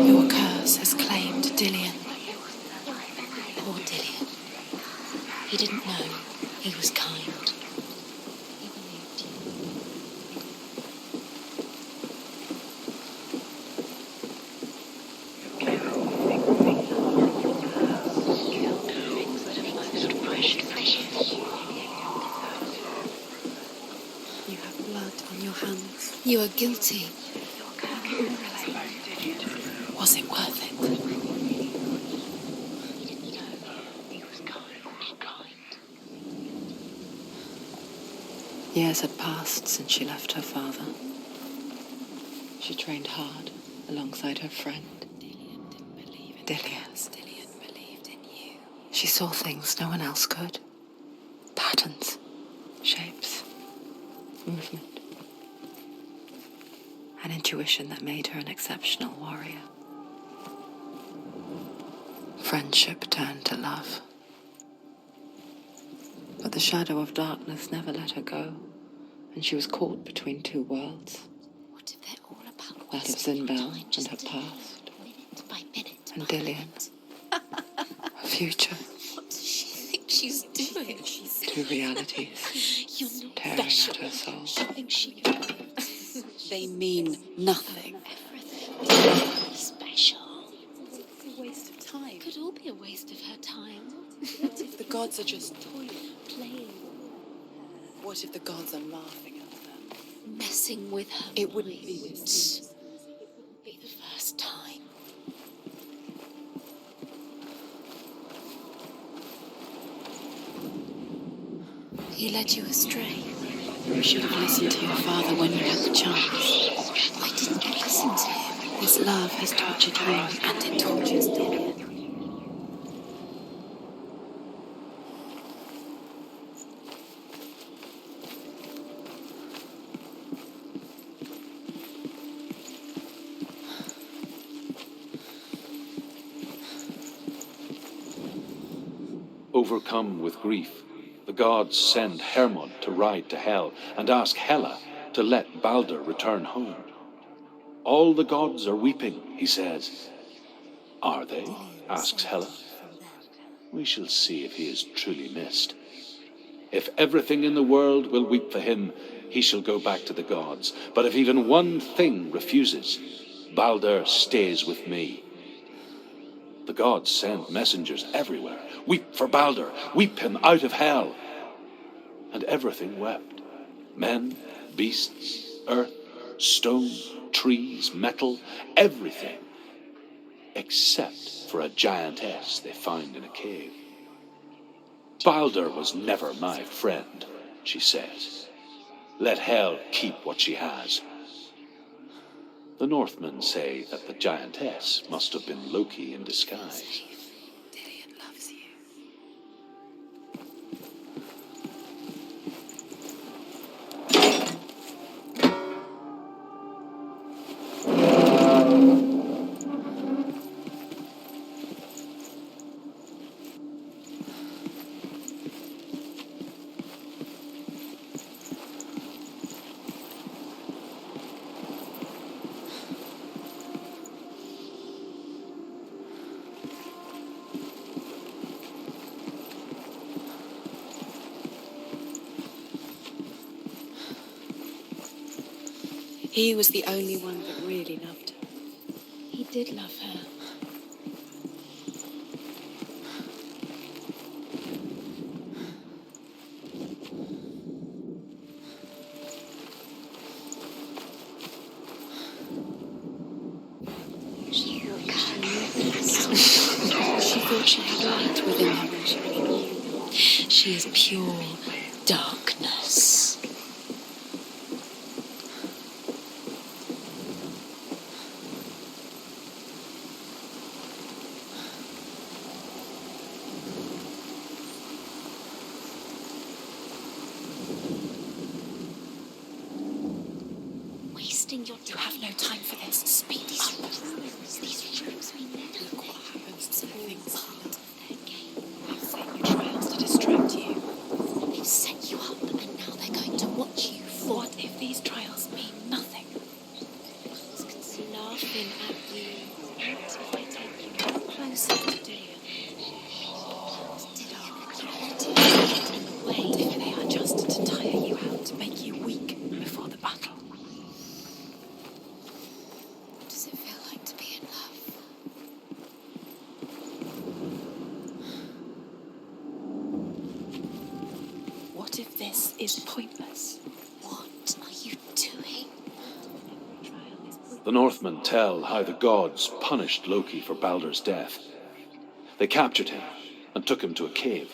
Your curse has claimed Dillian. Poor Dillian. He didn't know. He was kind. He believed you. You have blood on your hands. You are guilty. Was it worth it? Years had passed since she left her father. She trained hard alongside her friend, Dillian. Dillian believed in you. She saw things no one else could. Patterns, shapes, movement. An intuition that made her an exceptional warrior. Friendship turned to love. But the shadow of darkness never let her go, and she was caught between two worlds. What if they're all about That of wasting Zinbel time, and just her doing past, it, minute by minute and by Dillian, minute? her future, What does she think she's doing? two realities You're not tearing special. at her soul. She thinks she They mean nothing. everything. Special. It's a waste of time. It could all be a waste of her time. What if the gods are just Toying, playing, What if the gods are laughing at them? messing with her It wouldn't be mind. this. It wouldn't be the first time. He led you astray. You should have listened to your father when you had the chance. Why didn't you listen to him? His love has tortured you, and it tortures Dillian. Overcome with grief, the gods send Hermod to ride to Hell and ask Hela to let Balder return home. All the gods are weeping, he says. Are they? Asks Hela. We shall see if he is truly missed. If everything in the world will weep for him, he shall go back to the gods. But if even one thing refuses, Balder stays with me. The gods send messengers everywhere. Weep for Balder, weep him out of hell. And everything wept. Men, beasts, earth, stone, trees, metal, everything. Except for a giantess they found in a cave. Balder was never my friend, she says. Let Hel keep what she has. The Northmen say that the giantess must have been Loki in disguise. Dillian loves you. He was the only one that really loved her. He did love her. She thought she had light within her when she really knew. She is pure darkness. You have no time for this. Speed up. These rooms we never look what happens to things part of their game. They've set you trials to distract you. They've set you up and now they're going to watch you fall. What if these trials mean nothing? Laughing at you. What if I take you closer to Dillian? What if they are just to tire you out, to make you weak before the battle? Does it feel like to be in love? What if this is pointless? What are you doing? The Northmen tell how the gods punished Loki for Balder's death. They captured him and took him to a cave.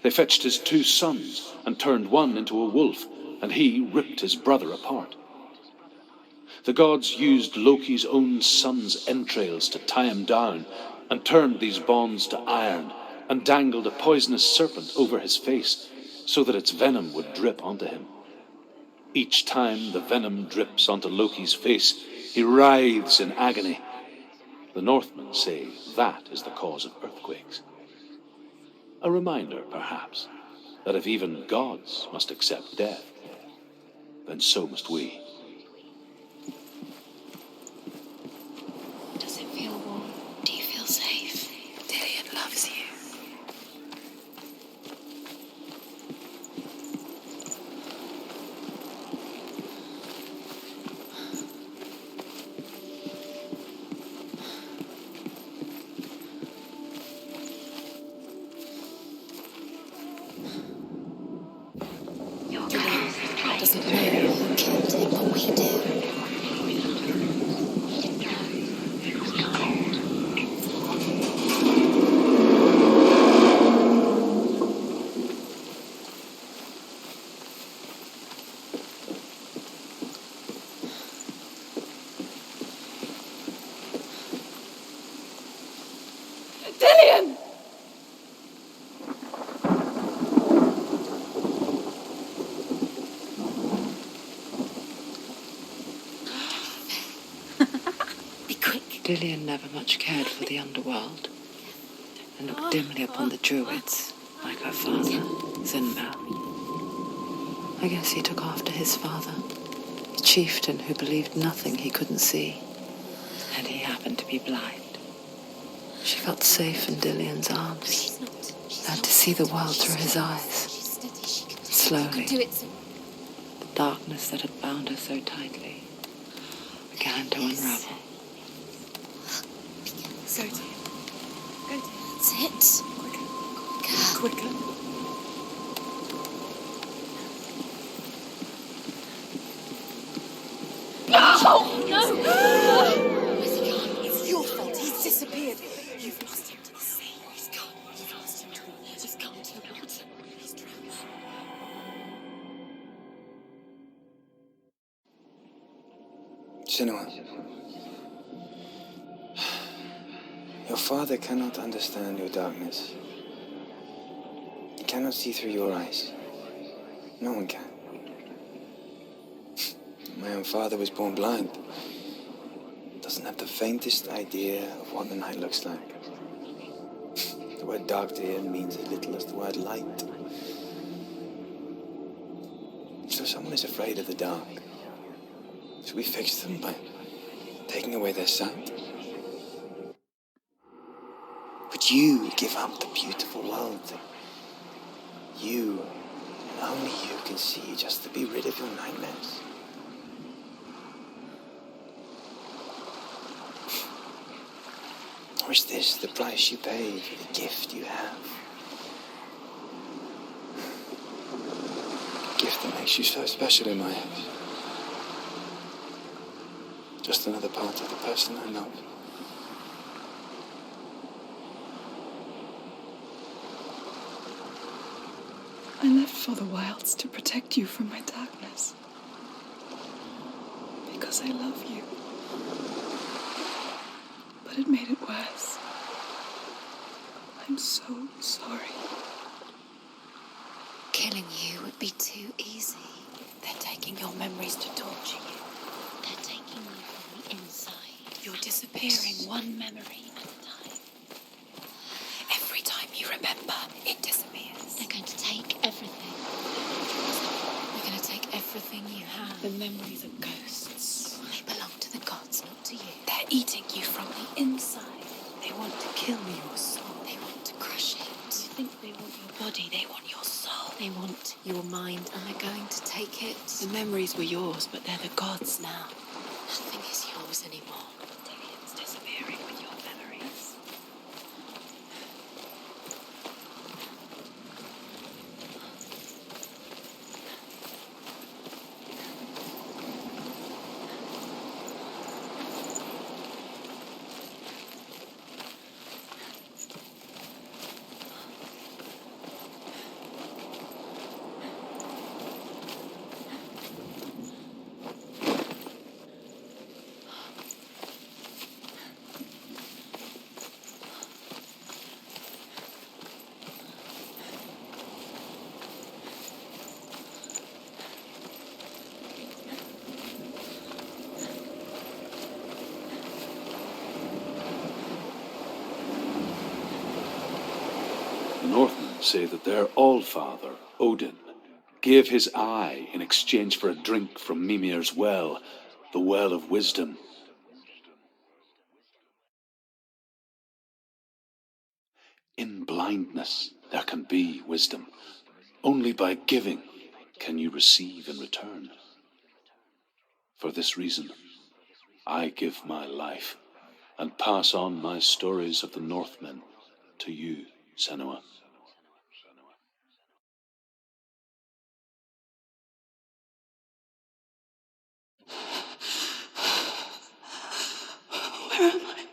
They fetched his 2 sons and turned one into a wolf, and he ripped his brother apart. The gods used Loki's own son's entrails to tie him down and turned these bonds to iron and dangled a poisonous serpent over his face so that its venom would drip onto him. Each time the venom drips onto Loki's face, he writhes in agony. The Northmen say that is the cause of earthquakes. A reminder, perhaps, that if even gods must accept death, then so must we. Does it feel warm? Do you feel safe? Dillian loves you. Doesn't know who killed him, but Dillian! Be quick. Dillian never much cared for the underworld and looked dimly upon the druids, like her father, Zinbel. I guess he took after his father, a chieftain who believed nothing he couldn't see, and he happened to be blind. She felt safe in Dillian's arms, learned to see the world through his eyes. Slowly, the darkness that had bound her so tightly began to unravel. Go to him. Go to him. That's it. Quicker. Where's he gone? It's your fault. He's disappeared. You've lost him to the sea. He's gone. You've lost him. He's gone to the water. He's drowned. Senua, your father cannot understand your darkness. He cannot see through your eyes. No one can. My own father was born blind. Doesn't have the faintest idea of what the night looks like. The word dark to him means as little as the word light. So someone is afraid of the dark. So we fix them by taking away their sight. But you give up the beautiful world that you, and only you, can see just to be rid of your nightmares. Or is this the price you pay for the gift you have? A gift that makes you so special in my eyes. Just another part of the person I love. I left for the wilds to protect you from my darkness. Because I love you. But it made it worse. I'm so sorry. Killing you would be too easy. They're taking your memories to torture you. They're taking you from the inside. You're disappearing one memory at a time. Every time you remember, it disappears. They're going to take everything. They're going to take everything you have. The memories of ghosts. They belong to the gods, not to you. They're eating you from the inside. They want to kill your soul. They want to crush it. You think they want your body, they want your soul. They want your mind, and they're going to take it. The memories were yours, but they're the gods now. Nothing is yours anymore. Dillian's disappearing with your memories. The Northmen say that their Allfather, Odin, gave his eye in exchange for a drink from Mimir's well, the well of wisdom. In blindness there can be wisdom. Only by giving can you receive in return. For this reason, I give my life and pass on my stories of the Northmen to you, Senua. Where am I?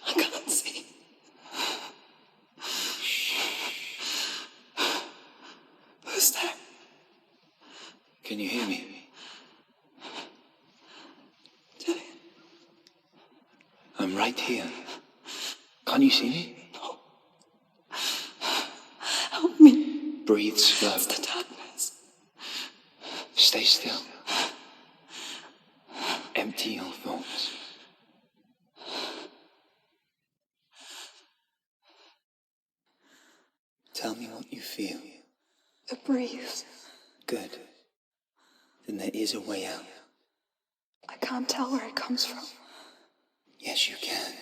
I can't see. Who's there? Can you hear me? Dillian. I'm right here. Can't you see me? No. Help me. Breathe slow. It's the darkness. Stay still. Empty your thoughts. Tell me what you feel. The breeze. Good. Then there is a way out. I can't tell where it comes from. Yes, you can.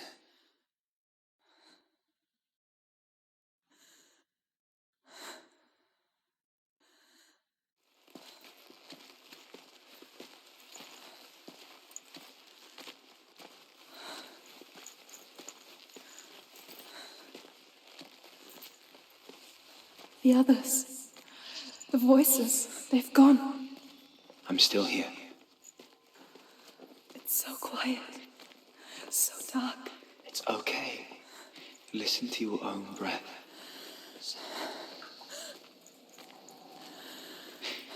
The others. The voices. They've gone. I'm still here. It's so quiet. So dark. It's okay. Listen to your own breath.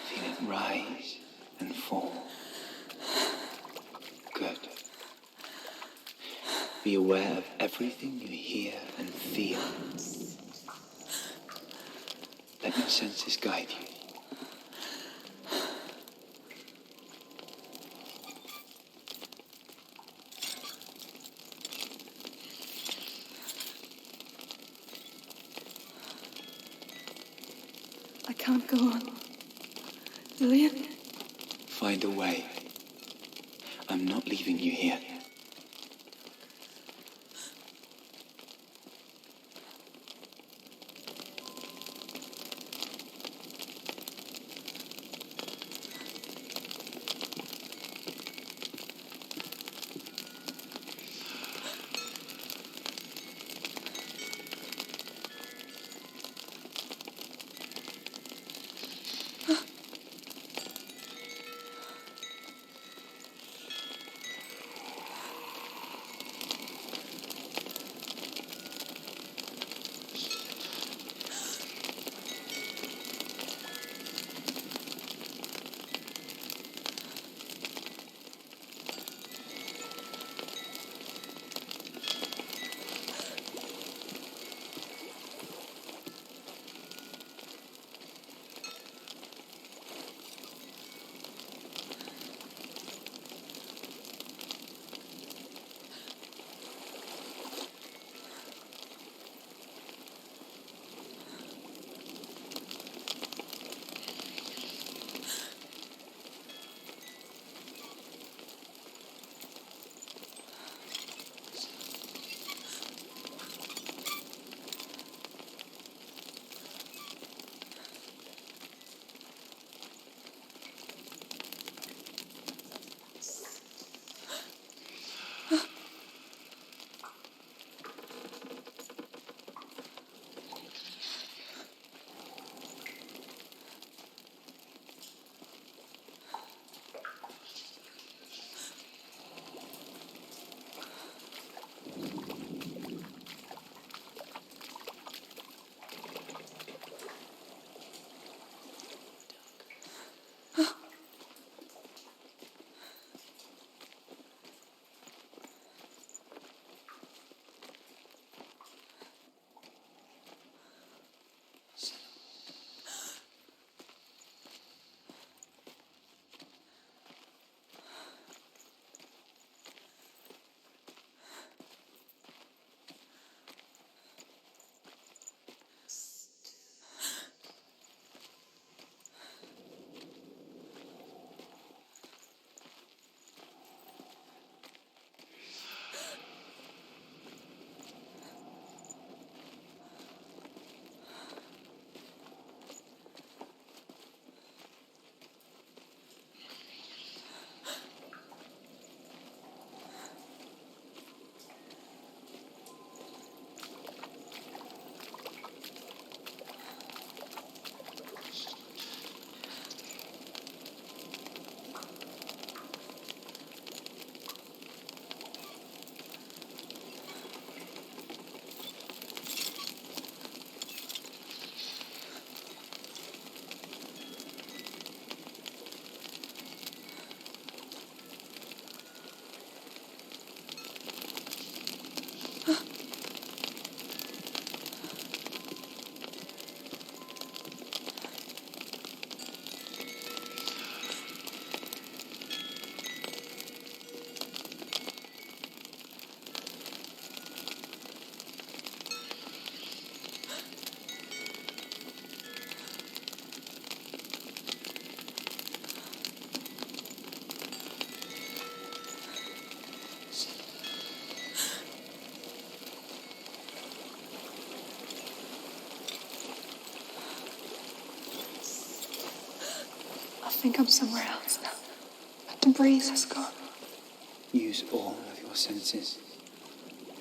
Feel it rise and fall. Good. Be aware of everything you hear and feel. Let your senses guide you. I can't go on. Julian? Find a way. I'm not leaving you here. think I'm somewhere else now. The breeze has gone. Use all of your senses.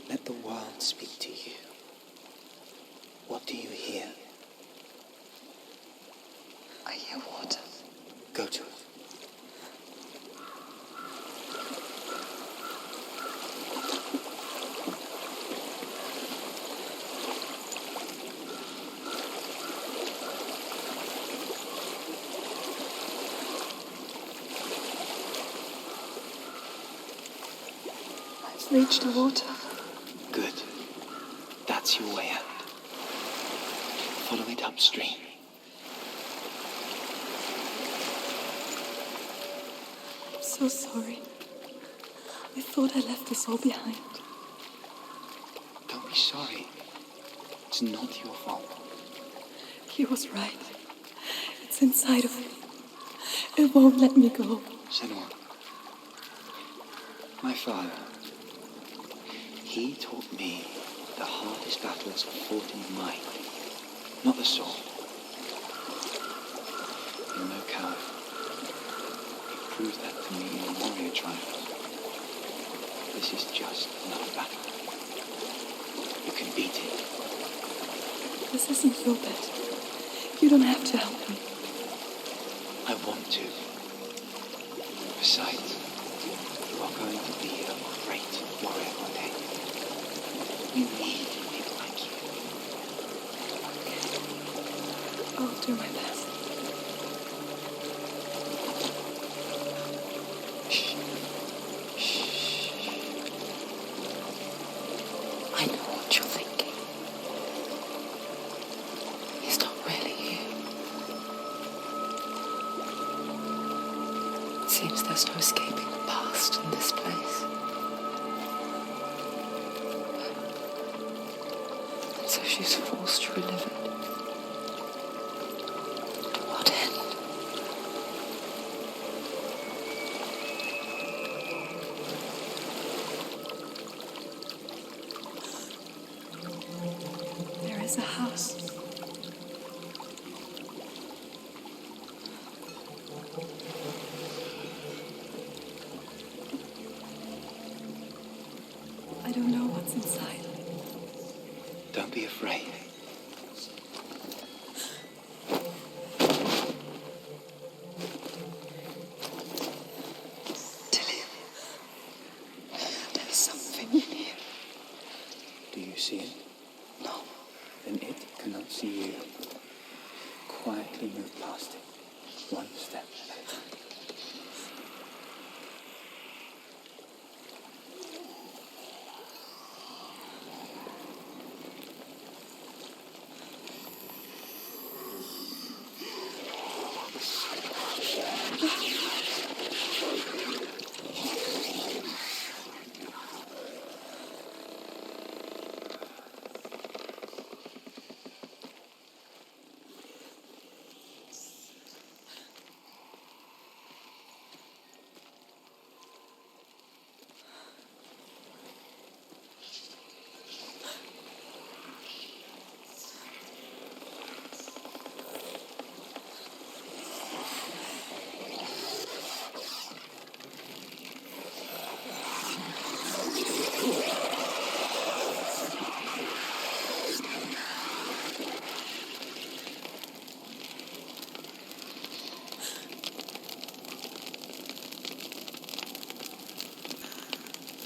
Let the world speak to you. What do you hear? I hear water. Go to it. I've reached the water. Good. That's your way out. Follow it upstream. I'm so sorry. I thought I left this all behind. Don't be sorry. It's not your fault. He was right. It's inside of me. It won't let me go. Senua. My father. He taught me the hardest battles are fought in the mind, not the sword. You're no coward. You proved that to me in your warrior trials. This is just another battle. You can beat it. This isn't your bed. You don't have to help me. I want to. Besides, you are going to be a great warrior one day. We need people like you. I'll do my best. Shh. Shh. I know what you're thinking. He's not really here. It seems there's no escaping the past in this place. And so she's forced to relive it. To what end? There is a house. I don't know what's inside. Don't be afraid. Tilly, there's something in here. Do you see it? No. Then it cannot see you. Quietly move past it, one step at a time.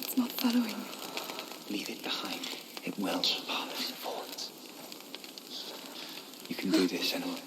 It's not following me. Leave it behind. It will surpass forwards. You can do this, Senua.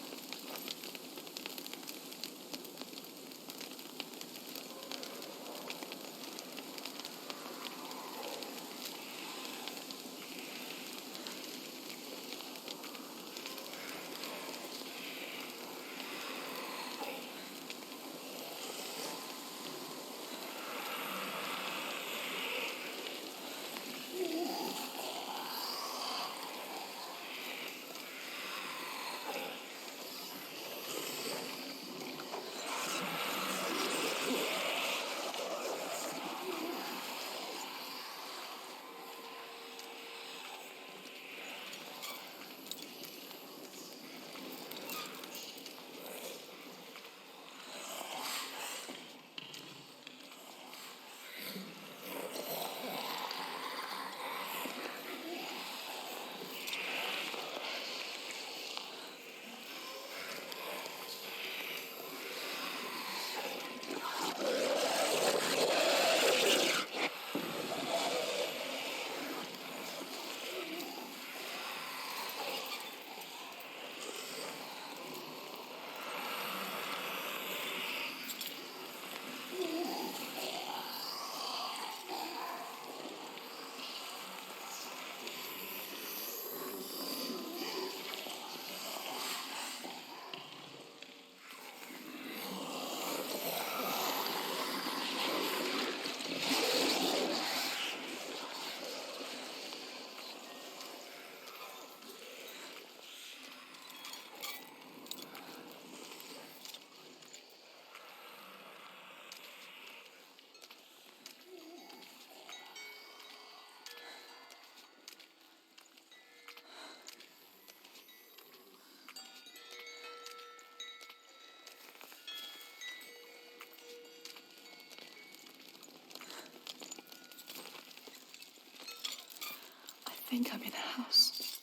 think I'm in a house.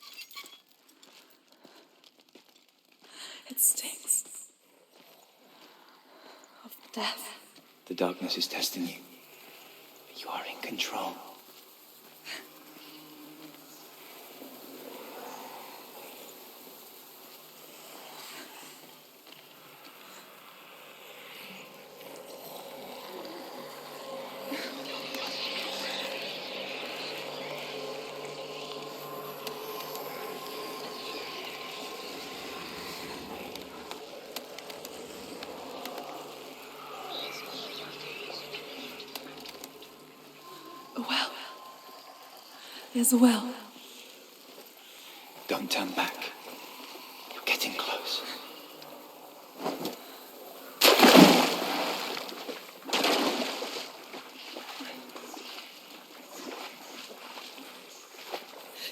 It stinks of death. The darkness is testing you. But you are in control. A well. There's a well. Don't turn back. You're getting close.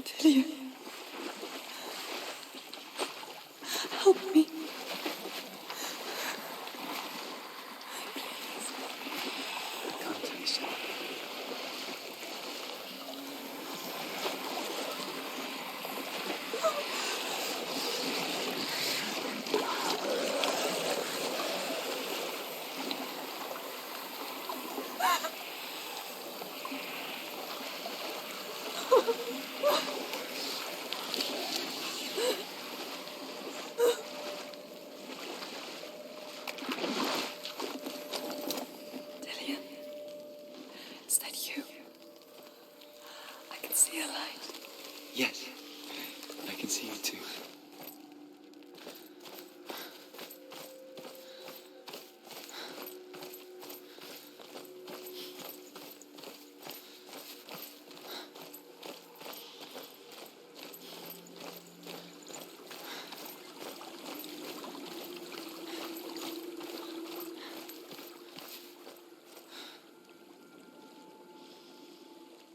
Dillian. Help me. I can't tell you so. Dillian. Is that you? I can see a light. Yes, I can see you too.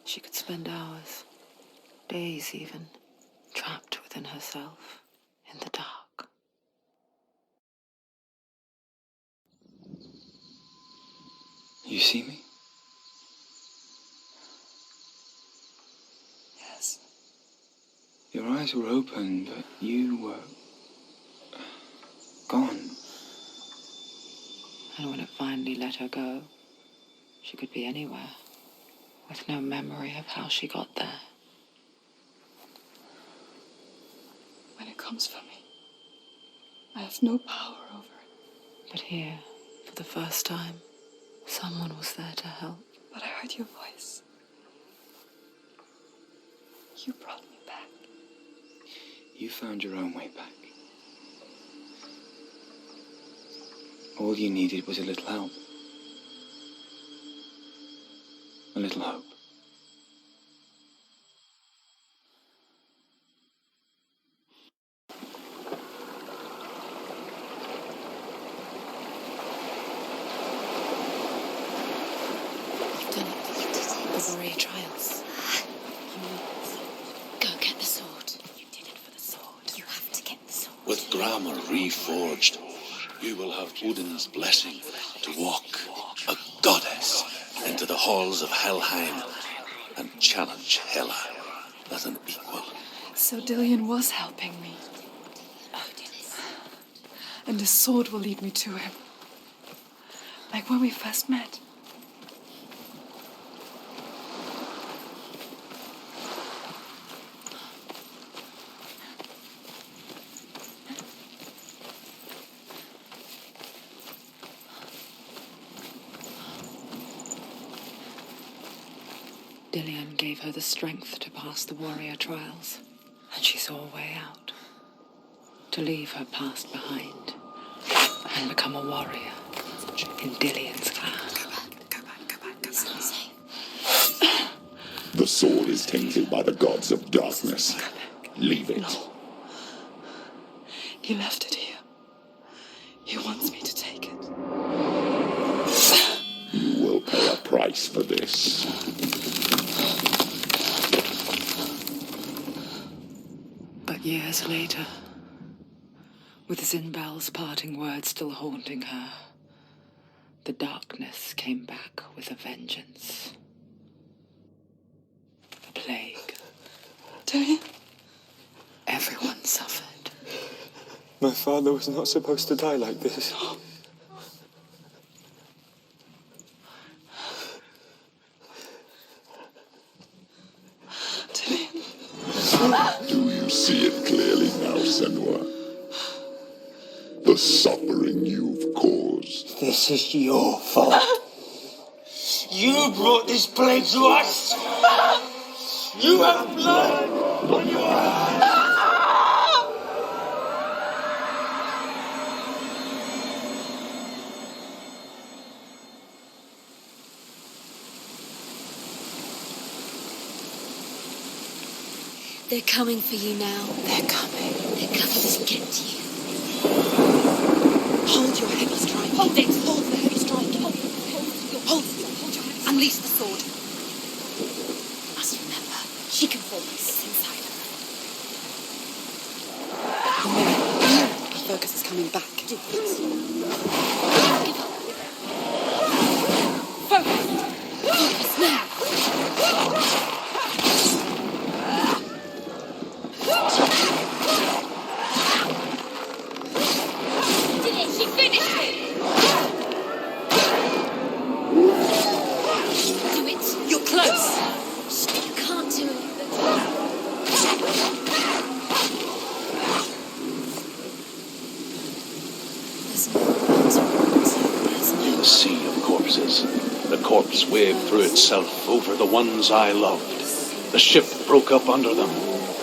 She could spend hours, days even, trapped within herself, in the dark. You see me? Yes. Your eyes were open, but you were gone. And when it finally let her go, she could be anywhere, with no memory of how she got there. When it comes for me, I have no power over it. But here, for the first time, someone was there to help. But I heard your voice. You brought me back. You found your own way back. All you needed was a little help. A little hope. You've done it. You did it. The warrior trials. Go get the sword. You did it for the sword. You have to get the sword. With grammar reforged, you will have Odin's blessing to walk, a goddess, into the halls of Helheim and challenge Hela as an equal. So Dillian was helping me. And the sword will lead me to him. Like when we first met. Dillian gave her the strength to pass the warrior trials, and she saw a way out. To leave her past behind and become a warrior in Dillian's clan. Go back. It's not safe. The sword is tainted by the gods of darkness. Leave it. No. He left it here. He wants me to take it. You will pay a price for this. But years later, with Zinbel's parting words still haunting her, the darkness came back with a vengeance. The plague, Everyone suffered. My father was not supposed to die like this. Do you see it clearly now, Senua? The suffering you've caused. This is your fault. You brought this plague to us. You have blood on your hands. They're coming for you now. They're coming. They're coming to get you. Hold your heavy strike. Hold it. Hold the heavy strike. Hold your Hold your Unleash the sword. You must remember, she can fall this inside her. The focus is coming back. Do it. Give up. Focus. Focus now. The sea of corpses. The corpse waved through itself over the ones I loved. The ship broke up under them.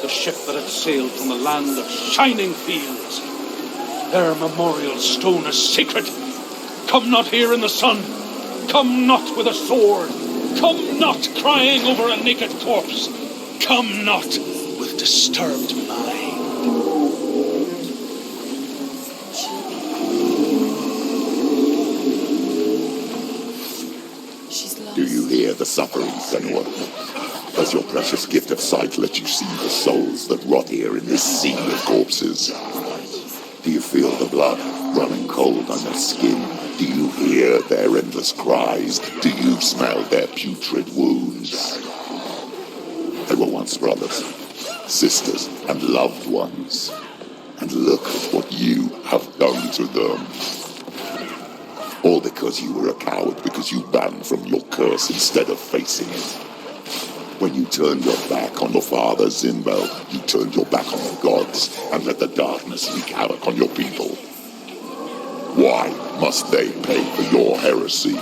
The ship that had sailed from the land of shining fields. Their memorial stone is sacred. Come not here in the sun. Come not with a sword. Come not crying over a naked corpse. Come not with disturbed mind. Do you hear the suffering, Senua? Does your precious gift of sight let you see the souls that rot here in this sea of corpses? Do you feel the blood running cold on their skin? Do you hear their endless cries? Do you smell their putrid wounds? They were once brothers, sisters, and loved ones. And look at what you have done to them. All because you were a coward, because you ran from your curse instead of facing it. When you turned your back on your father Zinbel, you turned your back on the gods and let the darkness wreak havoc on your people. Why must they pay for your heresy?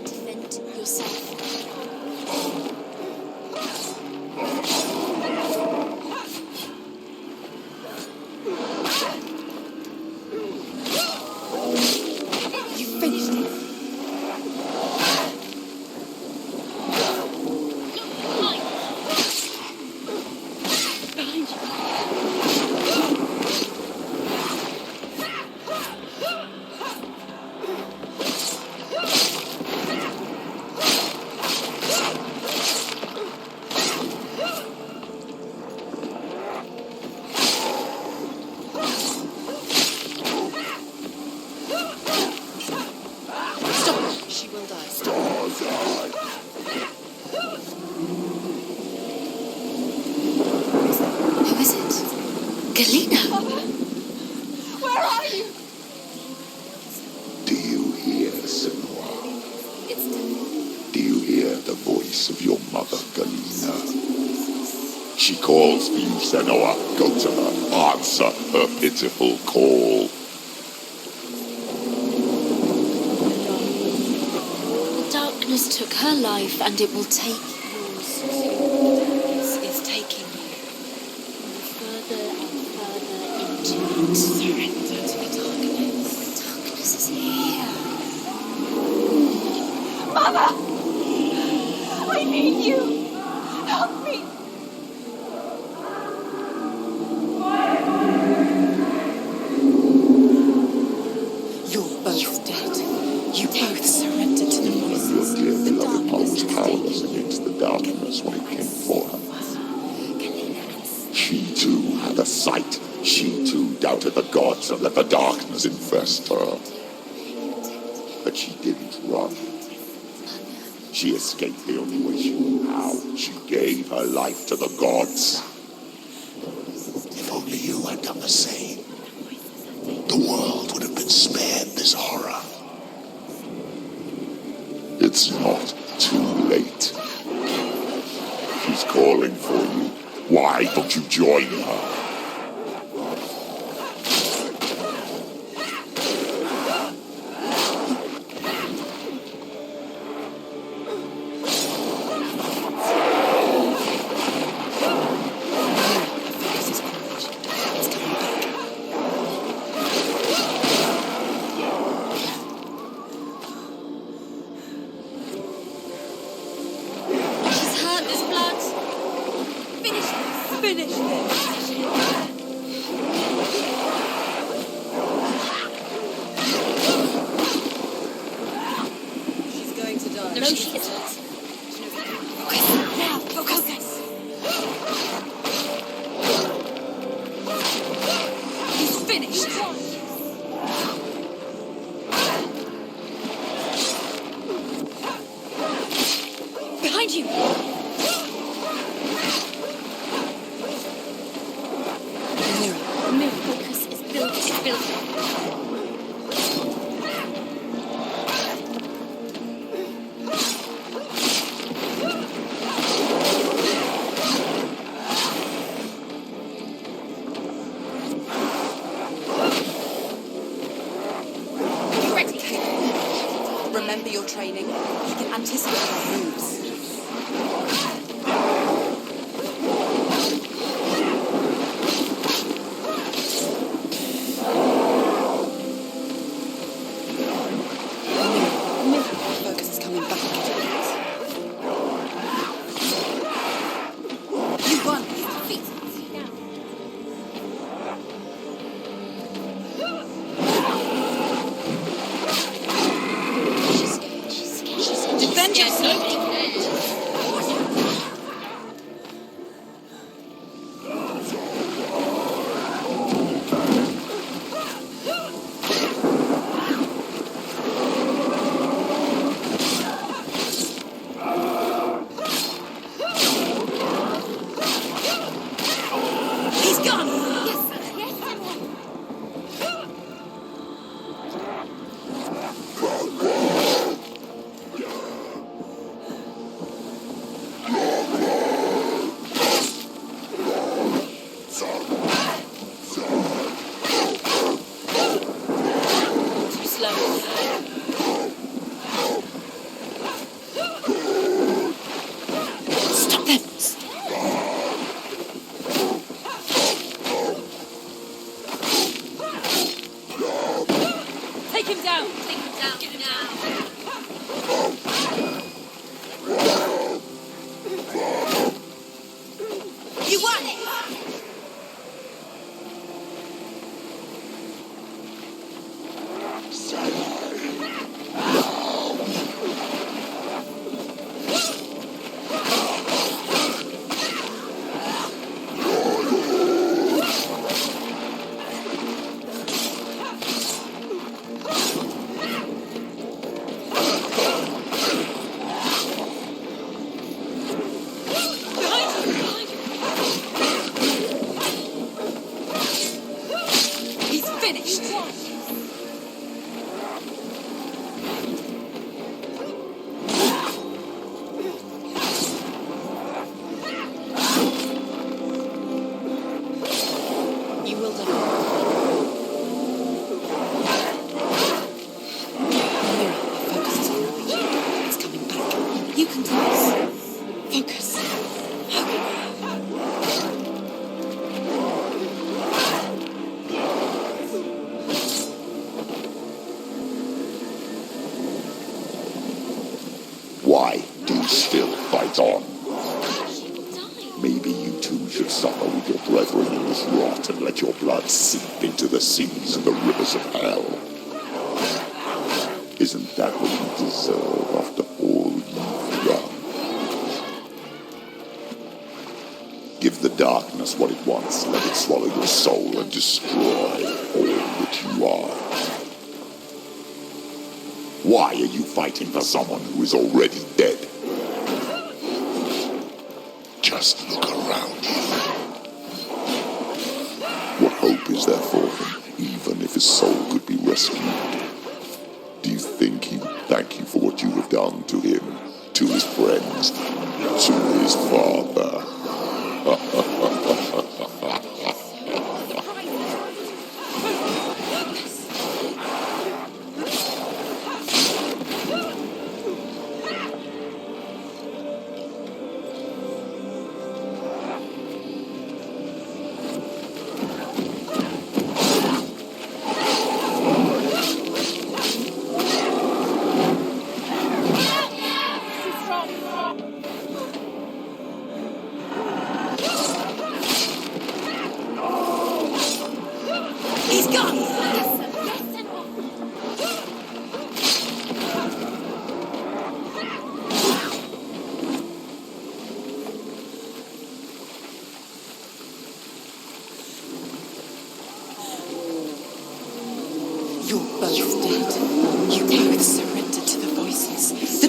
Defend yourself. Senua, go to her. Answer her pitiful call. The darkness took her life, and it will take yours. Darkness is taking you further and further into it. Surrender to the darkness. Darkness is here. Mother! I need you! Help me! Both dead. You both surrendered to the voices. Your dear beloved mother was powerless against the darkness when it came for her. She too had a sight. She too doubted the gods and let the darkness infest her. But she didn't run. She escaped the only way she knew how. She gave her life to the gods. If only you had done the same, the world would have been spared this horror. It's not too late. She's calling for you. Why don't you join her? Remember your training. You can anticipate our moves. Focus is coming back. You won. Feet. Now. Defend yourself! He's gone! Yes, too slow. Stop them! Take him down! Take him down! Get him down! You won it! He's finished! You will die. Focus is on the region. It's coming back. You can do this. Focus. Why do you still fight on? Maybe you too should suffer with your brethren in this rot and let your blood seep into the seas and the rivers of hell. Isn't that what you deserve after all you've done? Give the darkness what it wants, let it swallow your soul and destroy all that you are. Why are you fighting for someone who is already dead? Just look around you. What hope is there for him, even if his soul could be rescued? Do you think he would thank you for what you have done to him, to his friends, to his father?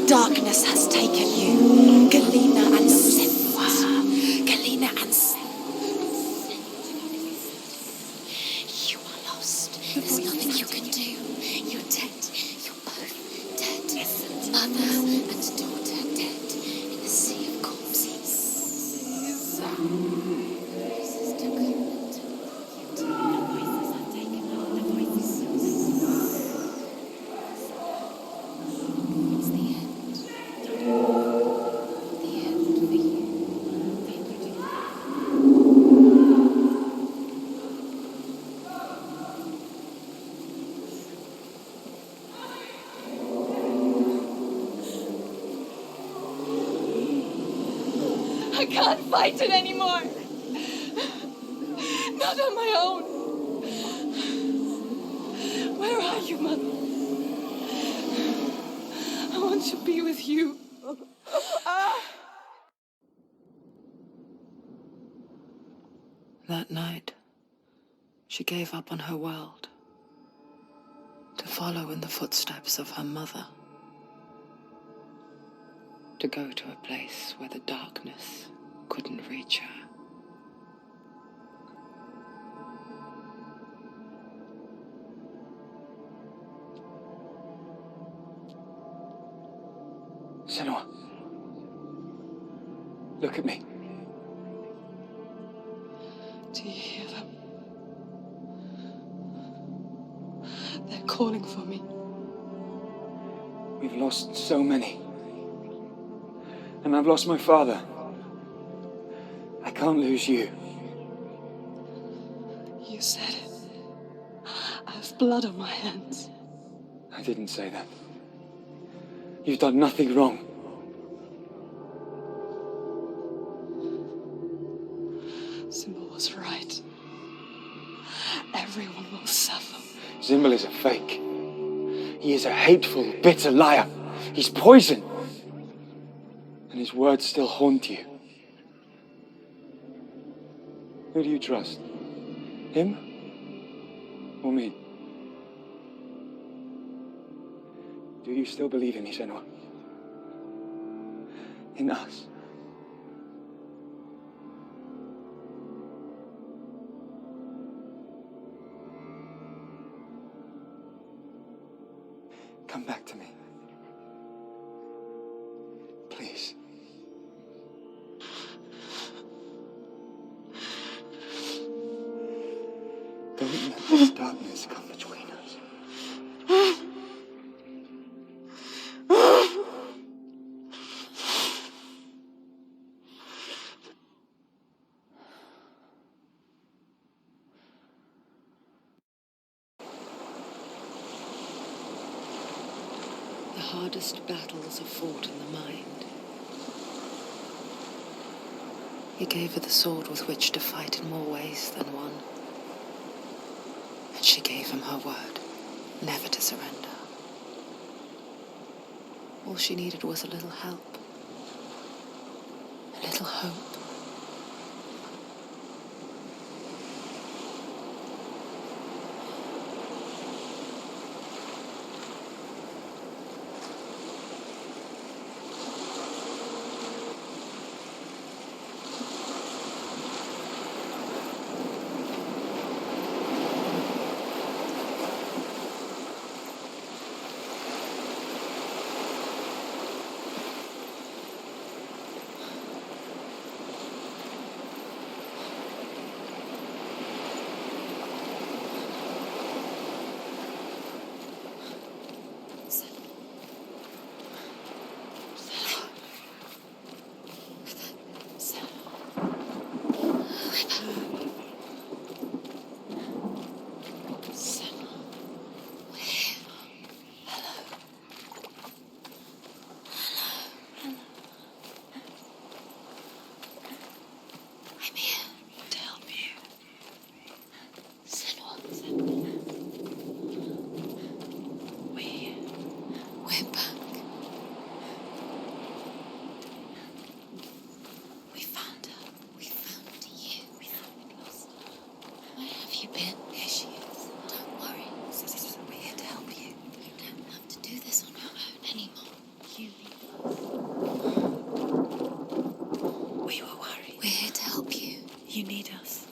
Darkness has taken you. Melina and Senua. Melina and You are lost. There's nothing you can do. You're dead. You're both dead. Mother and daughter dead in the sea of corpses. I can't fight it anymore. Not on my own. Where are you, Mother? I want to be with you. That night, she gave up on her world to follow in the footsteps of her mother, to go to a place where the darkness couldn't reach her. Senua, look at me. Do you hear them? They're calling for me. We've lost so many. And I've lost my father. I can't lose you. You said it. I have blood on my hands. I didn't say that. You've done nothing wrong. Symbol was right. Everyone will suffer. Zimbel is a fake. He is a hateful, bitter liar. He's poison. And his words still haunt you. Who do you trust? Him? Or me? Do you still believe in me, Senua? In us? Come back to me. Please. Don't let this darkness come between us. The hardest battles are fought in the mind. He gave her the sword with which to fight in more ways than one. And she gave him her word, never to surrender. All she needed was a little help, a little hope. you been? Here she is. Don't worry. We're here to help you. You don't have to do this on your own anymore. You need We were worried. We're here to help you. You need us.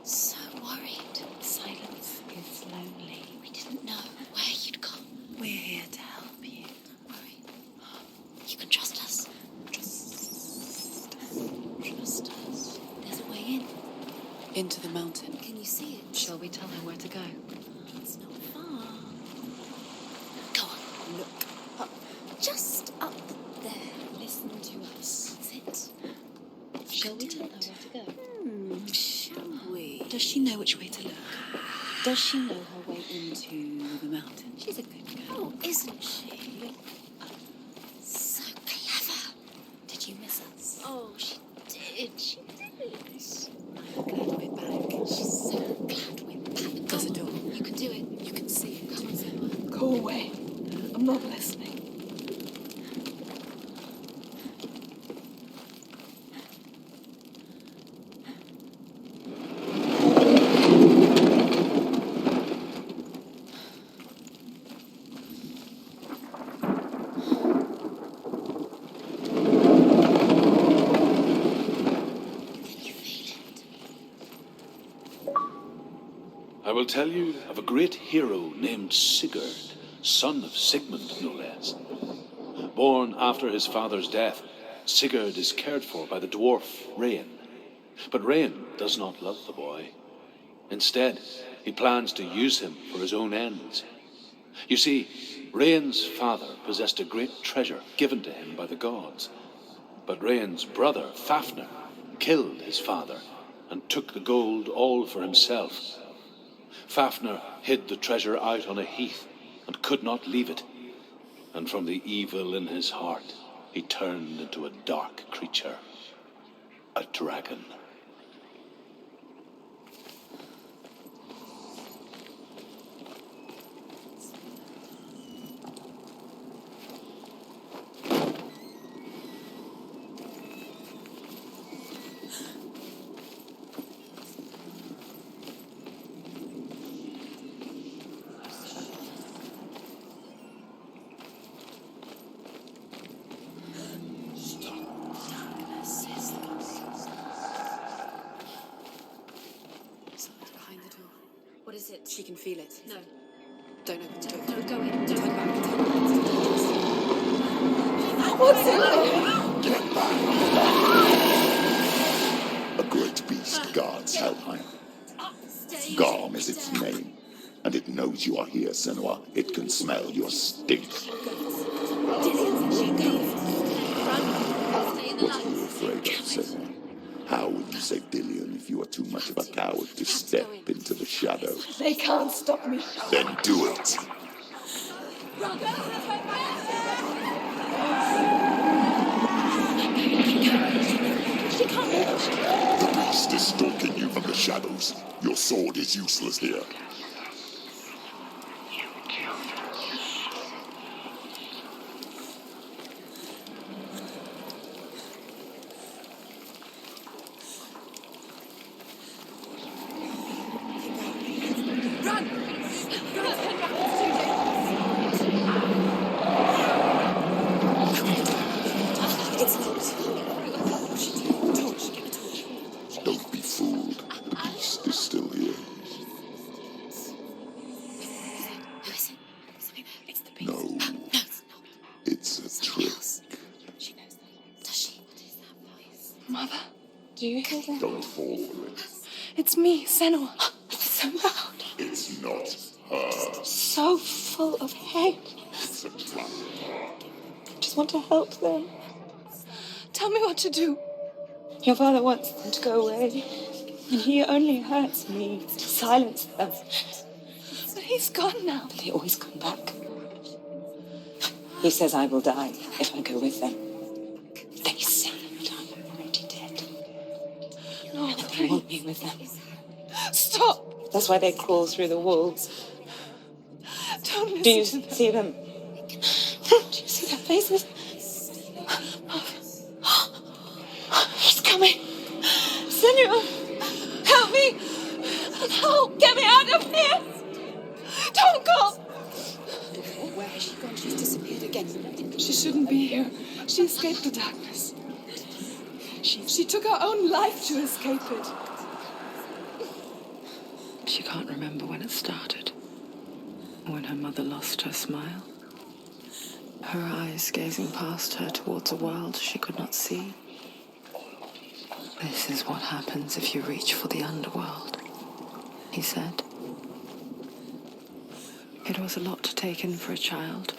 So worried. Silence is lonely. We didn't know where you'd gone. We're here to help you. Don't worry. You can trust us. Trust us. There's a way in. Into the mountain. Can you see it? Shall we tell her where to go? It's not far. Go on. Look. Up. Just up there. Listen to us. That's it. Shall we tell her where to go? Shall we? Does she know which way to look? Does she know her way into the mountain? She's a good girl, isn't she? Look. So clever. Did you miss us? Oh, she did. She did. I'm glad we're back. She's so glad we're back. There's a door. You can do it. You can see it. Come on, Senua. Go away. I'm not listening. I will tell you of a great hero named Sigurd, son of Sigmund, no less. Born after his father's death, Sigurd is cared for by the dwarf Rain. But Rain does not love the boy. Instead, he plans to use him for his own ends. You see, Rain's father possessed a great treasure given to him by the gods. But Rain's brother, Fafnir, killed his father and took the gold all for himself. Fafnir hid the treasure out on a heath and could not leave it. And from the evil in his heart, he turned into a dark creature, a dragon. What is it? She can feel it. No. Don't open the door. Don't go in. Don't Turn go back. in. Turn back. What's in there? Get back! A great beast guards Helheim. Garm is its name, and it knows you are here, Senua. It can smell your stink. What are you afraid of, Senua? How will you save Dillion if you are too much of a coward to step into the shadow? They can't stop me. Then do it! The beast is stalking you from the shadows. Your sword is useless here. Don't be fooled. The beast is still here. Who is it? It's the beast. No, No, it's not. it's a trick. She knows that. Does she? What is that voice? Mother, do you hear that? Don't fall for it. It's me, Senua. It's so loud. It's not her. So full of hate. It's a trap. I just want to help them. Tell me what to do. Your father wants them to go away, and he only hurts me to silence them. But he's gone now. But they always come back. He says I will die if I go with them. They say that I'm already dead. No, they want me with them. Stop! That's why they crawl through the walls. Don't listen. Do you see them? Do you see their faces? He's coming. Senua, help me. Help! Get me out of here! Don't go! Where has she gone? She's disappeared again. She shouldn't be here. She escaped the darkness. She took her own life to escape it. She can't remember when it started. When her mother lost her smile. Her eyes gazing past her towards a world she could not see. This is what happens if you reach for the underworld, he said. It was a lot to take in for a child.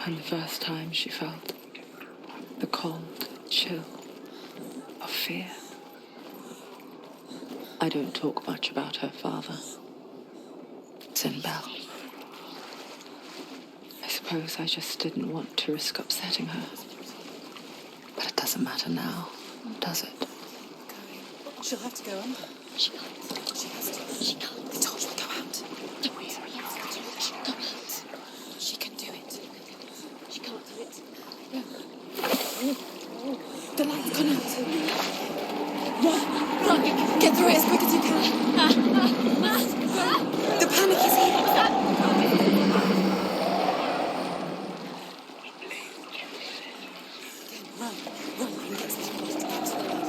And the first time she felt the cold chill of fear. I don't talk much about her father, Zimbel. I suppose I just didn't want to risk upsetting her. But it doesn't matter now, does it? She'll have to go under. She can't. She has to. She can't. They told you to go out. Don't worry. She can go out. She can do it. She can't do it. No. The light's gone out. Run! Get through it as quick as you can. The panic is here. Run, and get to the light. Stop.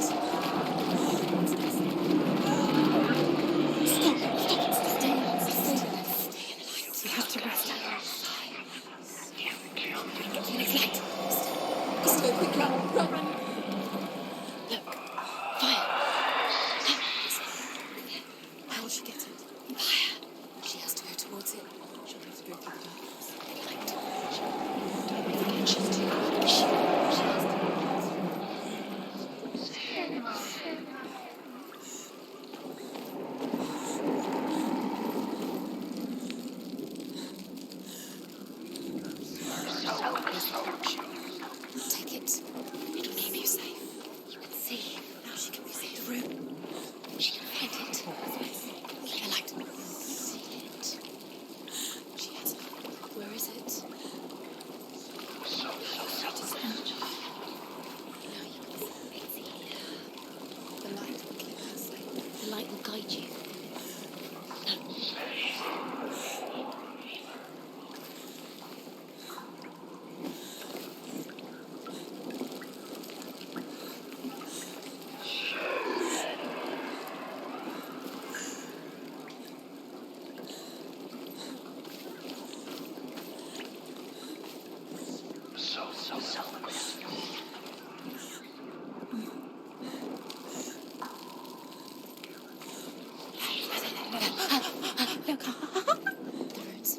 Stay in the light. You have to rest. In the light. Just go quick, run. Look, fire. How will she get it? Fire. She has to go towards it. She'll have to go through the darkness. Light. She's too quick. She has to. Take it. It'll keep you safe. You can see. Now she can be safe. The room. She can find it. The light. See it. She has it. Where is it? Now you can see it. The light will keep her safe. The light will guide you. Look. The roots.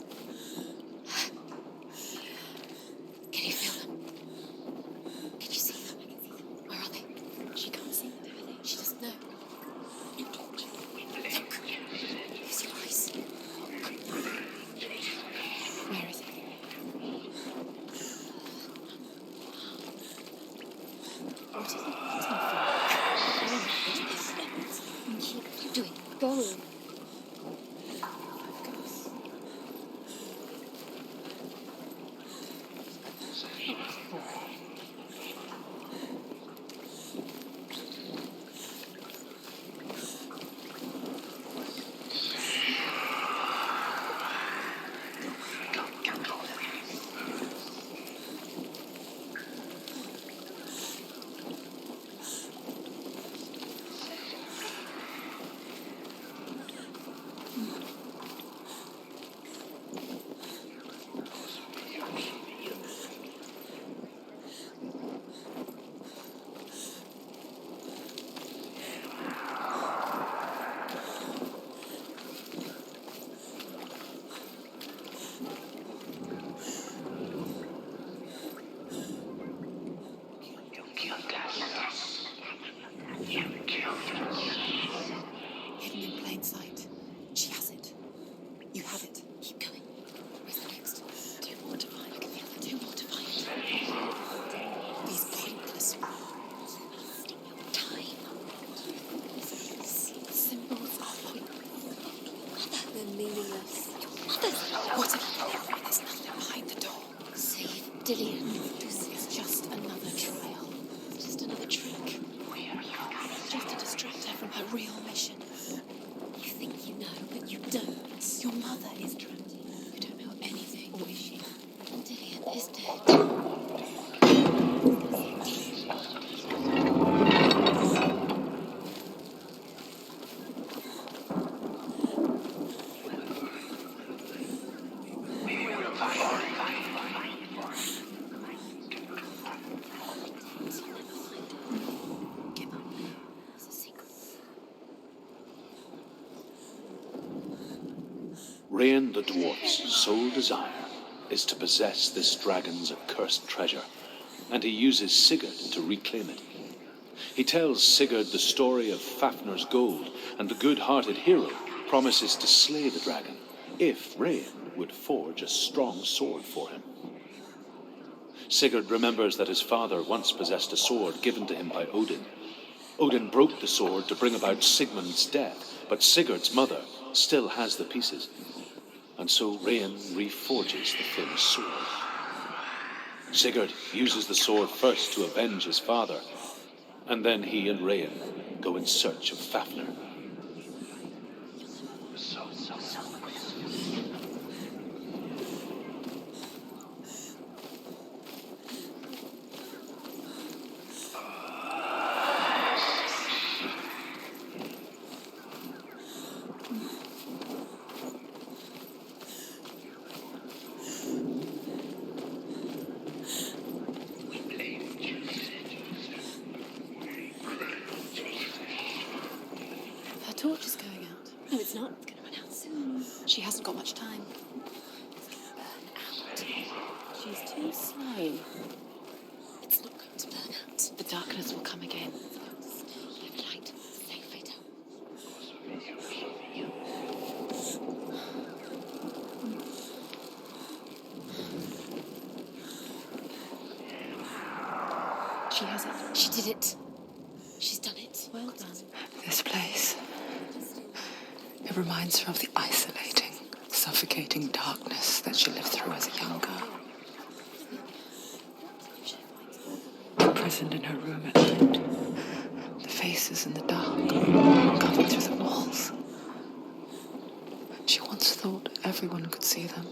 Can you feel them? Can you see them? Where are they? She can't see them. She doesn't know. Look. Use your eyes. Where is it? What is it? Keep doing. Go. Hidden in plain sight. She has it. You have it. Keep going. Where's the next? Too mortifying. I can feel that. Too mortifying. These pointless wasting your time. Symbols are pointless. They're meaningless. What if there's nothing behind the door? Save Dillian. This is just another trial. Just another trick. Just to distract her from her real mission. is dead. Rain the dwarf's sole desire is to possess this dragon's accursed treasure, and he uses Sigurd to reclaim it. He tells Sigurd the story of Fafnir's gold, and the good-hearted hero promises to slay the dragon if Rain would forge a strong sword for him. Sigurd remembers that his father once possessed a sword given to him by Odin. Odin broke the sword to bring about Sigmund's death, but Sigurd's mother still has the pieces. And so Rain reforges the famous sword. Sigurd uses the sword first to avenge his father, and then he and Rain go in search of Fafnir. Her torch is going out. No, it's not. It's going to run out soon. She hasn't got much time. It's going to burn out. She's too slow. It's not going to burn out. The darkness will come again. It's going to stay. The light. Stay fatal. She has it. She did it. She's done it. Well done. This place. It reminds her of the isolating, suffocating darkness that she lived through as a young girl. Imprisoned in her room at night. The faces in the dark, coming through the walls. She once thought everyone could see them.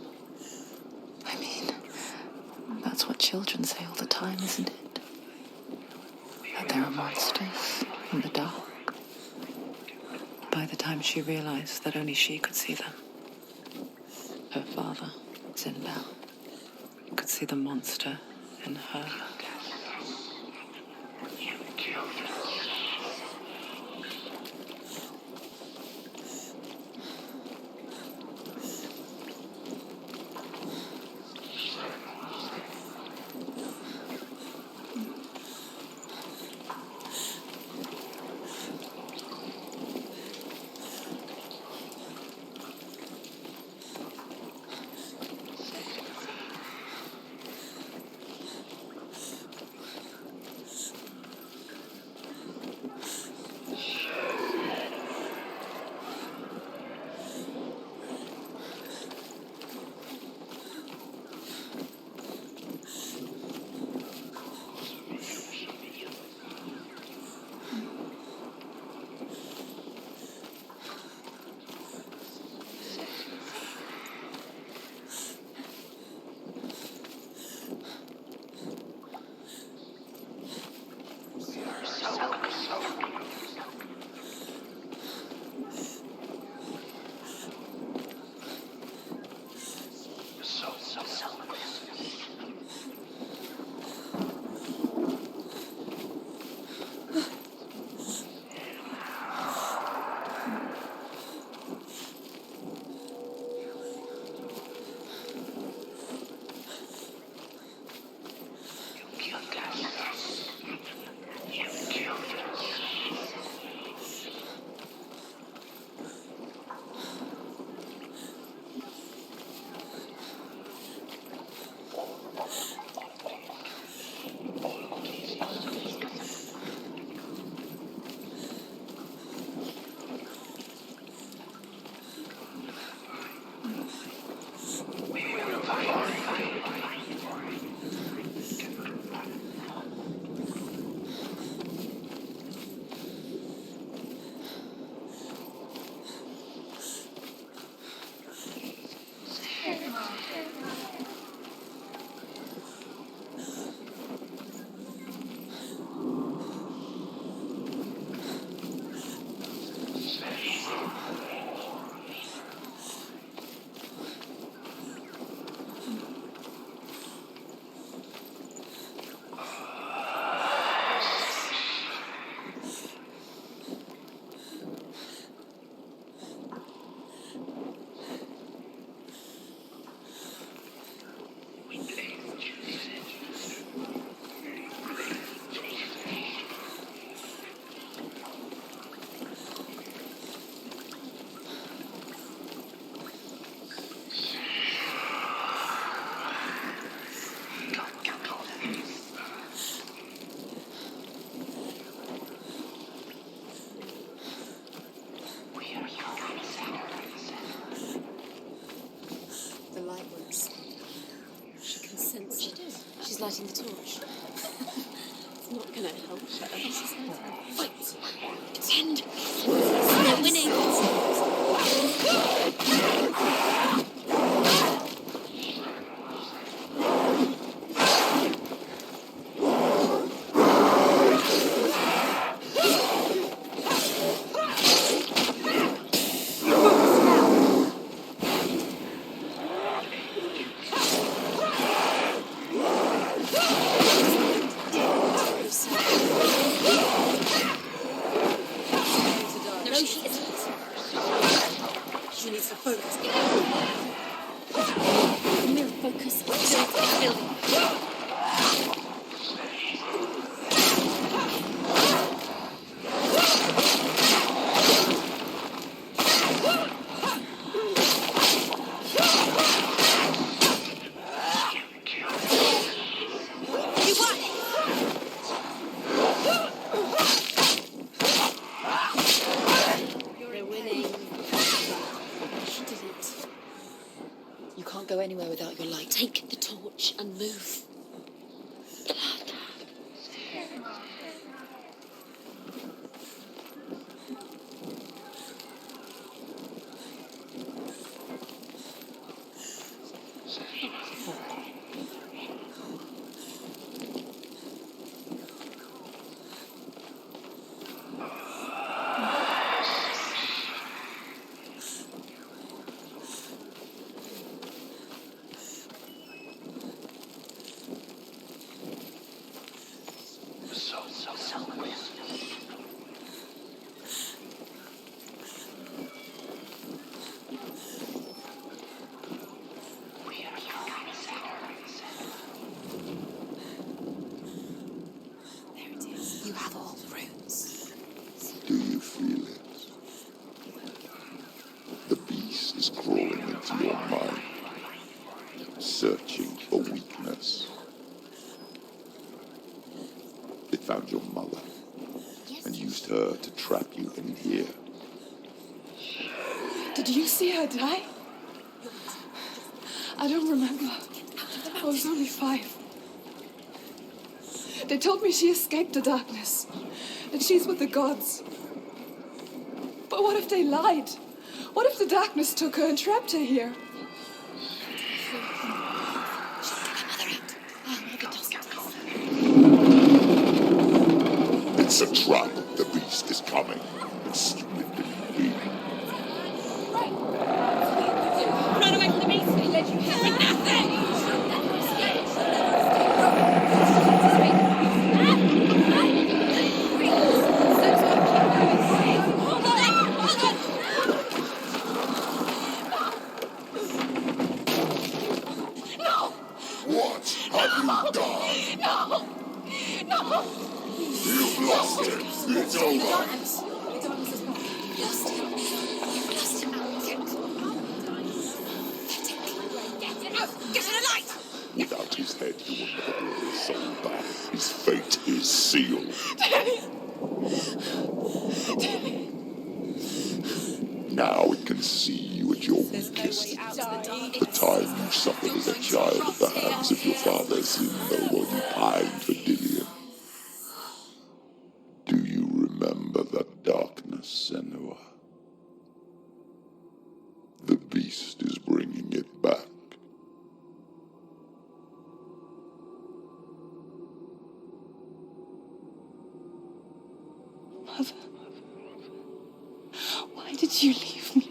I mean, that's what children say all the time, isn't it? That there are monsters in the dark. By the time she realized that only she could see them, her father, Sinbad, could see the monster in her. She's lighting the torch. It's not gonna help her. Fight! Pretend! They're winning! Go anywhere without your light. Take the torch and move. Do you feel it? The beast is crawling into your mind, searching for weakness. It found your mother and used her to trap you in here. Did you see her die? I don't remember. I was only 5. They told me she escaped the darkness, that she's with the gods. But what if they lied? What if the darkness took her and trapped her here? It's a trap. The beast is coming. It's stupid. Run away from the beast! They let you have nothing! You've lost it. It's over. Without his head, he will never bring his soul back. His fate is sealed. Now it can see you at your weakest. The time you suffered as a child at the hands of your fathers in the one you pined for Dillion. Do you remember that darkness, Senua? The beast is bringing it back. Mother, why did you leave me?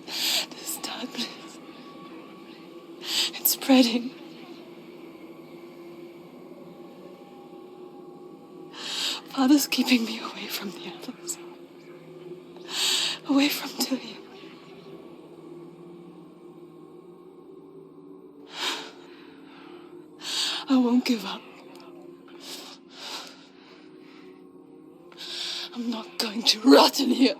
This darkness, it's spreading. Father's keeping me away from the others. Away from Dillion. I won't give up. I'm not going to rot in here.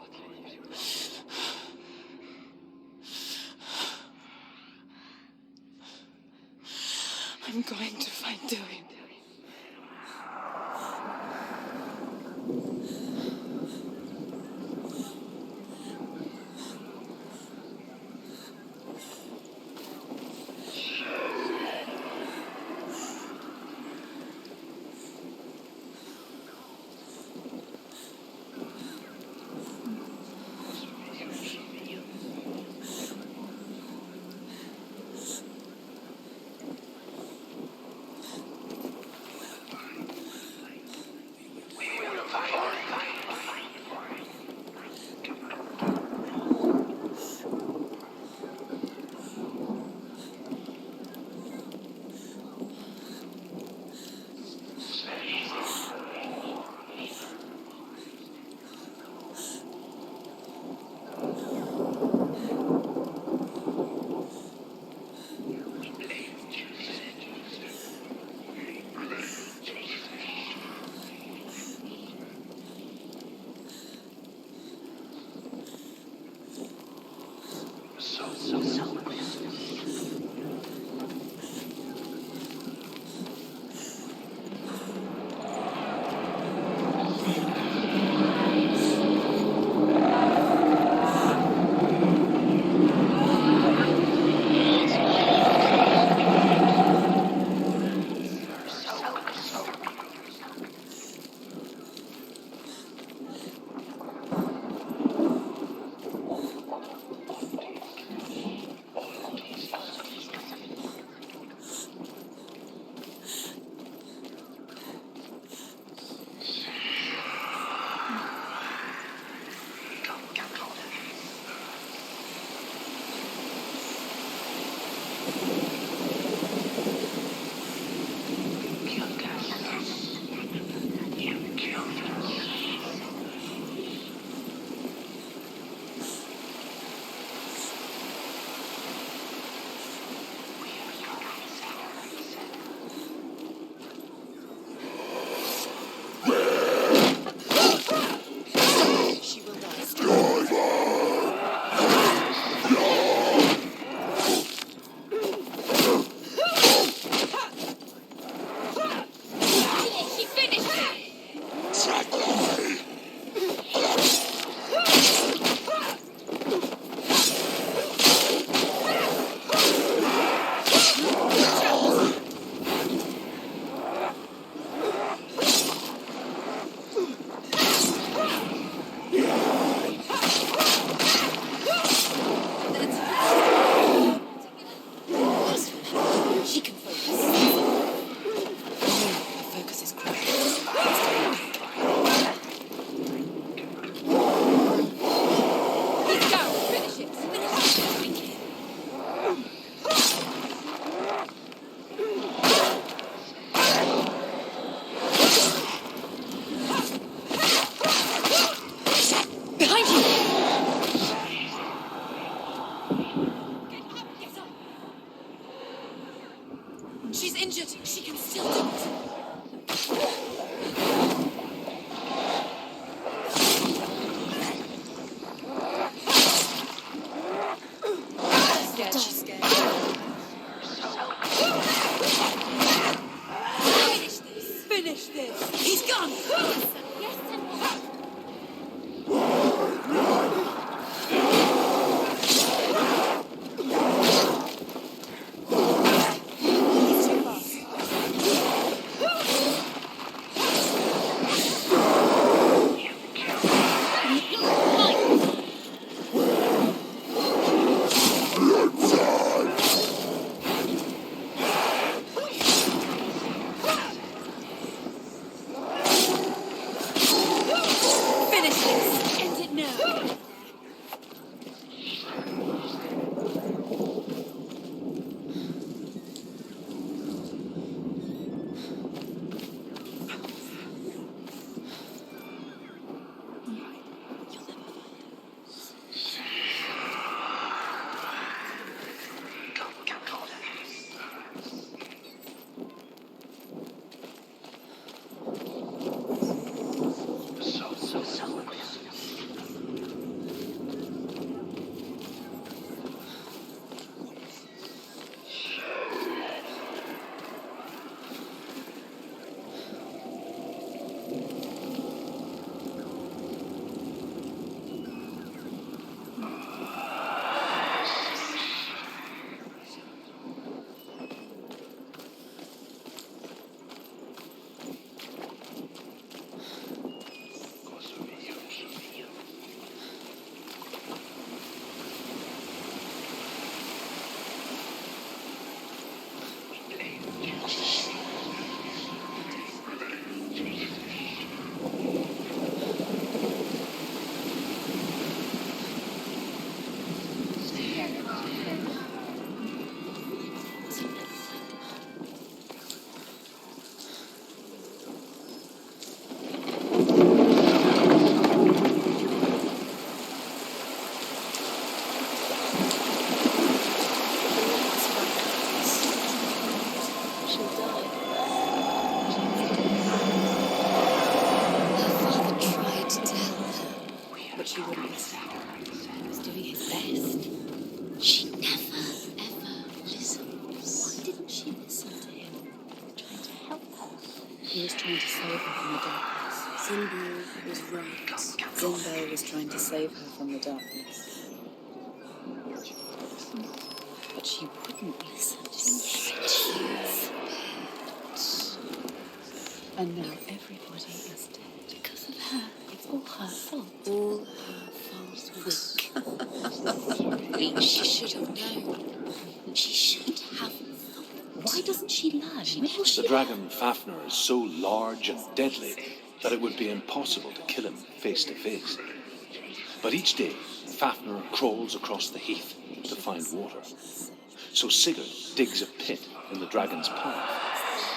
I'm going to find Dillion. She's injured. She can still do it. She's scared. Finish this. He's gone. Yes, He was trying to save her from the darkness. Zimbo was right. Zimbo was trying to save her from the darkness. But she wouldn't listen. And now everybody is dead. Because of her. It's all her fault. All her fault. She should have known. She should have. Why doesn't she learn? The dragon Fafnir is so large and deadly that it would be impossible to kill him face to face. But each day, Fafnir crawls across the heath to find water. So Sigurd digs a pit in the dragon's path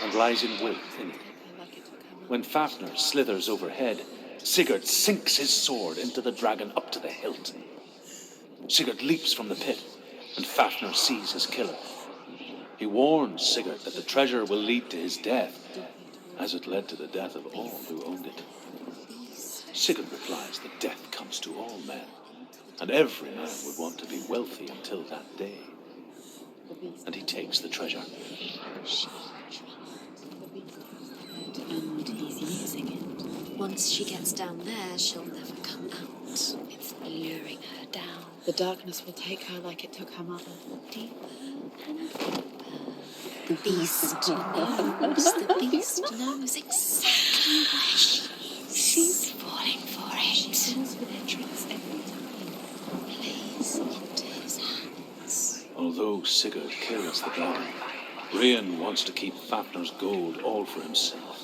and lies in wait in it. When Fafnir slithers overhead, Sigurd sinks his sword into the dragon up to the hilt. Sigurd leaps from the pit, and Fafnir sees his killer. He warns Sigurd that the treasure will lead to his death, as it led to the death of all who owned it. Sigurd replies that death comes to all men, and every man would want to be wealthy until that day. And he takes the treasure. And he's using it. Once she gets down there, she'll never come out. It's luring her down. The darkness will take her like it took her mother. Deeper and deeper. The beast knows. The beast knows exactly where she is. She's falling for it. She falls for their tricks every time. Plays into his hands. Although Sigurd kills the dragon, Rayan wants to keep Fafnir's gold all for himself.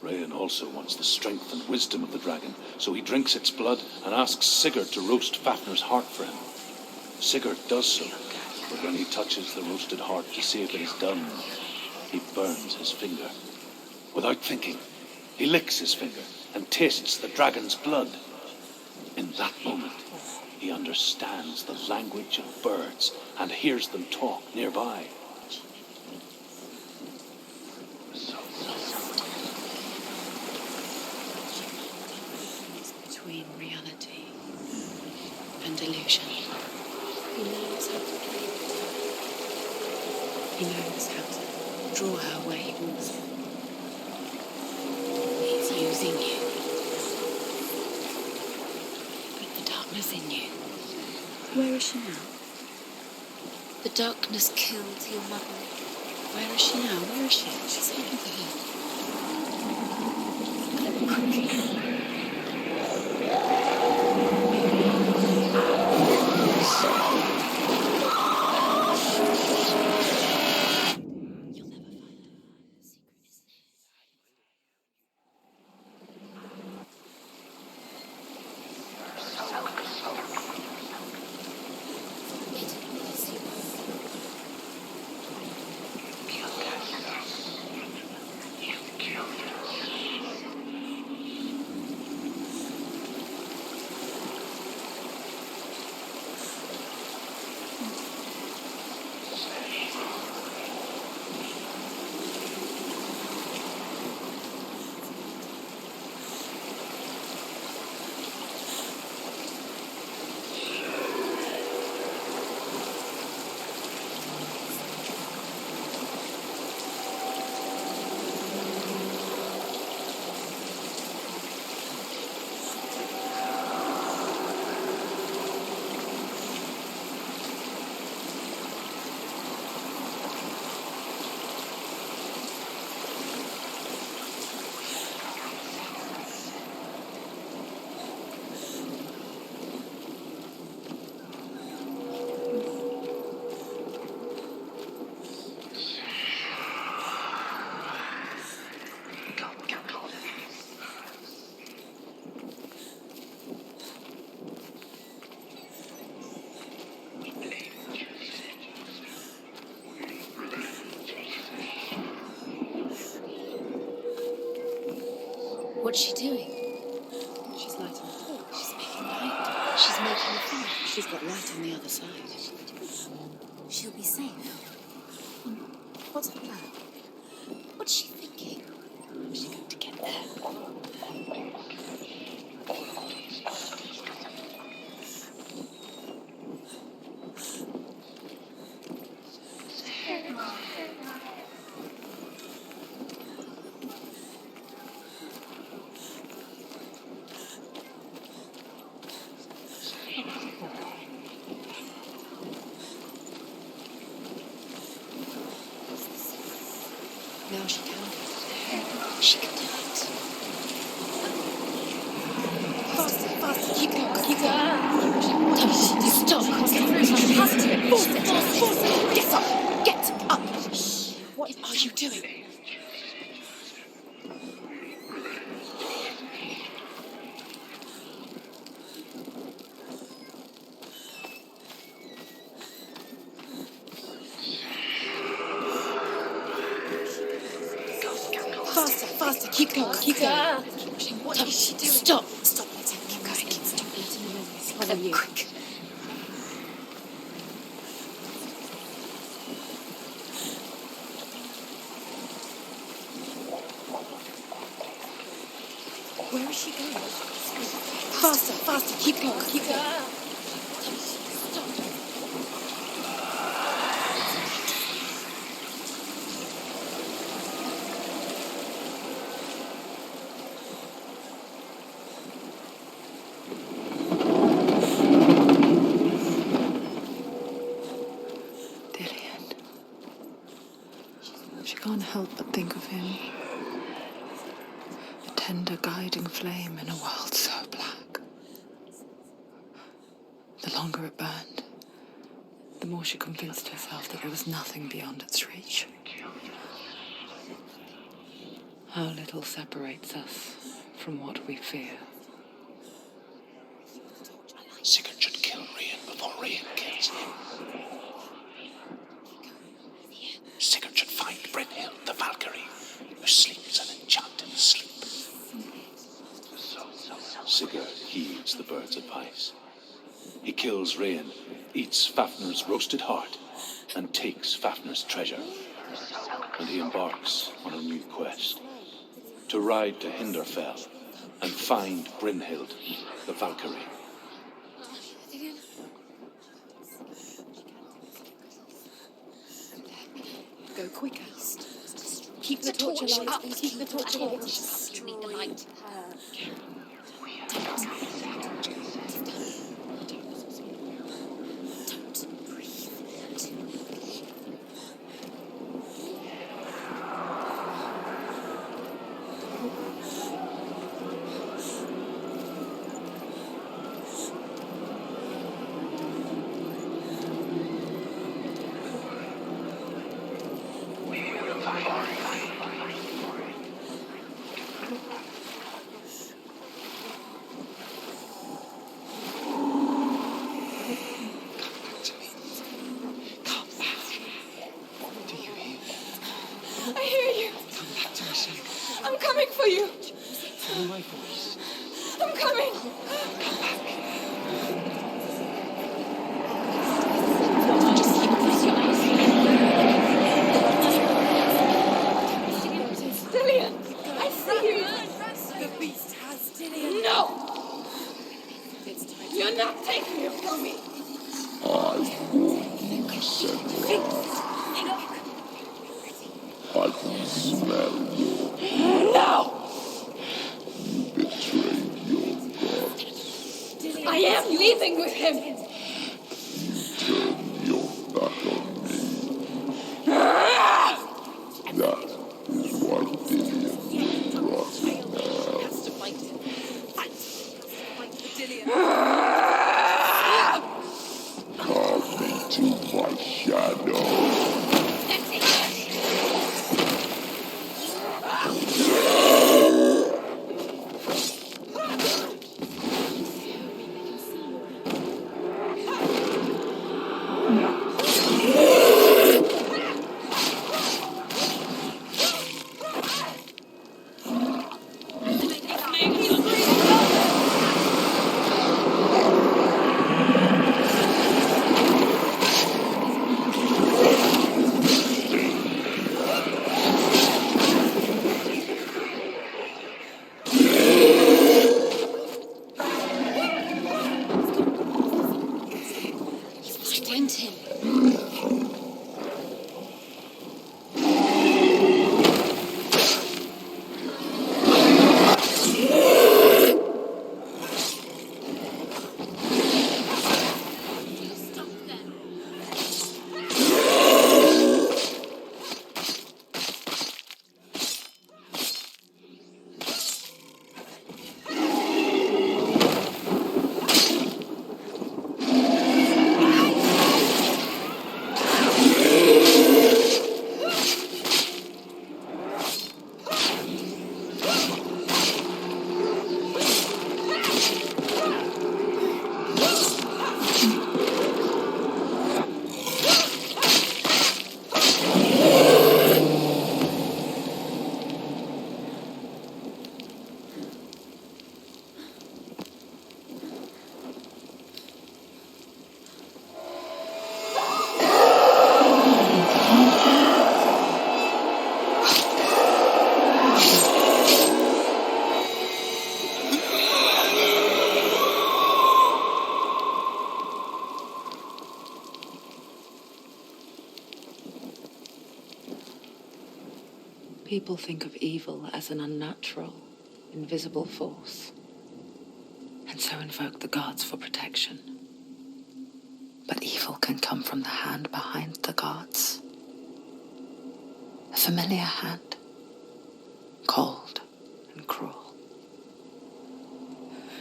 Rayan also wants the strength and wisdom of the dragon, so he drinks its blood and asks Sigurd to roast Fafnir's heart for him. Sigurd does so, but when he touches the roasted heart to see if it is done, he burns his finger. Without thinking, he licks his finger and tastes the dragon's blood. In that moment, he understands the language of birds and hears them talk nearby. delusion. He knows how to play with her. He knows how to draw her where he wants her. He's using you. But the darkness in you. Where is she now? The darkness killed your mother. Where is she now? Where is she? She's hiding for her. What's she doing? She's lighting the torch. She's making light. She's making a fire. She's got light on the other side. She'll be safe. What's her plan? What's she thinking? How's she going to get there? Now she can do it. She can do it. Faster, faster, keep going, keep going. Stop. Force it. Get up, get up. What are you doing? Faster, keep going, keep going. What is she doing? Stop, keep going. Stop letting him in. Follow you. Quick. Where is she going? Faster, keep going, keep going. Can't help but think of him. A tender guiding flame in a world so black. The longer it burned, the more she convinced herself that there was nothing beyond its reach. How little separates us from what we fear. Sigurd should kill Rayzen before Rayzen kills him. Sigurd should find Brynhild, the Valkyrie, who sleeps an enchanted sleep. Sigurd heeds the bird's advice. He kills Rayzen, eats Fafnir's roasted heart, and takes Fafnir's treasure. And he embarks on a new quest, to ride to Hinderfell and find Brynhild, the Valkyrie. Go quicker. Keep the torch alight. Keep the torch alight. Need the light. People think of evil as an unnatural, invisible force, and so invoke the gods for protection. But evil can come from the hand behind the gods. A familiar hand, cold and cruel.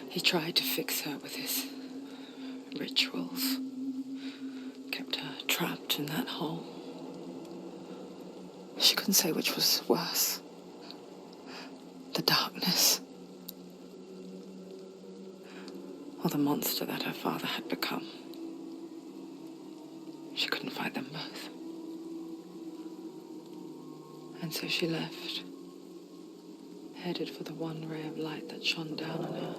He tried to fix her with his rituals, kept her trapped in that hole. She couldn't say which was worse. The darkness, or the monster that her father had become. She couldn't fight them both. And so she left, headed for the one ray of light that shone down on her.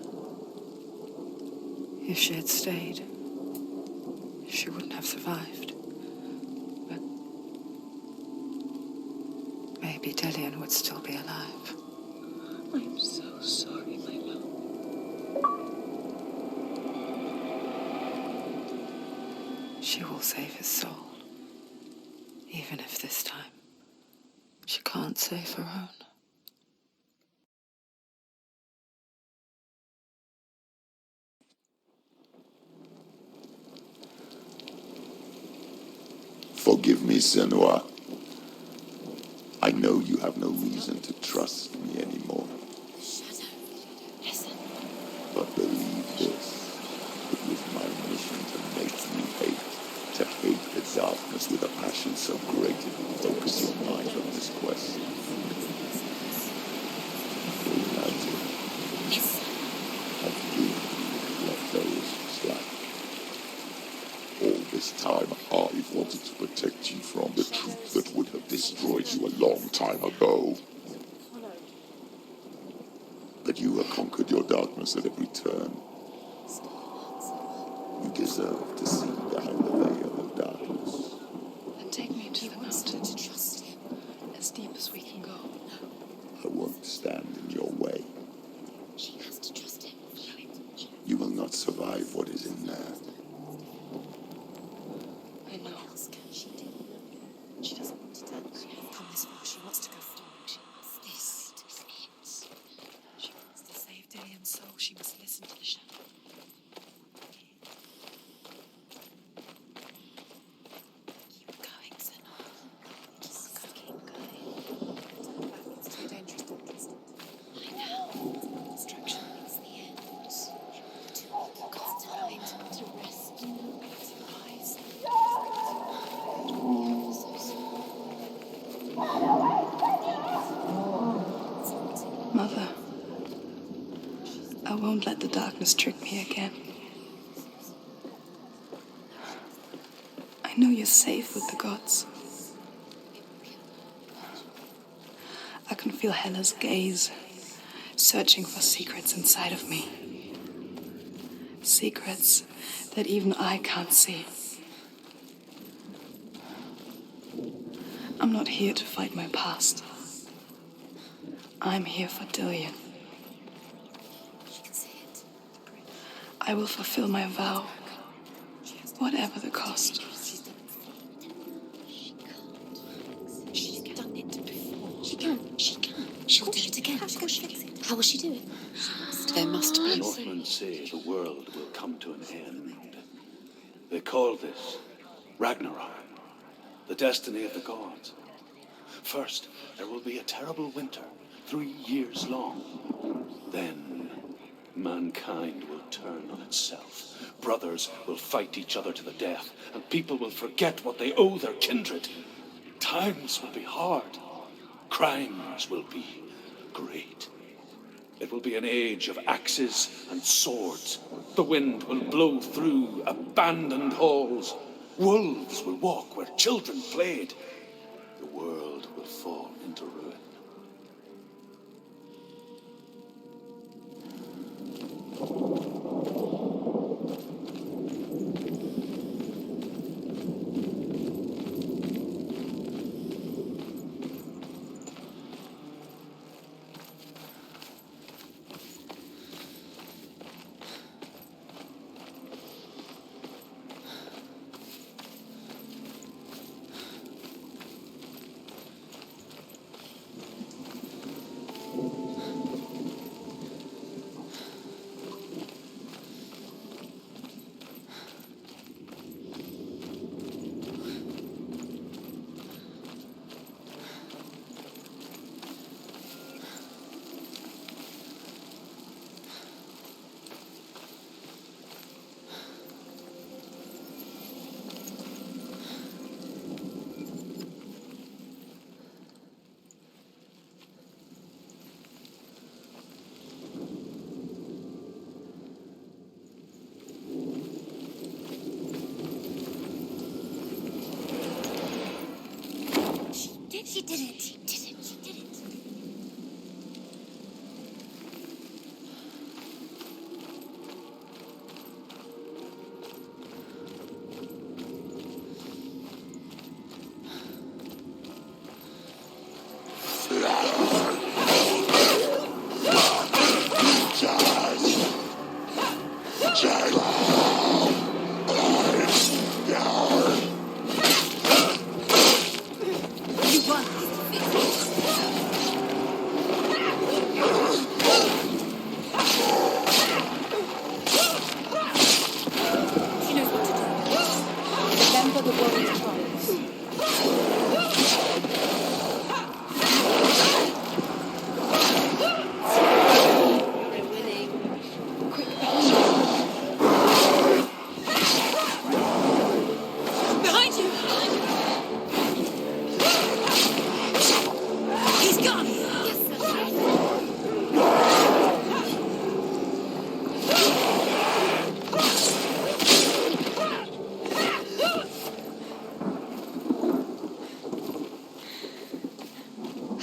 If she had stayed, she wouldn't have survived. But maybe Dillian would still be alive. I'm so sorry, my love. She will save his soul, even if this time She can't save her own. Forgive me, Senua. I know you have no reason to trust me anymore. Listen. But believe this, it was my mission to make you hate. To hate the darkness with a passion so great it will focus your mind on this quest. Imagine. Yes. I've given you leftovers slack. All this time, I've wanted to protect you from the truth that would have destroyed you a long time ago. But you have conquered your darkness at every turn. You deserve to see behind the veil of darkness. And take me to the mountain to trust him as deep as we can go. I won't stand in your way. She has to trust him. You will not survive what is in there. I know. What else can she do? She doesn't want to touch. Come this far, she wants to go forward. This is it. She wants to save Dillian's soul. She must listen to the shadow. Keep going, Senua. Keep going. It's too dangerous to trust it. I know. Destruction is the end. To God's time to rest. To rise. Mother, I won't let the darkness trick me again. I know you're safe with the gods. I can feel Hela's gaze, searching for secrets inside of me. Secrets that even I can't see. I'm not here to fight my past. I'm here for Dillian. She can see it. I will fulfill my vow, whatever the cost. She's done it before. She can. She'll do it again. How will she fix it? How will she do it? There must be. Northmen say the world will come to an end. They call this Ragnarok, the destiny of the gods. First, there will be a terrible winter, 3 years long. Then, mankind will turn on itself. Brothers will fight each other to the death, and people will forget what they owe their kindred. Times will be hard. Crimes will be great. It will be an age of axes and swords. The wind will blow through abandoned halls. Wolves will walk where children played. The world will fall into ruin. She did it. She did it. She did it. You won.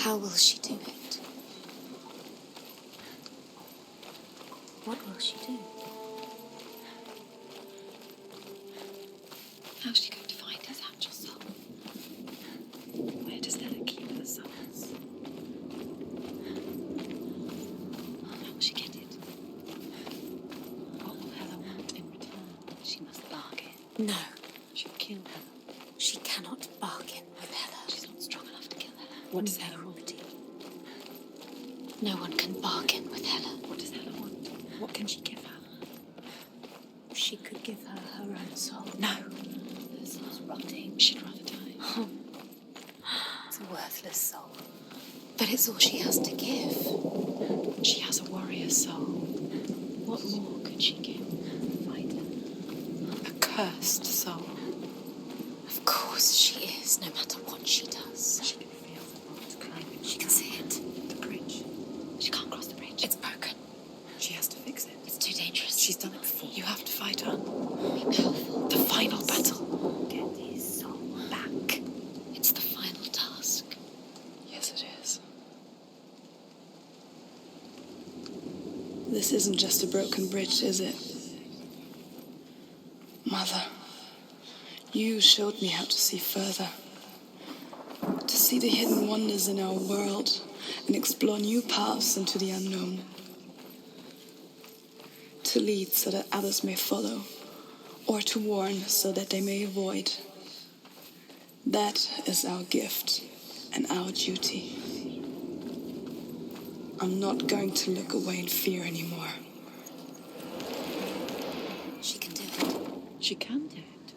How will she do it? What will she do? How's she going to find his actual soul? Where does Hela keep the souls? How will she get it? What will Hela want in return? She must bargain. No. She'll kill Hela. She cannot bargain with Hela. She's not strong enough to kill Hela. What does Hela want? No one can bargain with Hela. What does Hela want? What can she give her? She could give her her own soul. No. Her soul's rotting. She'd rather die. It's a worthless soul. But it's all she has to give. She has a warrior soul. What more could she give? Fighter. A cursed soul. Of course she is, no matter what she does. She can feel the bolt climbing. She can see it. The bridge. She can't cross the bridge. It's broken. She has to fix it. It's too dangerous. She's done it before. You have to fight her. Be powerful. The final battle. Get his soul back. It's the final task. Yes, it is. This isn't just a broken bridge, is it? Mother, you showed me how to see further. To see the hidden wonders in our world and explore new paths into the unknown. To lead so that others may follow, or to warn so that they may avoid. That is our gift and our duty. I'm not going to look away in fear anymore. She can do it. She can do it.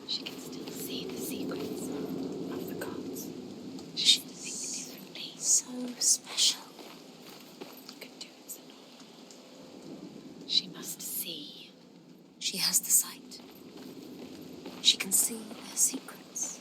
She can still see the secrets of the gods. She can think differently. So special. You can do it, Senua. She must see. She has the sight. She can see their secrets.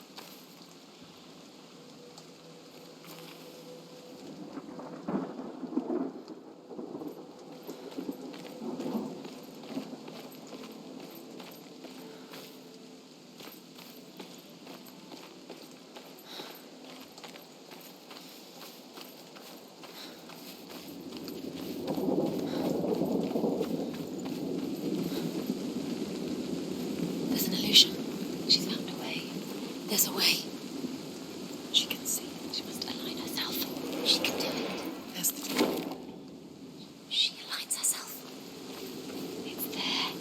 There's an illusion. She's found a way. There's a way. She can see it. She must align herself. She can do it. There's the door. She aligns herself. It's there.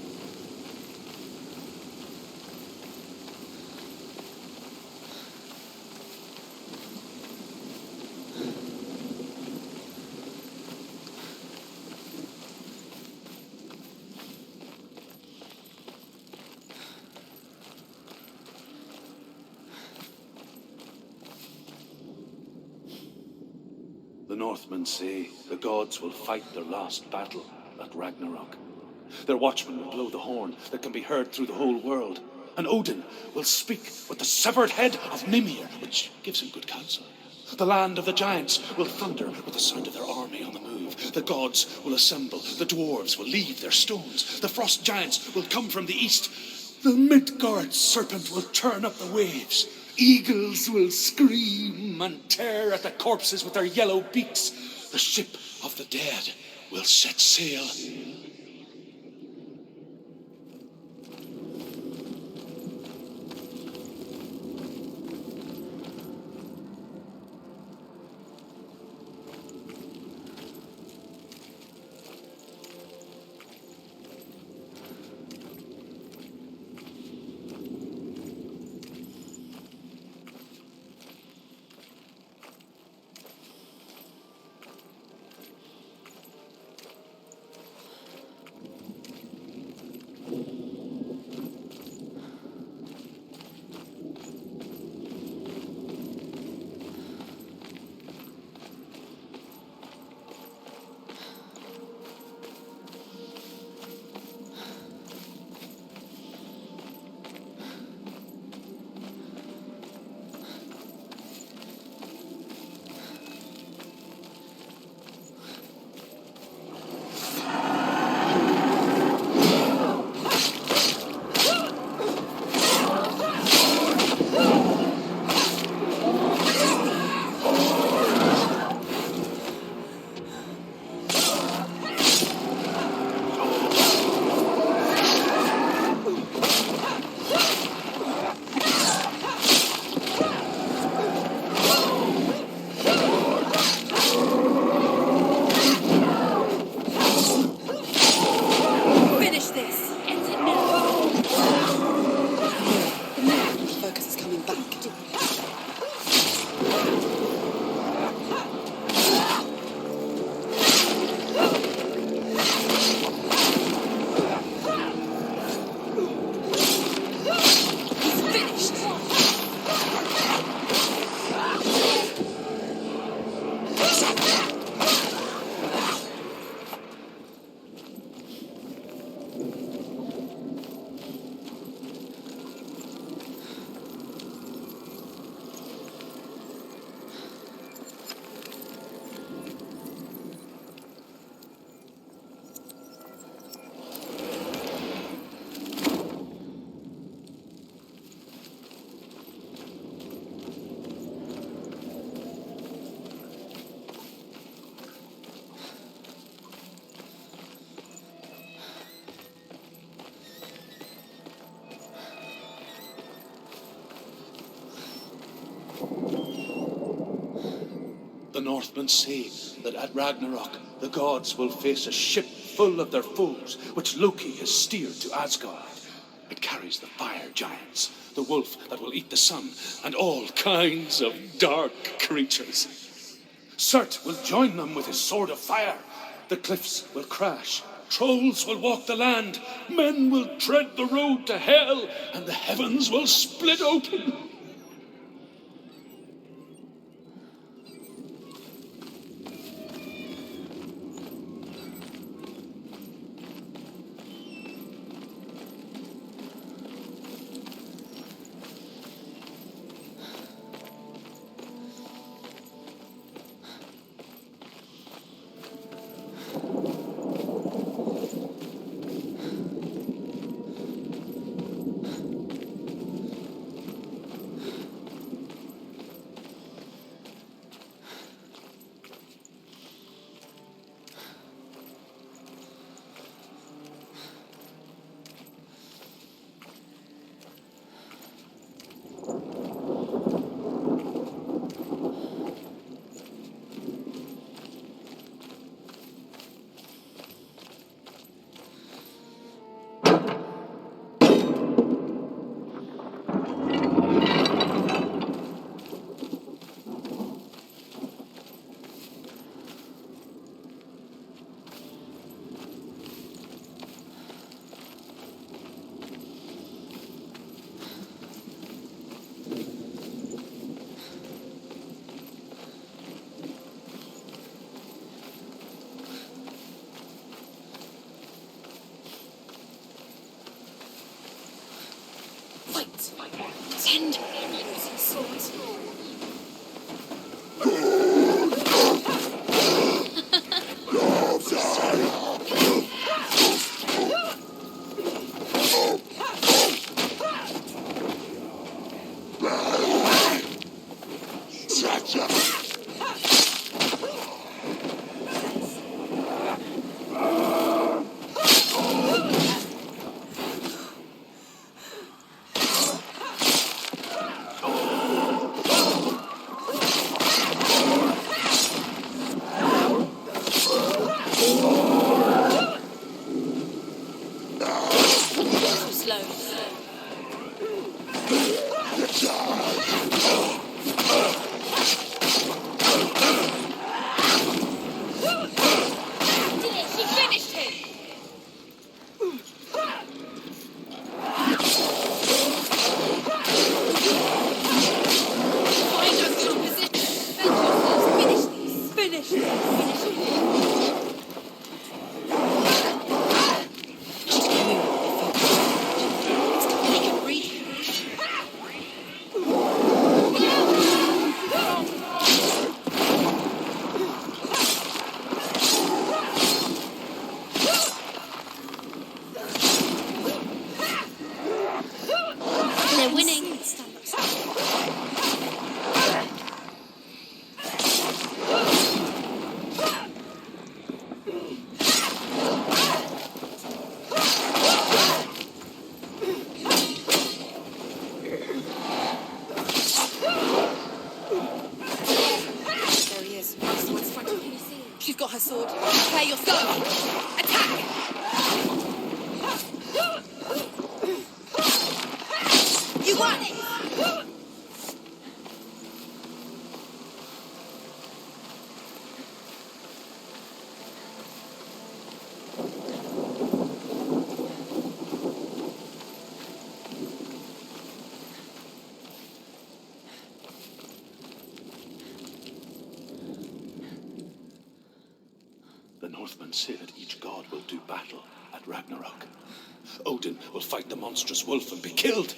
The Northmen say the gods will fight their last battle at Ragnarok. Their watchmen will blow the horn that can be heard through the whole world. And Odin will speak with the severed head of Mimir, which gives him good counsel. The land of the giants will thunder with the sound of their army on the move. The gods will assemble. The dwarves will leave their stones. The frost giants will come from the east. The Midgard serpent will turn up the waves. Eagles will scream and tear at the corpses with their yellow beaks. The ship of the dead will set sail. The Northmen say that at Ragnarok, the gods will face a ship full of their foes, which Loki has steered to Asgard. It carries the fire giants, the wolf that will eat the sun, and all kinds of dark creatures. Surt will join them with his sword of fire. The cliffs will crash. Trolls will walk the land. Men will tread the road to hell, and the heavens will split open. Tender hands and swords. The Northmen say that each god will do battle at Ragnarok. Odin will fight the monstrous wolf and be killed,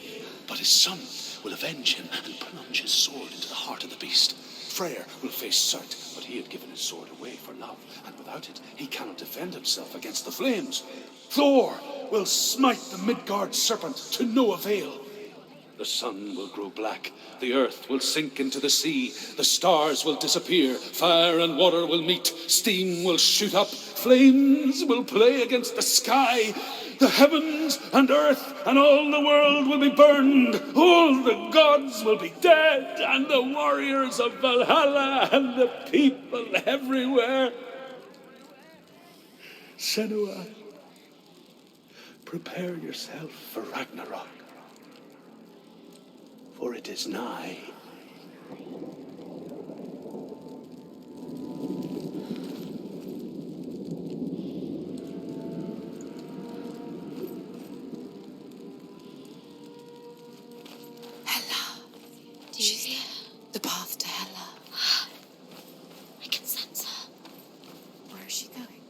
but his son will avenge him and plunge his sword into the heart of the beast. Freyr will face Surt, but he had given his sword away for love, and without it, he cannot defend himself against the flames. Thor will smite the Midgard serpent to no avail. The sun will grow black, the earth will sink into the sea, the stars will disappear, fire and water will meet, steam will shoot up, flames will play against the sky, the heavens and earth and all the world will be burned, all the gods will be dead, and the warriors of Valhalla and the people everywhere. Senua, prepare yourself for Ragnarok. For it is nigh. Hela. Do you hear? The path to Hela. I can sense her. Where is she going?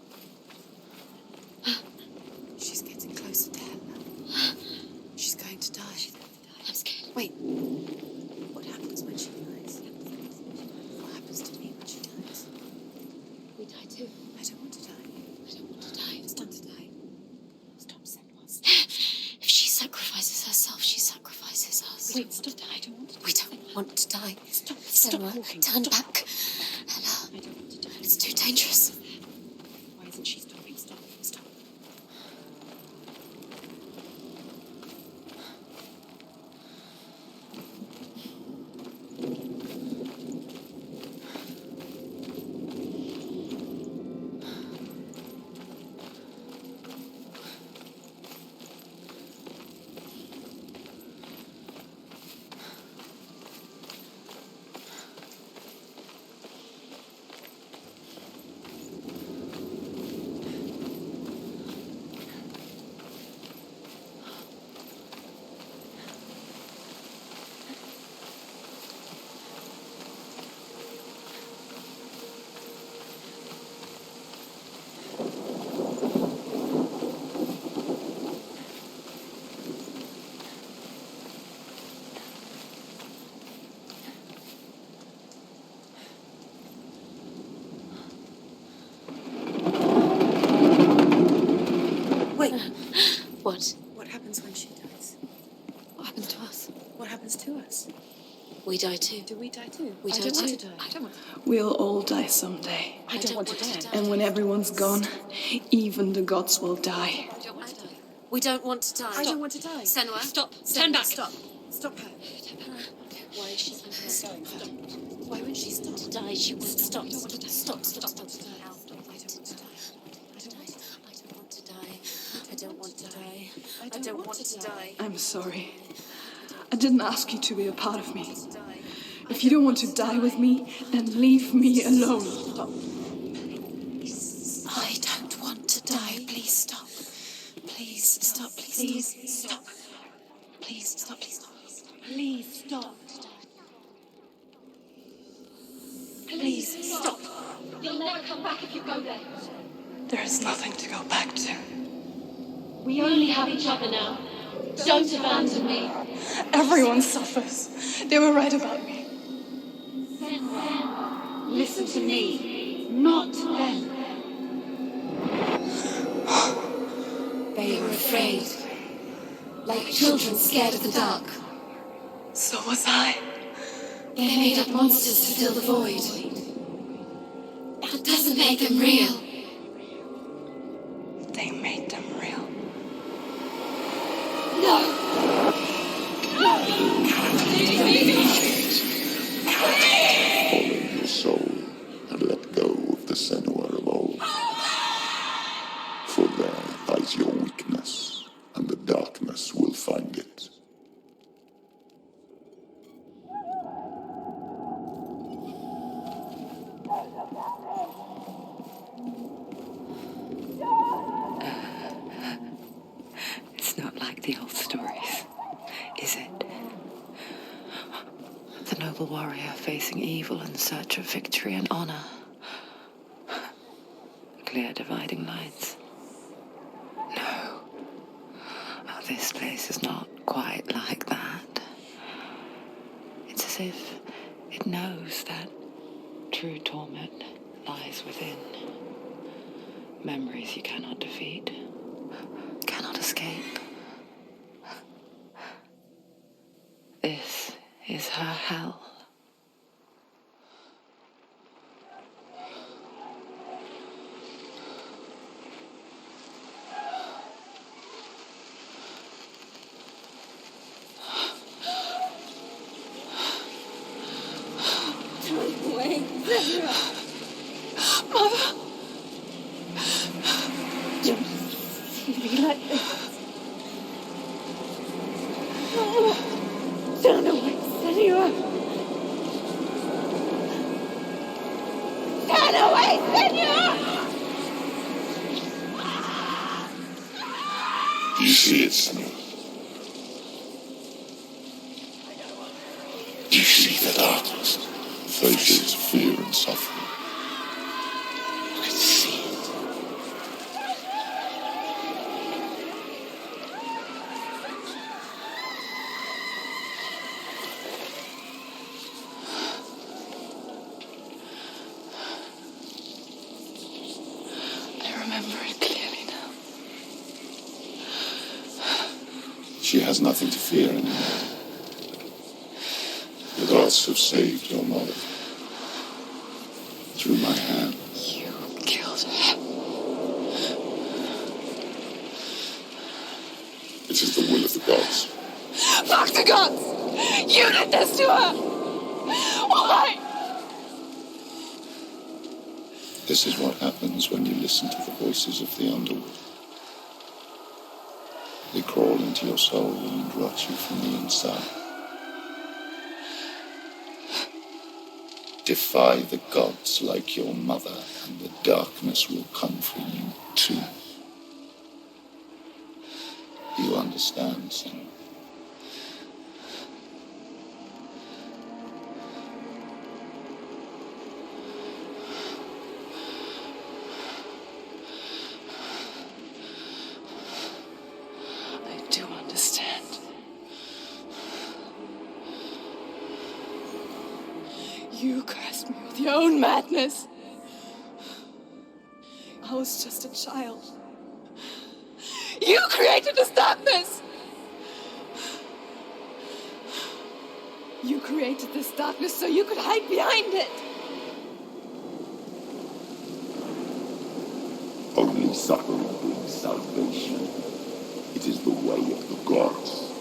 She's getting closer to Hela. She's going to die. I'm scared. Wait. What happens when she dies? What happens to me when she dies? We die too. I don't want to die. I don't want to die. It's time to die. Stop, Senua. If she sacrifices herself, she sacrifices us. Wait, stop. I don't want to die. We don't want to die. Stop Senua, talking. turn Stop. back. Hela, I don't want to die. it's too dangerous. Why isn't she stopping? Stop. Stop. Wait. What? What happens when she dies? What happens to us? What happens to us? We die too. Do we die too? We I die don't want too. to die. I don't want to die. We'll all die someday. I don't want to die. And when everyone's gone, even the gods will die. I don't want to die. We don't want to die. I don't want to die. Senua, Stop. Turn back. Stop. Stop her. Why is she Stop. Why won't she stop? to die? She won't stop. I don't want to die. Stop. I don't want to die. I don't want to die. I don't want to die. I don't want to die. I'm sorry. I didn't ask you to be a part of me. If you don't want to die with me, then leave me alone. Stop. I don't want to die. Please stop. Please stop. Please stop. Please stop. Please stop. Please stop. Please stop. You'll never come back if you go there. There is nothing to go back to. We only have each other now. Don't abandon me. Everyone suffers. They were right about me. Listen to me, not them. They were afraid, like children scared of the dark. So was I. They made up monsters to fill the void. That doesn't make them real. They made them real. No! Follow your soul and let go of the Senua of old. For there lies your weakness, and the darkness will find it. It's not like the old stories, is it? The noble warrior facing evil in search of victory and honor. Clear dividing lines. No. Oh, this place is not quite like that. It's as if it knows that true torment lies within. Memories you cannot defeat, cannot escape. her hell. Wait, Senua. Mother. Don't see me like this. Turn away, Senua. Turn away, Senua. Do you see it, Senua? Do you see the darkness? Faces of fear and suffering. I can see it. I remember it clearly now. She has nothing to fear anymore. The gods have saved your mother. Through my hand. You killed her. It is the will of the gods. Fuck the gods! You did this to her! Why? This is what happens when you listen to the voices of the underworld. They crawl into your soul and rot you from the inside. Defy the gods like your mother, and the darkness will come for you too. You understand, son? I do understand. You cursed me with your own madness. I was just a child. You created this darkness! You created this darkness so you could hide behind it! Only suffering brings salvation. It is the way of the gods.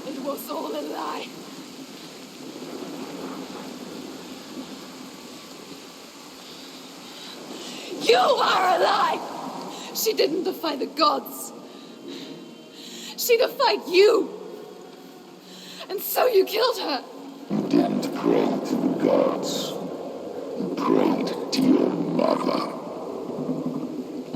It was all a lie. You are a lie! She didn't defy the gods. She defied you. And so you killed her. You didn't pray to the gods. You prayed to your mother.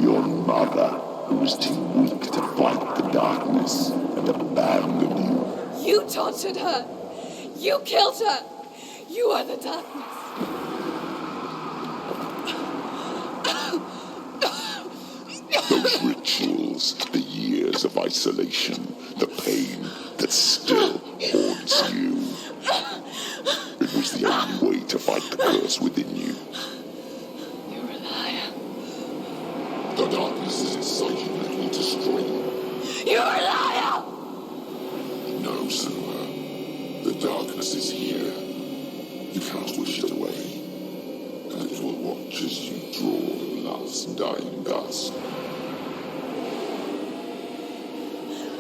Your mother, who was too weak to fight the darkness and abandoned you. You tortured her. You killed her. You are the darkness. Those rituals, the years of isolation, the pain that still haunts you. It was the only way to fight the curse within you. You're a liar. The darkness is exciting that will destroy you. You're a liar! No, Senua. The darkness is here. You cannot wish it away. And it will watch as you draw the last dying gasp.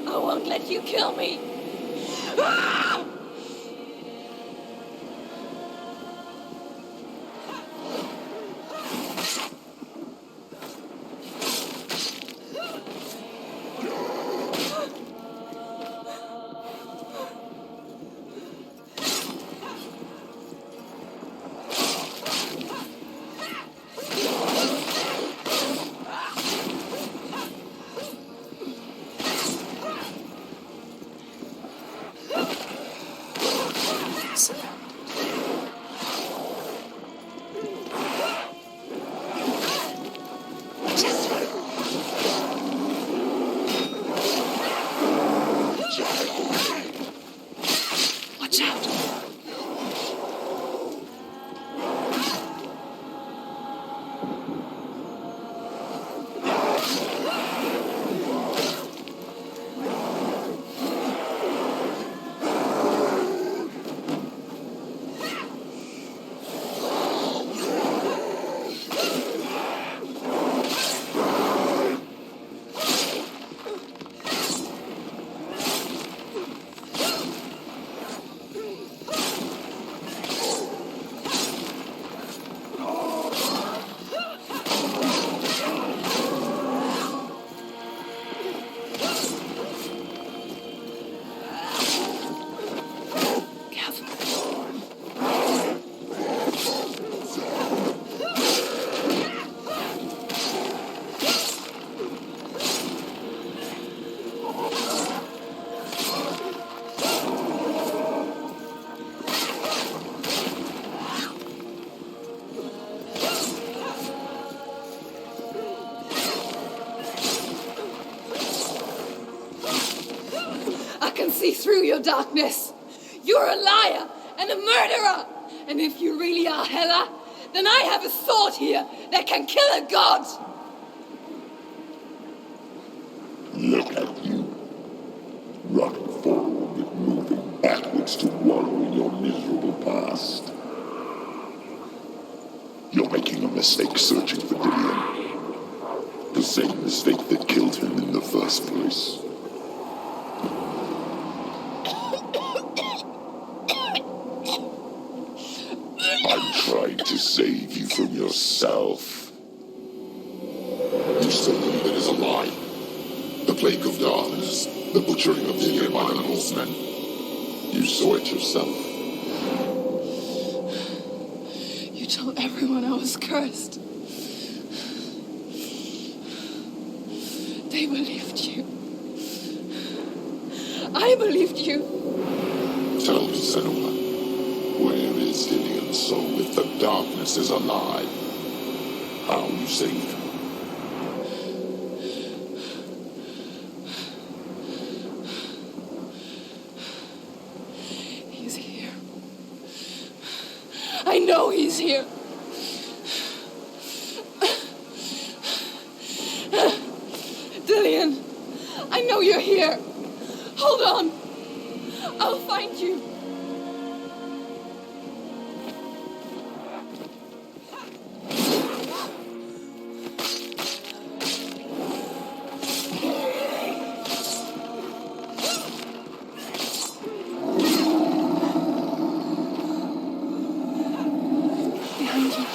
I won't let you kill me. Ah! Watch out! darkness. You're a liar and a murderer. And if you really are Hela, then I have a sword here that can kill a god. Look at you. Running forward, but moving backwards to wallow in your miserable past. You're making a mistake searching for Dillion. The same mistake that killed him in the first place. I'm trying to save you from yourself. You still believe it is a lie. The plague of darkness, the butchering of Dillion by the Norsemen. You saw it yourself. You told everyone I was cursed. They believed you. I believed you. Tell me, Senua, where is Dillion's soul if the darkness is alive? How you saved him? He's here. I know he's here. Dillion, I know you're here. Hold on. I'll find you. Behind you.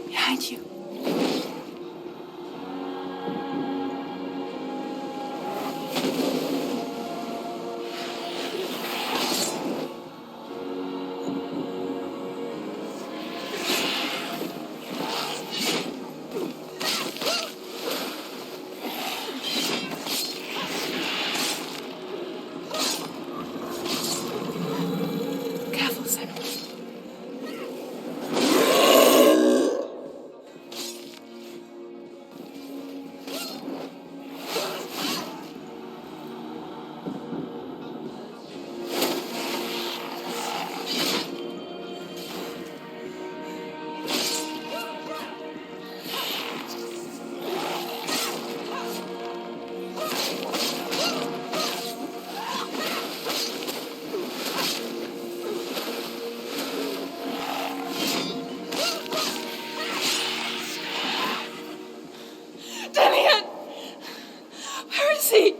Behind you. Careful, Senua. Dillion! Where is he?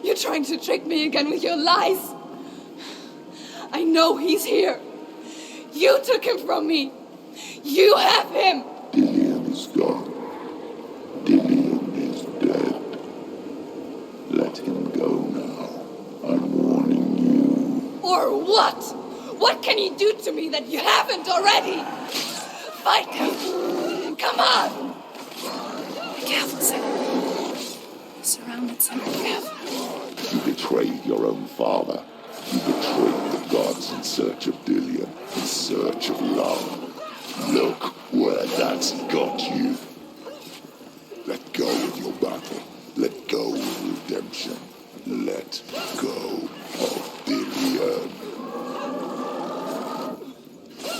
You're trying to trick me again with your lies. I know he's here. You took him from me. You have him. Dillion is gone. Dillion is dead. Let him go now. I'm warning you. Or what? What can you do to me that you haven't already? Fight him. Come on. Be careful, Senua. Surrounded, Senua. Careful. You betrayed your own father. You betrayed the gods in search of Dillion, in search of love. Look where that's got you. Let go of your battle. Let go of redemption. Let go of Dillion.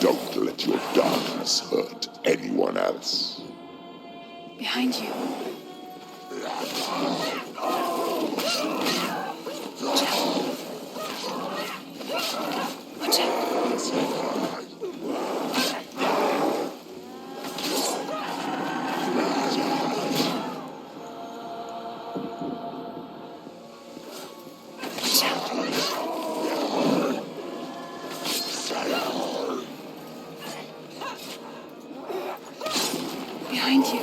Don't let your darkness hurt anyone else. Behind you. Watch out. Behind you.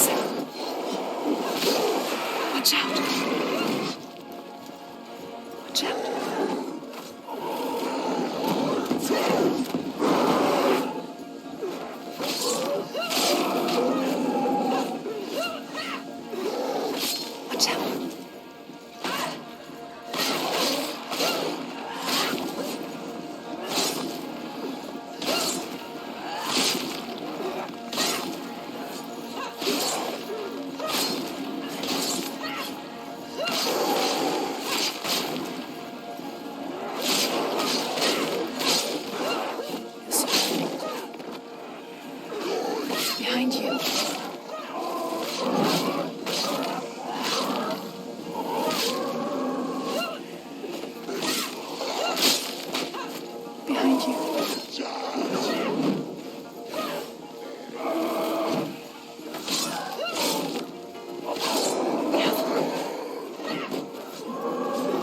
Senua. Watch out. Watch out. Watch out. Behind you. Behind you.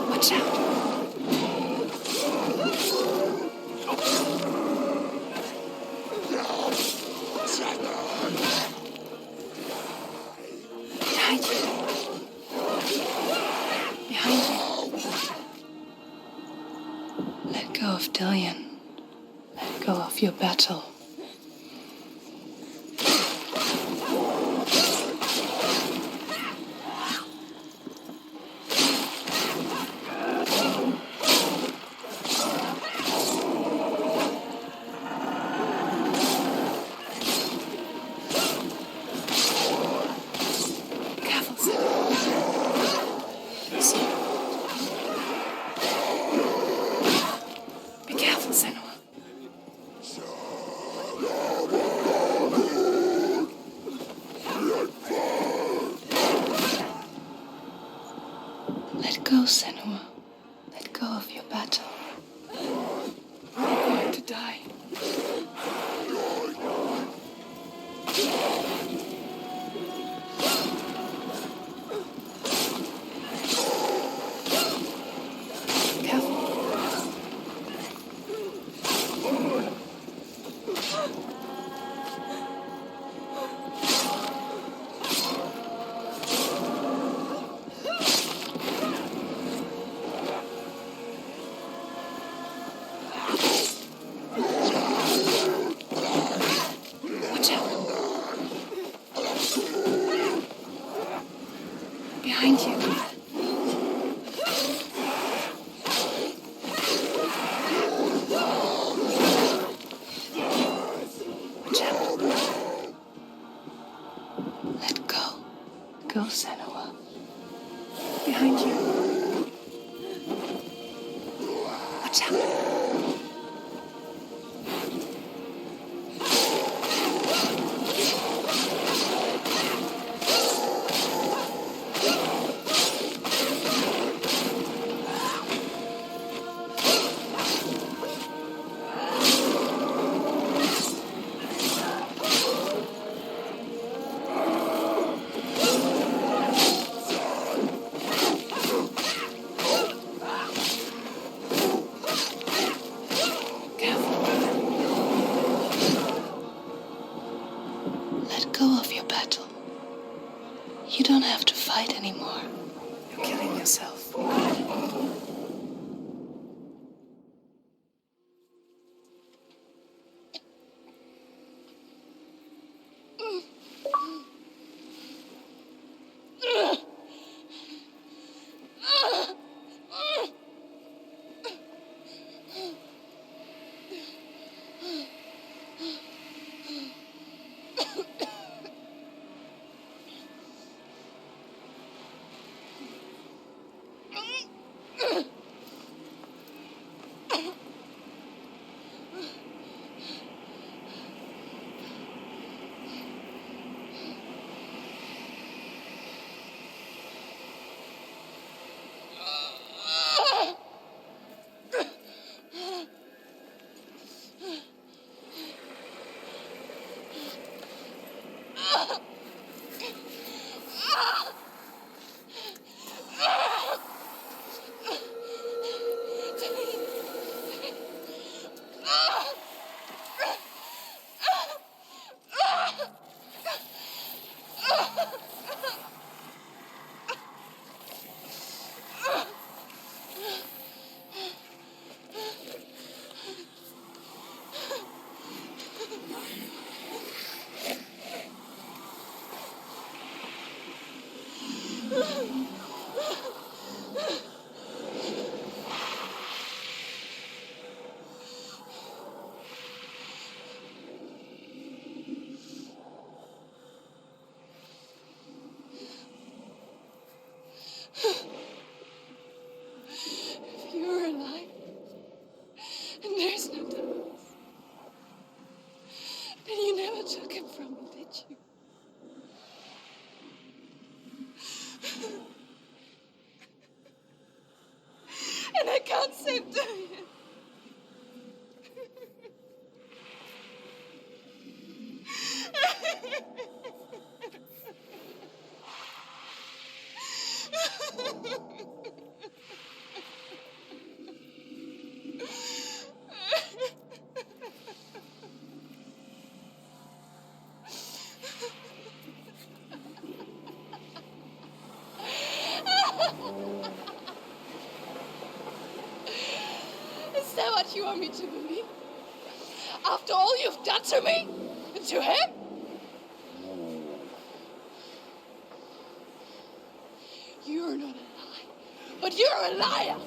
Watch out. Behind you. Behind you. Let go of Dillion. Let go of your battle. Careful, Senua. Be careful, Senua. Let go, Senua. Let go of your battle. You're going to die. Careful. Watch out. Behind you. Watch out. Let go. Go, Senua. Behind you. Watch out. Careful. Let go of your battle. You don't have to fight anymore. You're killing yourself. If you're alive, and there's no darkness, then you never took him from me, did you? And I can't save Diane. Is that what you want me to believe? After all you've done to me? And to him? You're not a liar, but you're a liar!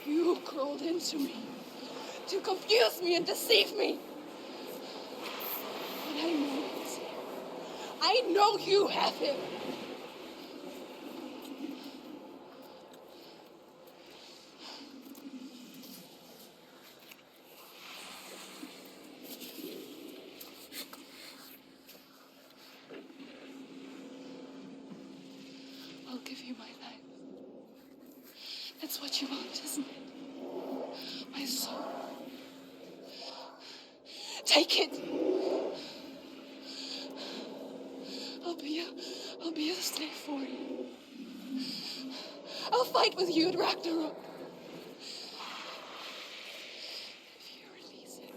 You crawled into me to confuse me and deceive me. But I know he's here. I know you have him. I'll give you my life. That's what you want, isn't it? My soul. Take it. I'll be a slave for you. I'll fight with you at Ragnarok. If you release it.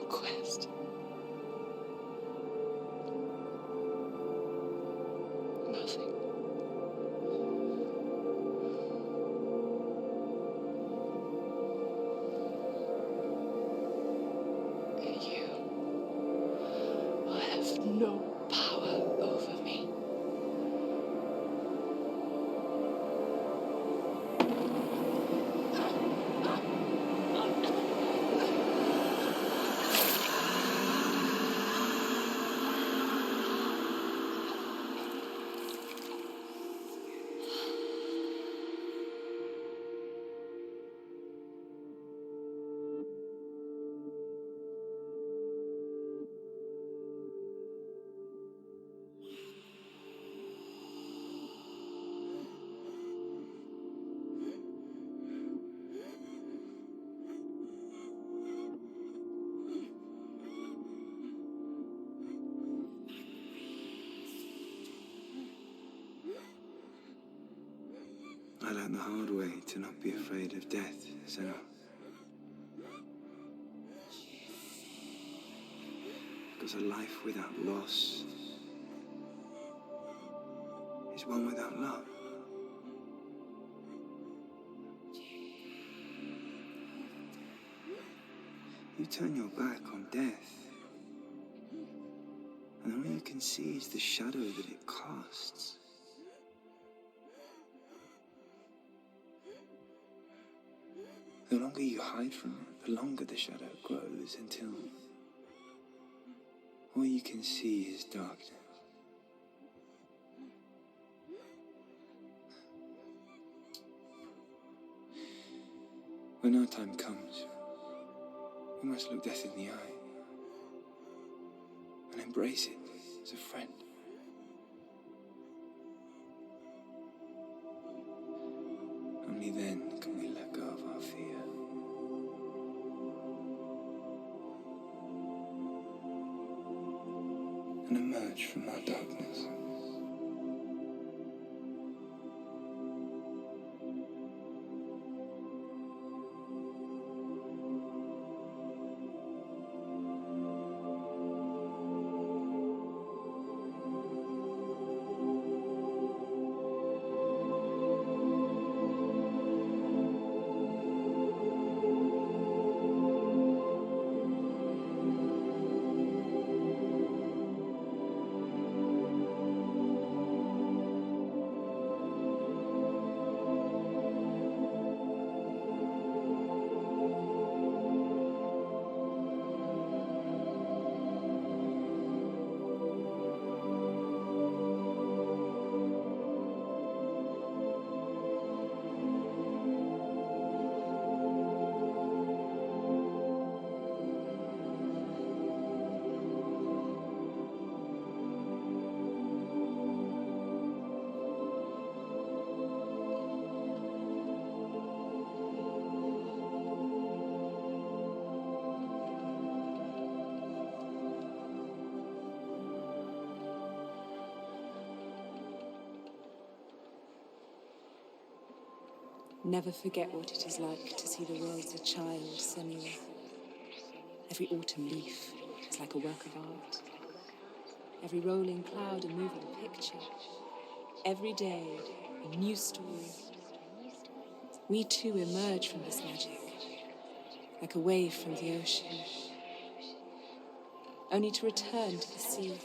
Quest. Nothing. And you will have no power over me. I learned the hard way to not be afraid of death, Senua. Because a life without loss is one without love. You turn your back on death, and all you can see is the shadow that it casts. The longer you hide from it, the longer the shadow grows until all you can see is darkness. When our time comes, we must look death in the eye and embrace it as a friend. Only then can we let go of our fear. And emerge from our darkness. Never forget what it is like to see the world as a child, Senua. Every autumn leaf is like a work of art. Every rolling cloud a moving picture. Every day a new story. We too emerge from this magic, like a wave from the ocean, only to return to the sea.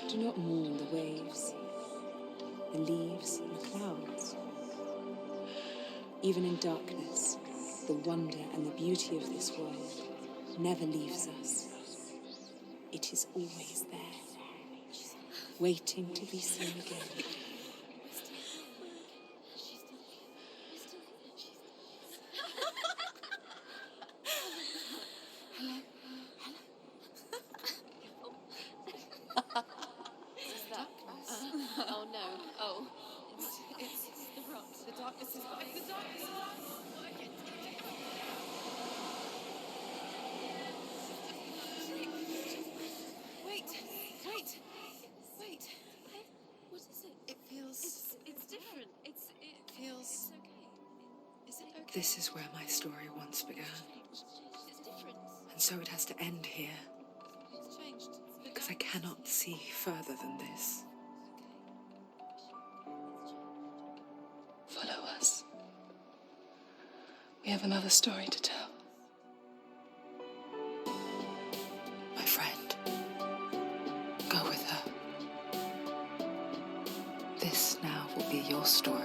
Do not mourn the waves, the leaves, and the clouds. Even in darkness, the wonder and the beauty of this world never leaves us. It is always there, waiting to be seen again. Oh no. Oh. It's the rot. The darkness is back. The darkness is back. Wait. What is it? It feels... It's different. It feels... It's okay. Is it okay? This is where my story once began. It's different. And so it has to end here, It's changed. because I cannot see further than this. Follow us. We have another story to tell. My friend, go with her. This now will be your story.